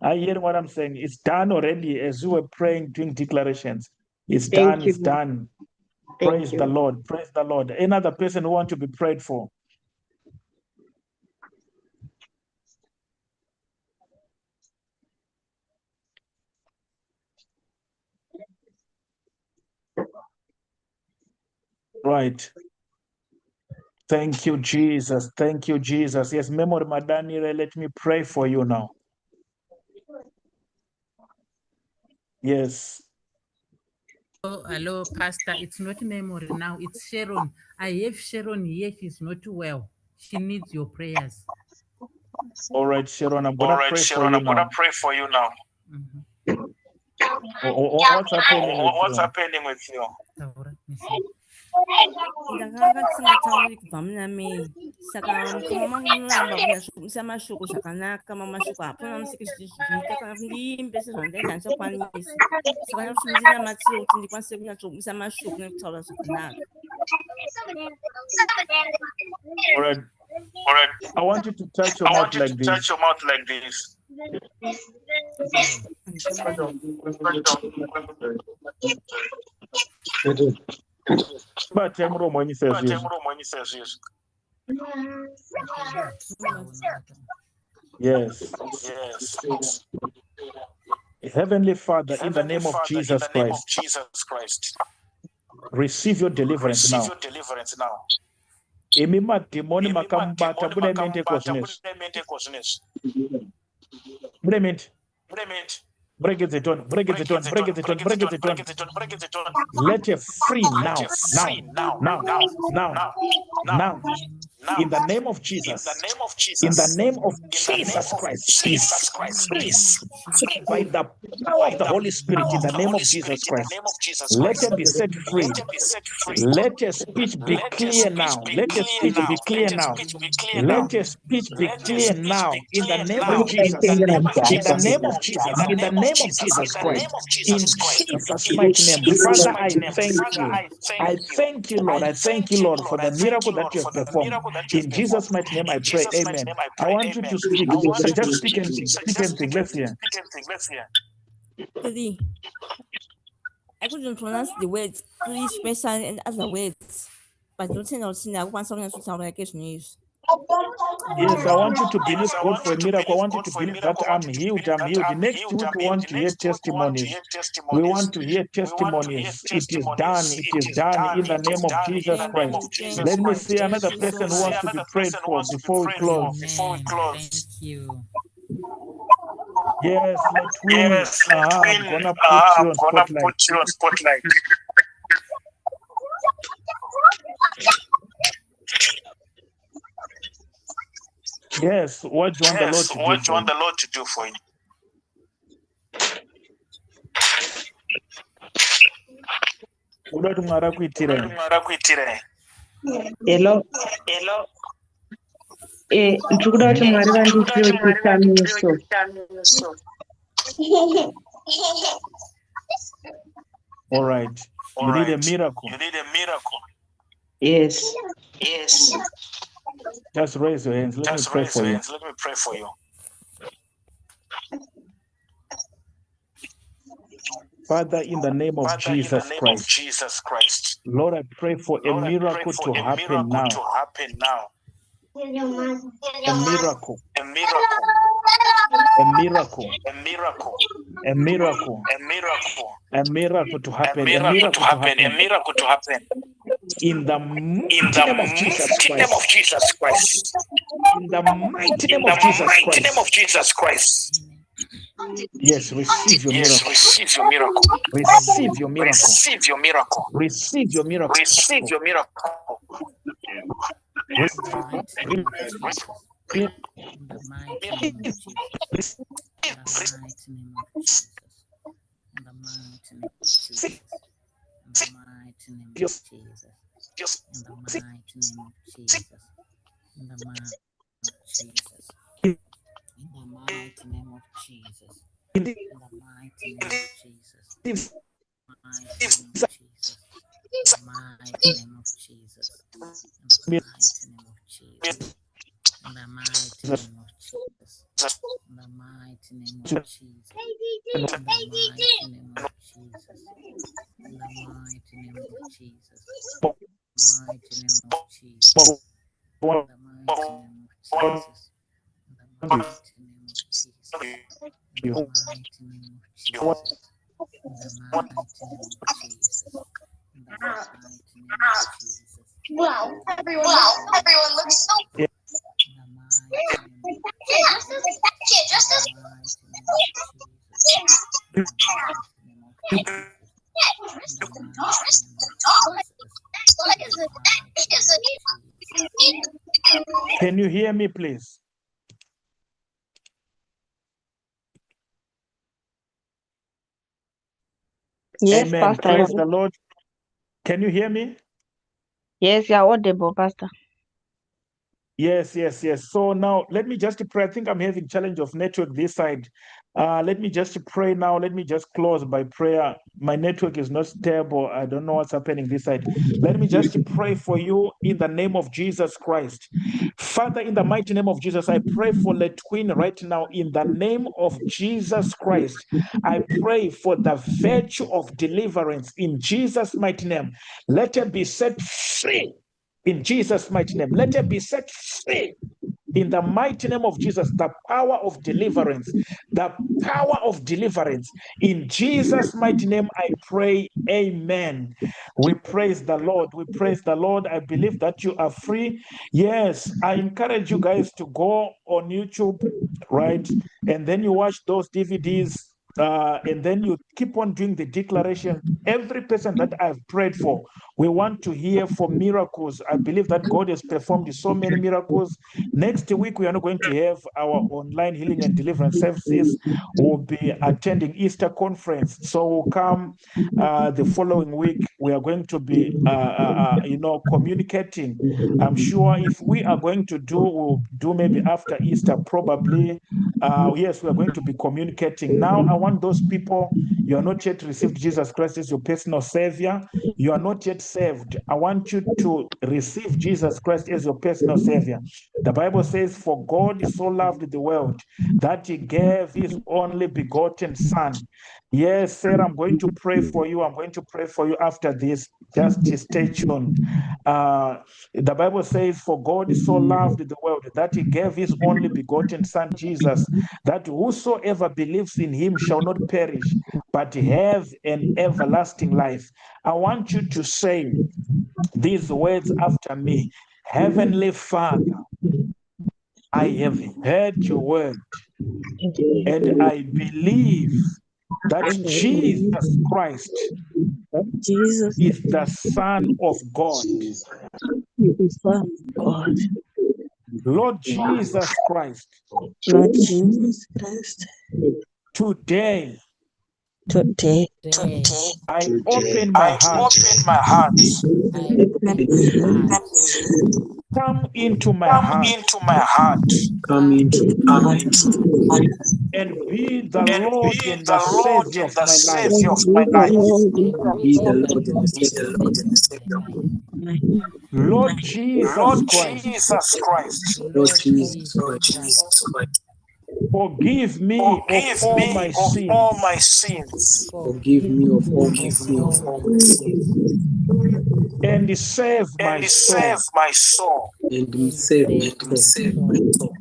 I hear what I'm saying. It's done already as you were praying, doing declarations. It's done. It's done. Praise the Lord. Praise the Lord. Another person who wants to be prayed for. Right. Thank you, Jesus. Thank you, Jesus. Yes, Memory Madani, let me pray for you now. Yes. Hello, Pastor. It's not Memory now. It's Sharon. I have Sharon here. She's not well. She needs your prayers. All right, Sharon. I'm gonna pray for you now. What's happening with you? ndakanga tisingatauri kubva muna mei saka mukoma mangu munoramba kunyatsokumisa mashoko zvakanaka mamashoko hapana musiki zvichiita kana kuti ndiimbe sezvandaita handichakwanisi saka nyakuti ndinamatsire kuti ndikwanise kunyatsokumisa mashoko nekutaura zvakanaka. All right. I want you to touch your mouth like this. But when he says yes. Heavenly Father, in the name of Jesus Christ, receive your deliverance now. Imi mademoni makambata bunemente kozvinezvi. Break it on. Let it free now. In the name of Jesus. In the name of Jesus Christ. Please. By the power of the Holy Spirit, in the name of Jesus Christ, let her be set free. Let her speech be clear now. Let her speech be clear now. Let her speech be clear now. In the name of Jesus. In the name of Jesus. In the name of Jesus Christ. In Jesus' mighty name. Father, I thank you. I thank you, Lord. I thank you, Lord, for the miracle that you have performed. In Jesus' mighty name I pray. Amen. I want you to speak. Just speak anything. Speak anything. Let's hear. 3. I couldn't pronounce the words 3 special and other words, but don't say no, I want something to sound like it's news. Yes, I want you to believe God for a miracle. I want you to believe that I'm healed. I'm healed. Next week, we want to hear testimonies. We want to hear testimonies. It is done. It is done in the name of Jesus Christ. Let me see another person who wants to be prayed for before we close. Thank you. Yes, Letwin. I'm gonna put you on spotlight. Yes, what do you want the Lord to do for you? Kuda tumara kuitire. Hello. Ndikuda kuti Mwari vandiitire chishamiso. All right. You need a miracle. Yes. Just raise your hands. Let me pray for you. Father, in the name of Jesus Christ, Lord, I pray for a miracle to happen now. A miracle. A miracle to happen. A miracle to happen. In the mighty name of Jesus Christ. In the mighty name of Jesus Christ. Yes, receive your miracle. Receive your miracle. Receive your miracle. In the mighty name of Jesus. In the mighty name of Jesus. In the mighty name of Jesus. In the mighty name of Jesus. In the mighty name of Jesus. In the mighty name of Jesus. In the mighty name of Jesus. In the mighty name of Jesus. In the mighty name of Jesus. In the mighty name of Jesus. In the mighty name of Jesus. In the mighty name of Jesus. In the mighty name of Jesus. Mighty name of Jesus. In the mighty name of Jesus. In the mighty name of Jesus. In the mighty name of Jesus. In the mighty name of Jesus. In the mighty name of Jesus. Wow, everyone looks so In the mighty name of Jesus. In the mighty name of Jesus. In the mighty name of Jesus. In the mighty name of Jesus. Can you hear me, please? Yes, Amen. Pastor. Praise the Lord. Can you hear me? Yes, you are audible, Pastor. Yes. So now let me just pray. I think I'm having challenge of network this side. Let me just pray now. Let me just close by prayer. My network is not stable. I don't know what's happening this side. Let me just pray for you in the name of Jesus Christ. Father, in the mighty name of Jesus, I pray for Letwin right now in the name of Jesus Christ. I pray for the virtue of deliverance in Jesus' mighty name. Let her be set free. In Jesus' mighty name, let her be set free. In the mighty name of Jesus, the power of deliverance, the power of deliverance. In Jesus' mighty name, I pray, amen. We praise the Lord. We praise the Lord. I believe that you are free. Yes, I encourage you guys to go on YouTube, right? And then you watch those DVDs. And then you keep on doing the declaration. Every person that I've prayed for, we want to hear for miracles. I believe that God has performed so many miracles. Next week, we are not going to have our online healing and deliverance services. We'll be attending Easter conference. So we'll come the following week. We are going to be, communicating. I'm sure if we are going to do, we'll do maybe after Easter, probably. Yes, we are going to be communicating. Now, I want those people, you are not yet received Jesus Christ as your personal Savior. You are not yet saved. I want you to receive Jesus Christ as your personal Savior. The Bible says, for God so loved the world that he gave his only begotten Son. Yes, Sarah, I'm going to pray for you. I'm going to pray for you after this. Just stay tuned. The Bible says, for God so loved the world that he gave his only begotten son, Jesus, that whosoever believes in him shall not perish, but have an everlasting life. I want you to say these words after me. Heavenly Father, I have heard your word, and I believe that Jesus Christ Jesus is the Son of God. is the Son of God. Lord Jesus Christ, Lord Jesus Christ, today today I open my heart. open my heart. Come into my heart Come into my heart and be the Lord and the Savior of my life. And be the Lord and be the Lord and the Savior of in my life. Lord Jesus Christ, Lord Jesus Christ. forgive me of all my sins Forgive me of all my sins and save my soul. and save my soul.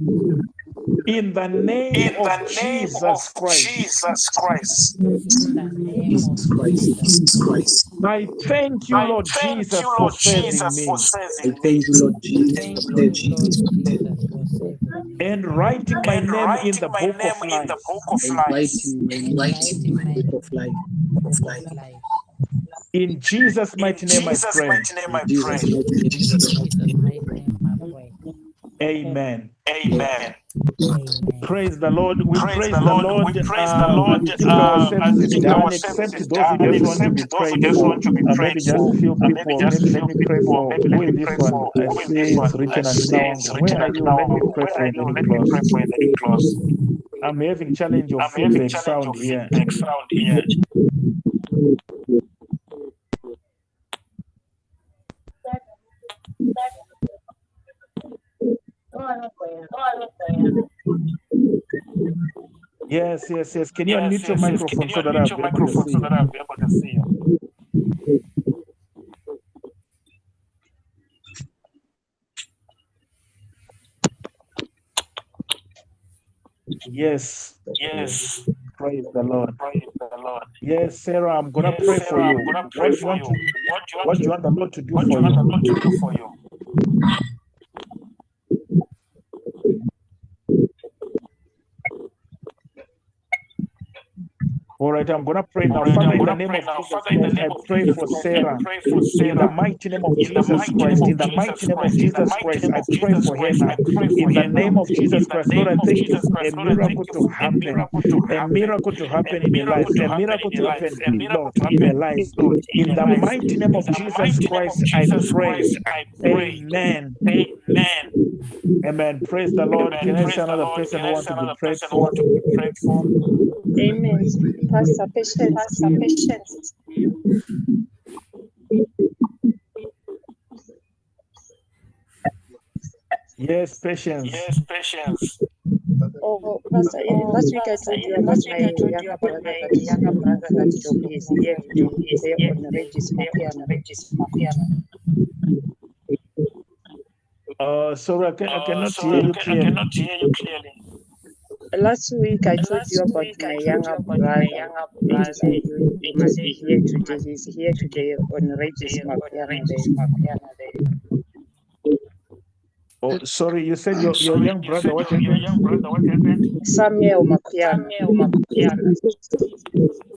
In the name of Jesus Christ, Jesus Christ. I thank you, Lord Jesus, for saving me I thank you, Lord Jesus, for Thank you, saving Lord Jesus, for saving me and writing my name in the book of life. and writing my and name in writing the my book of life. book of life. In Jesus' mighty name I pray. In Jesus' mighty name. In Jesus' mighty name I pray. Amen. Amen. Amen. Praise the Lord. We praise the Lord. I think our service is done, except those who just want to be prayed for. Maybe just few people. Maybe let me pray for who is this one? I see it's written and Nawango. Where are you? Let me pray for you and then you close. I'm having challenge of feedback sound here. Yes. Can you unmute your microphone so that I'll be able to see you? Yes. Praise the Lord. Yes, Sarah, I'm gonna pray for you. What do you want the Lord to do for you? All right, I'm going to pray now. Father, in the name of Jesus Christ, I pray for Sarah. In the mighty name of Jesus Christ, in the mighty name of Jesus Christ, I pray for her now. In the name of Jesus Christ, Lord, I thank you for a miracle to happen. A miracle to happen in your life. A miracle to happen, Lord, in your life. In the mighty name of Jesus Christ, I pray. Amen. Amen. Praise the Lord. Can I see another person who wants to be prayed for? Amen. Pastor Patience. Yes, Patience. Oh, Pastor, last week I told you about my younger brother that is looking for a job. He is here today on Regis Mapiano. Sorry, I cannot hear you clearly. Last week I told you about my younger brother and he said you must be here today. He's here today on Regis Mapiano Day. Oh, sorry, you said your young brother, what happened? Samuel Mapiano.